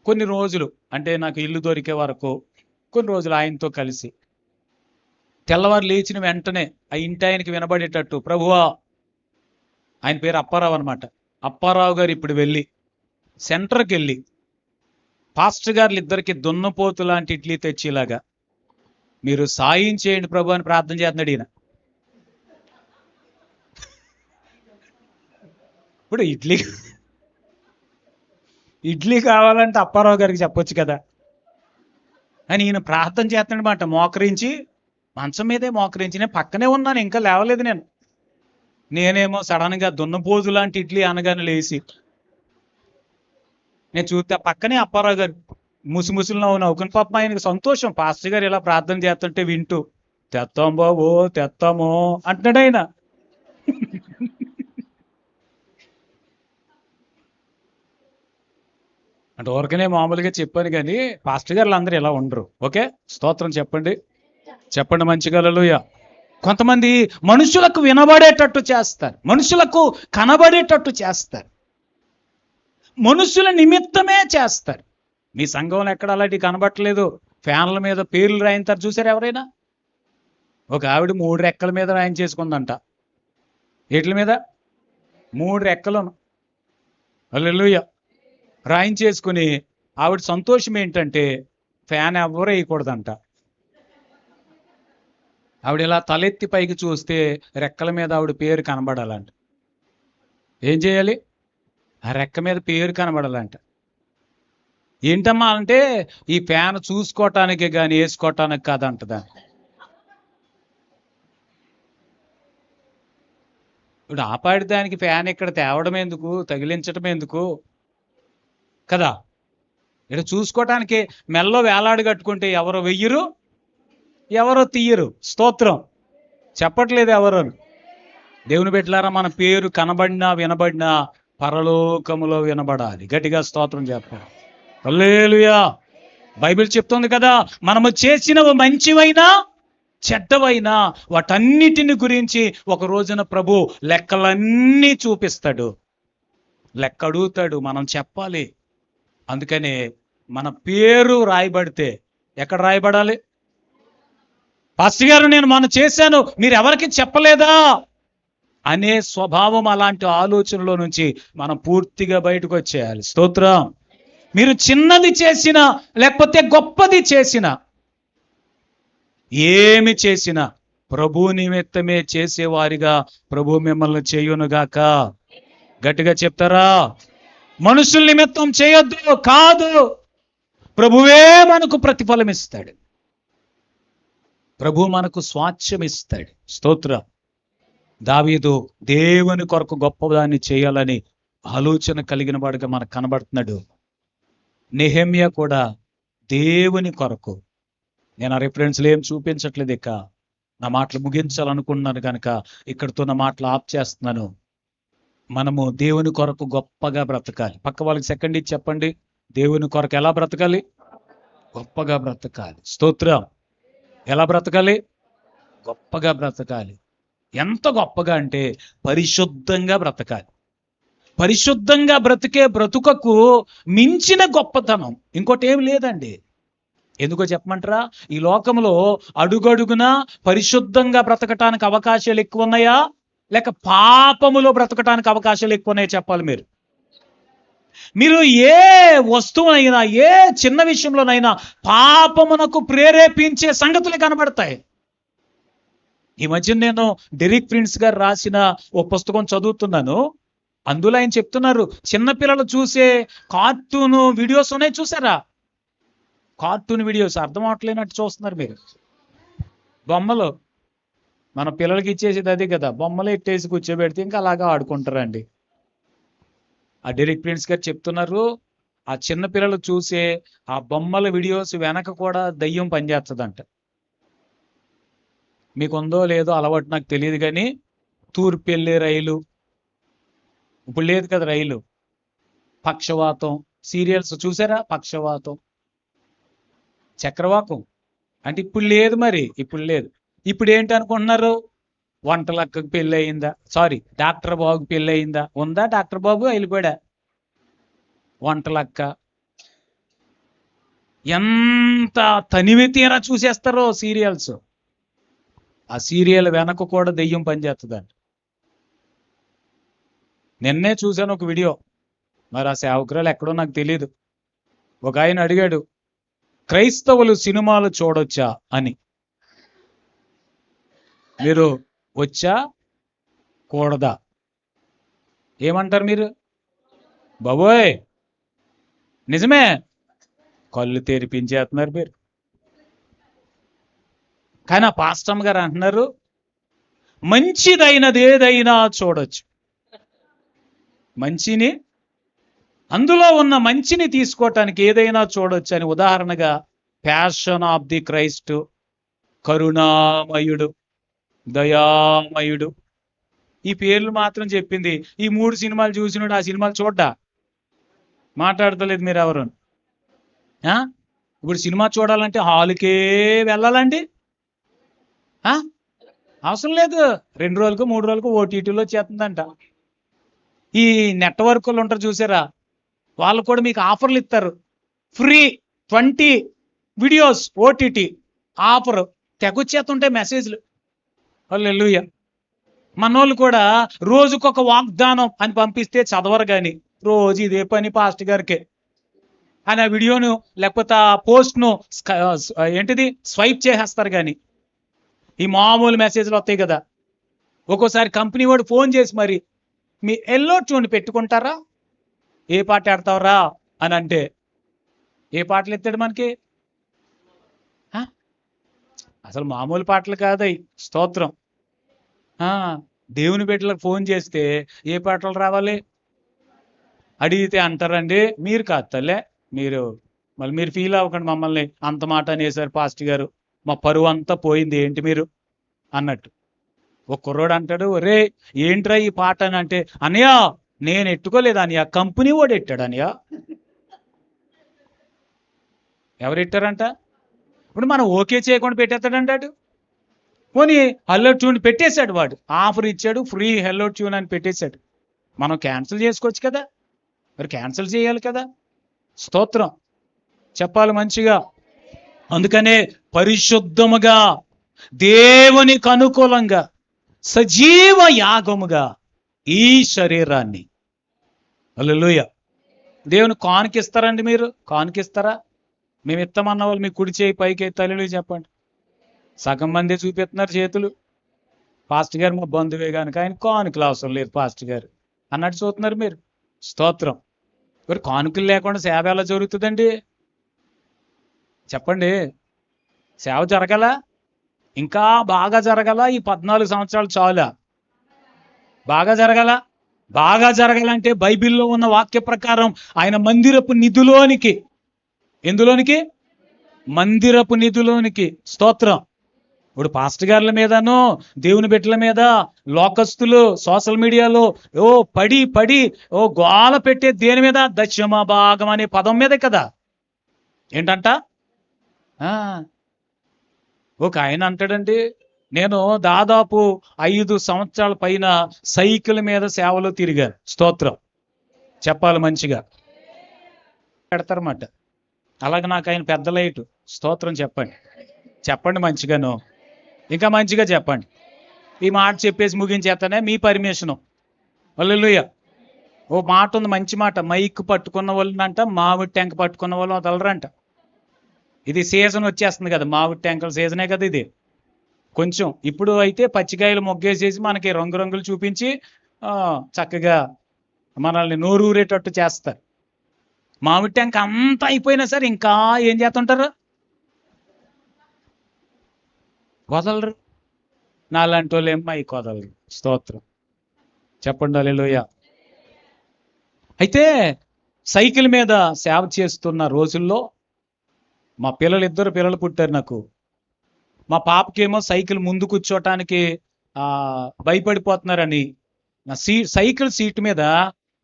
కొన్ని రోజులు, అంటే నాకు ఇల్లు దొరికే వరకు కొన్ని రోజులు ఆయనతో కలిసి తెల్లవారు లేచిన వెంటనే ఆ ఇంటి ఆయనకి వినబడేటట్టు, ప్రభువా, ఆయన పేరు అప్పారావు అనమాట, అప్పారావు గారు ఇప్పుడు వెళ్ళి సెంటర్కి వెళ్ళి పాస్టర్ గారు ఇద్దరికి దున్నపోతు లాంటి ఇడ్లీ తెచ్చేలాగా మీరు సాయం చేయండి ప్రభు అని ప్రార్థన చేస్తున్నాడు ఈయన. ఇప్పుడు ఇడ్లీ కావాలంటే అప్పారావు గారికి చెప్పొచ్చు కదా అని ఈయన ప్రార్థన చేస్తున్నాడు మాట. మోకరించి, మంచం మీదే మోకరించి, నేను పక్కనే ఉన్నాను, ఇంకా లేవలేదు నేనేమో సడన్గా దున్నపోతు లాంటి ఇడ్లీ అనగానే లేచి నేను చూస్తే పక్కనే అప్పారావు గారు ముసిముసులు నవ్వుకుని, పాపం ఆయనకు సంతోషం, పాస్టర్ గారు ఇలా ప్రార్థన చేస్తుంటే వింటూ, తెత్తాం బాబు తెత్తాము అంటున్నాడు ఆయన. అంటే ఊరికనే మామూలుగా చెప్పాను కానీ పాస్టర్ గారు అందరూ ఇలా ఉండరు. ఓకే, స్తోత్రం చెప్పండి, చెప్పండి మంచిగా హల్లెలూయా. కొంతమంది మనుషులకు వినబడేటట్టు చేస్తారు, మనుషులకు కనబడేటట్టు చేస్తారు, మనుషుల నిమిత్తమే చేస్తారు. మీ సంఘంలో ఎక్కడ అలాంటివి కనబట్టలేదు. ఫ్యాన్ల మీద పేర్లు రాయించారు చూసారు ఎవరైనా? ఒక ఆవిడ 3 రెక్కల మీద రాయించేసుకుందంట. ఎట్ల మీద? 3 రెక్కలను హల్లెలూయా రాయించేసుకుని ఆవిడ సంతోషం ఏంటంటే ఫ్యాన్ ఎవరు వేయకూడదంట. ఆవిడ ఇలా తలెత్తి పైకి చూస్తే రెక్కల మీద ఆవిడ పేరు కనబడాలంట. ఏం చేయాలి? ఆ రెక్క మీద పేరు కనబడాలంట. ఏంటమ్మా అంటే ఈ ఫ్యాన్ చూసుకోవటానికి కానీ వేసుకోవటానికి కాదంటదా. ఇప్పుడు ఆపాడి దానికి ఫ్యాన్ ఇక్కడ తేవడం ఎందుకు, తగిలించడం ఎందుకు కదా? ఇక్కడ చూసుకోవటానికి మెల్లో వేలాడు కట్టుకుంటే ఎవరో వెయ్యరు, ఎవరో తీయరు. స్తోత్రం చెప్పట్లేదు ఎవరు. దేవుని బిడ్డలారా, మన పేరు కనబడినా వినబడినా పరలోకములో వినబడాలి. గట్టిగా స్తోత్రం చెప్పాలి. హల్లెలూయా. బైబిల్ చెప్తుంది కదా, మనము చేసినవి మంచివైనా చెడ్డవైనా వాటన్నిటిని గురించి ఒక రోజున ప్రభు లెక్కలన్నీ చూపిస్తాడు, లెక్క అడుగుతాడు, మనం చెప్పాలి. అందుకనే మన పేరు రాయబడితే ఎక్కడ రాయబడాలి? పాస్టర్ గారు నేను మనం చేశాను, మీరు ఎవరికి చెప్పలేదా అనే స్వభావం, అలాంటి ఆలోచనలో నుంచి మనం పూర్తిగా బయటకు వచ్చేయాలి. స్తోత్రం. మీరు చిన్నది చేసినా లేకపోతే గొప్పది చేసినా, ఏమి చేసినా ప్రభు నిమిత్తమే చేసేవారిగా ప్రభు మిమ్మల్ని చేయునుగాక. గట్టిగా చెప్తారా? మనుషుల నిమిత్తం చేయొద్దు, కాదు, ప్రభువే మనకు ప్రతిఫలం ఇస్తాడు, ప్రభు మనకు స్వాస్థ్యం ఇస్తాడు. స్తోత్రం. దావీదు దేవుని కొరకు గొప్పదాన్ని చేయాలని ఆలోచన కలిగిన వాడుగా మనకు కనబడుతున్నాడు. నెహెమ్యా కూడా దేవుని కొరకు, నేను ఆ రిఫరెన్స్లు ఏం చూపించట్లేదు, ఇక నా మాటలు ముగించాలనుకుంటున్నాను కనుక ఇక్కడితో నా మాటలు ఆఫ్ చేస్తున్నాను. మనము దేవుని కొరకు గొప్పగా బ్రతకాలి. పక్క వాళ్ళకి సెకండ్ ఇచ్చి చెప్పండి, దేవుని కొరకు ఎలా బ్రతకాలి? గొప్పగా బ్రతకాలి. స్తోత్రం. ఎలా బ్రతకాలి? గొప్పగా బ్రతకాలి. ఎంత గొప్పగా అంటే పరిశుద్ధంగా బ్రతకాలి. పరిశుద్ధంగా బ్రతికే బ్రతుకకు మించిన గొప్పతనం ఇంకోటి ఏం లేదండి. ఎందుకో చెప్పమంటారా? ఈ లోకంలో అడుగడుగున పరిశుద్ధంగా బ్రతకటానికి అవకాశాలు ఎక్కువ ఉన్నాయా, లేక పాపములో బ్రతకటానికి అవకాశాలు ఎక్కువ ఉన్నాయో చెప్పాలి. మీరు ఏ వస్తువునైనా, ఏ చిన్న విషయంలోనైనా పాపమునకు ప్రేరేపించే సంగతులు కనబడతాయి. ఈ మధ్య నేను డెరిక్ ప్రిన్స్ గారు రాసిన ఓ పుస్తకం చదువుతున్నాను. అందులో ఆయన చెప్తున్నారు, చిన్నపిల్లలు చూసే కార్టూన్ వీడియోస్ ఉన్నాయి చూసారా? కార్టూన్ వీడియోస్ అర్థం అవట్లేనట్టు చూస్తున్నారు మీరు. బొమ్మలు మన పిల్లలకి ఇచ్చేసేది అదే కదా, బొమ్మలు ఎట్టేసి కూర్చోబెడితే ఇంకా అలాగా ఆడుకుంటారండి. ఆ డెరిక్ ప్రిన్స్ గారు చెప్తున్నారు, ఆ చిన్న పిల్లలు చూసే ఆ బొమ్మల వీడియోస్ వెనక కూడా దయ్యం పనిచేస్తుందంట. మీకు ఉందో లేదో అలవాటు నాకు తెలియదు కానీ, తూర్పు వెళ్ళే రైలు, ఇప్పుడు లేదు కదా రైలు, పక్షవాతం సీరియల్స్ చూసారా? పక్షవాతం, చక్రవాకం అంటే ఇప్పుడు లేదు, మరి ఇప్పుడు లేదు. ఇప్పుడు ఏంటి అనుకుంటున్నారు? వంటలక్కకు పెళ్ళి అయిందా, సారీ డాక్టర్ బాబుకి పెళ్ళి అయిందా, ఉందా డాక్టర్ బాబు వెళ్ళిపోయాడా. వంటలక్క ఎంత తనివి తీరా చూసేస్తారో సీరియల్స్. ఆ సీరియల్ వెనక కూడా దెయ్యం పనిచేస్తుందండి. నిన్నే చూశాను ఒక వీడియో, మరి ఆ సేవకురాలు ఎక్కడో నాకు తెలియదు. ఒక ఆయన అడిగాడు, క్రైస్తవులు సినిమాలు చూడొచ్చా అని. మీరు వచ్చా కూడదా ఏమంటారు మీరు? బాబోయ్ నిజమే, కళ్ళు తెరిపించేస్తున్నారు మీరు. కానీ ఆ పాస్టమ్ గారు అంటున్నారు, మంచిదైనది ఏదైనా చూడొచ్చు. మంచిని, అందులో ఉన్న మంచిని తీసుకోవటానికి ఏదైనా చూడొచ్చు అని. ఉదాహరణగా ప్యాషన్ ఆఫ్ ది క్రైస్ట్, కరుణామయుడు, దయామయుడు, ఈ పేర్లు మాత్రం చెప్పింది. ఈ 3 సినిమాలు చూసినాడు, ఆ సినిమాలు చూడ్డా. మాట్లాడతలేదు మీరు ఎవరు. ఇప్పుడు సినిమా చూడాలంటే హాల్కే వెళ్ళాలండి. అవసరం లేదు, 2 రోజులకు 3 రోజులకు ఓటీటీలో చేస్తుందంట. ఈ నెట్వర్క్లు ఉంటారు చూసారా, వాళ్ళు కూడా మీకు ఆఫర్లు ఇస్తారు. ఫ్రీ 20 వీడియోస్ ఓటీటీ ఆఫర్ తెగొచ్చేస్తుంటాయి మెసేజ్లు. హల్లెలూయా. మనోళ్ళు కూడా రోజుకొక వాగ్దానం అని పంపిస్తే చదవరు, కానీ రోజు ఇదే పని పాస్ట్ గారికే అని ఆ వీడియోను లేకపోతే ఆ పోస్ట్ను ఏంటిది స్వైప్ చేసేస్తారు. కానీ ఈ మామూలు మెసేజ్లు వస్తాయి కదా. ఒక్కోసారి కంపెనీ వాడు ఫోన్ చేసి మరి మీ ఎల్లో ట్యూన్ పెట్టుకుంటారా, ఏ పాట ఆడతావురా అని అంటే ఏ పాటలు ఎత్తాడు మనకి? అసలు మామూలు పాటలు కాదయి. స్తోత్రం. దేవుని బిడ్డలకు ఫోన్ చేస్తే ఏ పాటలు రావాలి అడిగితే అంటారండి, మీరు కాదు తల్లే, మళ్ళీ మీరు ఫీల్ అవ్వకండి, మమ్మల్ని అంత మాట అనేసారు పాస్ట్ గారు, మా పరువు అంతా పోయింది ఏంటి మీరు అన్నట్టు. ఒక కుర్రోడు అంటాడు, ఒరే ఏంట్రా ఈ పాట అని అంటే, అన్నయ్య నేను ఎట్టుకోలేదు అన్నయ్య, కంపెనీ వాడు ఎట్టాడు అన్నయ్య. ఎవరు ఎట్టారంట? ఇప్పుడు మనం ఓకే చేయకుండా పెట్టేస్తాడంటాడు. పోనీ హెల్లో ట్యూన్ పెట్టేశాడు, వాడు ఆఫర్ ఇచ్చాడు, ఫ్రీ హెల్లో ట్యూన్ అని పెట్టేశాడు. మనం క్యాన్సిల్ చేసుకోవచ్చు కదా, మరి క్యాన్సిల్ చేయాలి కదా. స్తోత్రం చెప్పాలి మంచిగా. అందుకనే పరిశుద్ధముగా, దేవునికి అనుకూలంగా, సజీవ యాగముగా ఈ శరీరాన్ని, హల్లెలూయా, దేవుని కానుకిస్తారండి. మీరు కానుకిస్తారా? మేము ఇస్తామన్న వాళ్ళు మీ కుడి చేయి పైకి ఎత్తాలి చెప్పండి. సగం మంది చూపిస్తున్నారు చేతులు. పాస్ట్ గారు మా బంధువే కనుక ఆయన కానుకలు అవసరం లేదు పాస్ట్ గారు అన్నట్టు చూస్తున్నారు మీరు. స్తోత్రం. మరి కానుకలు లేకుండా సేవ ఎలా జరుగుతుందండి చెప్పండి? సేవ జరగల, ఇంకా బాగా జరగల. ఈ 14 సంవత్సరాలు చాలా బాగా జరగల. బాగా జరగాలంటే బైబిల్లో ఉన్న వాక్య ప్రకారం ఆయన మందిరపు నిధులోనికి, ఎందులోనికి? మందిరపు నిధులోనికి. స్తోత్రం. ఇప్పుడు పాస్ట్ గార్ల మీదను దేవుని బిడ్డల మీద లోకస్తులు సోషల్ మీడియాలో పడి గోల పెట్టే దేని మీద? దశమ భాగం అనే పదం మీదే కదా. ఏంటంట? ఒక ఆయన అంటాడండి, నేను దాదాపు 5 సంవత్సరాల పైన సైకిల్ మీద సేవలో తిరిగాను. స్తోత్రం చెప్పాలి మంచిగా. పెడతారన్నమాట. అలాగే నాకు ఆయన పెద్ద లైటు. స్తోత్రం చెప్పండి, చెప్పండి మంచిగాను, ఇంకా మంచిగా చెప్పండి. ఈ మాట చెప్పేసి ముగించేస్తానే మీ పర్మిషను. హల్లెలూయా. ఓ మాట ఉంది, మంచి మాట. మైక్ పట్టుకున్న వాళ్ళంట మామిడి ట్యాంక్ పట్టుకున్న వాళ్ళు వదలరంట. ఇది సీజన్ వచ్చేస్తుంది కదా, మామిడి ట్యాంకుల సీజనే కదా ఇది. కొంచెం ఇప్పుడు అయితే పచ్చికాయలు మొగ్గేసేసి మనకి రంగురంగులు చూపించి చక్కగా మనల్ని నోరూరేటట్టు చేస్తారు. మామిడి ట్యాంక్ అంతా అయిపోయినా సరే ఇంకా ఏం చేస్తుంటారు? వదలరు. నాలాంటి వాళ్ళు ఏం మైక్ వదలరు. స్తోత్రం చెప్పండి. హల్లెలూయా. అయితే సైకిల్ మీద సేవ చేస్తున్న రోజుల్లో మా ఇద్దరు పిల్లలు పుట్టారు నాకు. మా పాపకేమో సైకిల్ ముందు కూర్చోటానికి భయపడిపోతున్నారని నా సైకిల్ సీట్ మీద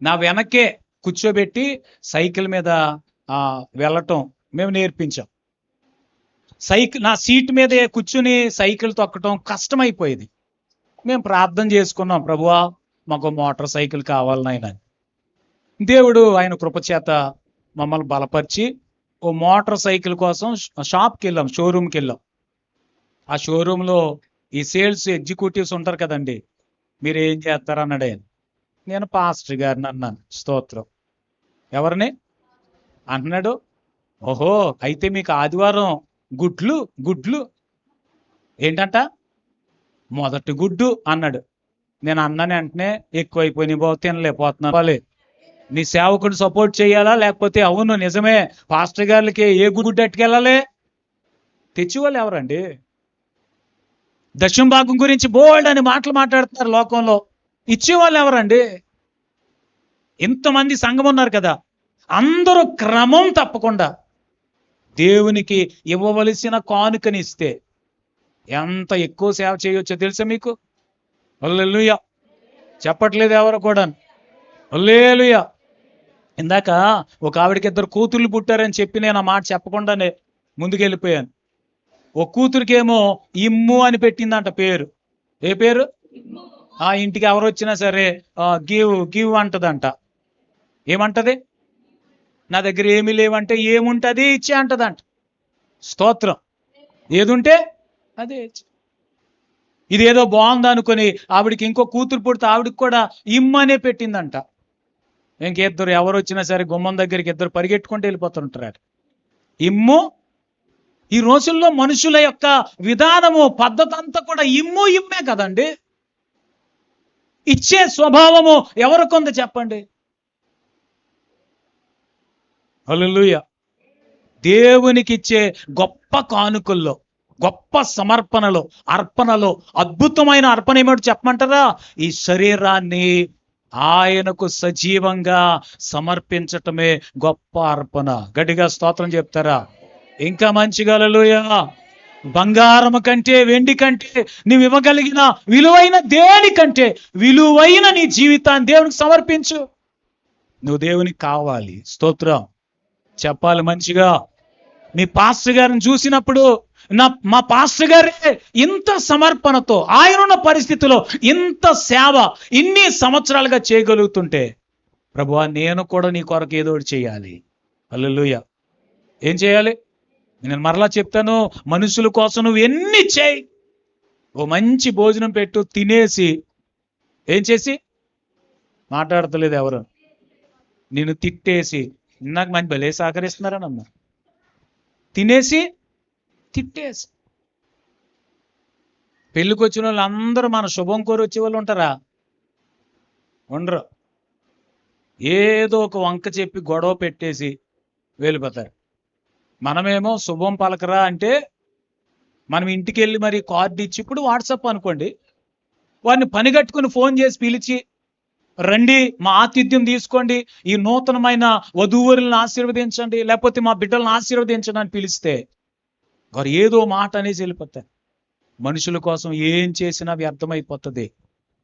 నా వెనకే కూర్చోబెట్టి సైకిల్ మీద వెళ్ళటం మేము నేర్పించాం. నా సీట్ మీదే కూర్చుని సైకిల్ తొక్కటం కష్టమైపోయేది. మేము ప్రార్థన చేసుకున్నాం, ప్రభువా మాకు మోటార్ సైకిల్ కావాలి నాయన. దేవుడు ఆయన కృపచేత మమ్మల్ని బలపరిచి ఓ మోటార్ సైకిల్ కోసం షాప్కి వెళ్ళాం, షోరూమ్కి వెళ్ళాం. ఆ షోరూంలో ఈ సేల్స్ ఎగ్జిక్యూటివ్స్ ఉంటారు కదండి, మీరు ఏం చేస్తారు అన్నాడు ఆయన. నేను పాస్టర్ గారిని అన్నాను. స్తోత్రం. ఎవరిని అంటున్నాడు? ఓహో, అయితే మీకు ఆదివారం గుడ్లు గుడ్లు ఏంటంట, మొదటి గుడ్డు అన్నాడు. నేను అన్నాను వెంటనే, ఎక్కువైపోయినాయి బాబు, తినలేకపోతున్నాను. నీ సేవకుడు సపోర్ట్ చేయాలా, లేకపోతే అవును నిజమే పాస్టర్ గారికి ఏ గుడ్డు అట్టుకెళ్ళాలి? తెచ్చివాళ్ళు ఎవరండి? దశమ భాగం గురించి బోల్డ్ అని మాటలు మాట్లాడుతున్నారు లోకంలో. ఇచ్చేవాళ్ళు ఎవరండి? ఇంతమంది సంఘం ఉన్నారు కదా, అందరూ క్రమం తప్పకుండా దేవునికి ఇవ్వవలసిన కానుకని ఇస్తే ఎంత ఎక్కువ సేవ చేయొచ్చో తెలుసా మీకు? హల్లెలూయా. చెప్పట్లేదు ఎవరు కూడా. హల్లెలూయా. ఇందాక ఒక ఆవిడకి 2 కూతుర్లు పుట్టారని చెప్పి నేను ఆ మాట చెప్పకుండానే ముందుకెళ్ళిపోయాను. ఒక కూతురికేమో ఇమ్ము అని పెట్టిందంట పేరు. ఏ పేరు? ఆ ఇంటికి ఎవరు వచ్చినా సరే గివ్ గివ్ అంటదంట. ఏమంటది? నా దగ్గర ఏమీ లేవంటే ఏముంటది ఇచ్చే అంటదంట. స్తోత్రం. ఏదుంటే అదే. ఇదేదో బాగుంది అనుకుని ఆవిడికి ఇంకో కూతురు పుడితే ఆవిడికి కూడా ఇమ్మనే పెట్టిందంట. ఇంకిద్దరు ఎవరు వచ్చినా సరే గుమ్మం దగ్గరికి ఇద్దరు పరిగెట్టుకుంటూ వెళ్ళిపోతుంటారు. ఇమ్ము. ఈ రోజుల్లో మనుషుల యొక్క విధానము, పద్ధతి అంతా కూడా ఇమ్ము ఇమ్మే కదండి. ఇచ్చే స్వభావము ఎవరికొంది చెప్పండి? హల్లెలూయా. దేవునికి ఇచ్చే గొప్ప కానుకల్లో, గొప్ప సమర్పణలో, అర్పణలో అద్భుతమైన అర్పణ ఏమిటో చెప్పమంటారా? ఈ శరీరాన్ని ఆయనకు సజీవంగా సమర్పించటమే గొప్ప అర్పణ. గట్టిగా స్తోత్రం చెప్తారా? ఇంకా మంచిగా హల్లెలూయా. బంగారము కంటే, వెండి కంటే, నీవు ఇవ్వగలిగిన విలువైన దేనికంటే విలువైన నీ జీవితాన్ని దేవునికి సమర్పించు. నువ్వు దేవునికి కావాలి. స్తోత్రం చెప్పాలి మంచిగా. మీ పాస్టర్ గారిని చూసినప్పుడు మా పాస్టర్ గారే ఇంత సమర్పణతో ఆయనున్న పరిస్థితిలో ఇంత సేవ ఇన్ని సంవత్సరాలుగా చేయగలుగుతుంటే, ప్రభువా నేను కూడా నీ కొరకు ఏదో ఒకటి చేయాలి. హల్లెలూయా. ఏం చేయాలి? నేను మరలా చెప్తాను, మనుషుల కోసం నువ్వు ఎన్ని చేయి. ఓ మంచి భోజనం పెట్టు, తినేసి ఏం చేసి మాట్లాడతలేదు ఎవరు, నేను తిట్టేసి, నాకు మంచి భలే సహకరిస్తున్నారని అమ్మా, తినేసి తిట్టేసి. పెళ్ళికి వచ్చిన వాళ్ళు అందరూ మన శుభం కోరి వచ్చే వాళ్ళు ఉంటారా? ఉండరు. ఏదో ఒక వంక చెప్పి గొడవ పెట్టేసి వెళ్ళిపోతారు. మనమేమో శుభం పలకరా అంటే మనం ఇంటికి వెళ్ళి మరి కార్డు ఇచ్చి, ఇప్పుడు వాట్సాప్ అనుకోండి, వారిని పని కట్టుకుని ఫోన్ చేసి పిలిచి, రండి మా ఆతిథ్యం తీసుకోండి, ఈ నూతనమైన వధూవరులను ఆశీర్వదించండి, లేకపోతే మా బిడ్డలను ఆశీర్వదించండి అని పిలిస్తే వారు ఏదో మాట అనేసి వెళ్ళిపోతారు. మనుషుల కోసం ఏం చేసినా వ్యర్థమైపోతుంది.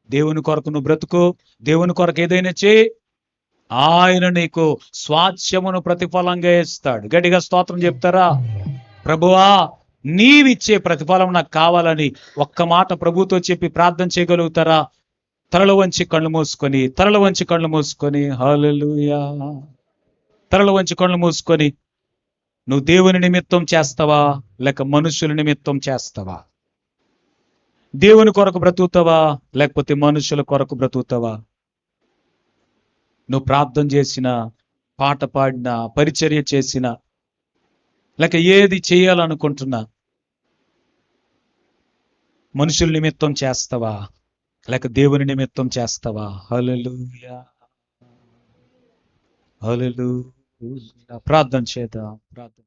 దేవుని కొరకు నువ్వు బ్రతుకు, దేవుని కొరకు ఏదైనా చేయి, ఆయన నీకు స్వాస్థ్యమును ప్రతిఫలంగా ఇస్తాడు. గట్టిగా స్తోత్రం చెప్తారా? ప్రభువా నీవిచ్చే ప్రతిఫలం నాకు కావాలని ఒక్క మాట ప్రభుతో చెప్పి ప్రార్థన చేయగలుగుతారా? తలలు వంచి కళ్ళు మూసుకొని, తలలు వంచి కళ్ళు మూసుకొని, హల్లెలూయా. తలలు వంచి కళ్ళు మూసుకొని, నువ్వు దేవుని నిమిత్తం చేస్తావా లేక మనుషుల నిమిత్తం చేస్తావా? దేవుని కొరకు బ్రతుకుతావా లేకపోతే మనుషుల కొరకు బ్రతుకుతావా? నువ్వు ప్రార్థన చేసిన, పాట పాడిన, పరిచర్య చేసిన, లేక ఏది చేయాలనుకుంటున్నా మనుషుల నిమిత్తం చేస్తావా లేక దేవుని నిమిత్తం చేస్తావా? హల్లెలూయా. హల్లెలూయా. ప్రార్థన చేద్దాం. ప్రార్థన.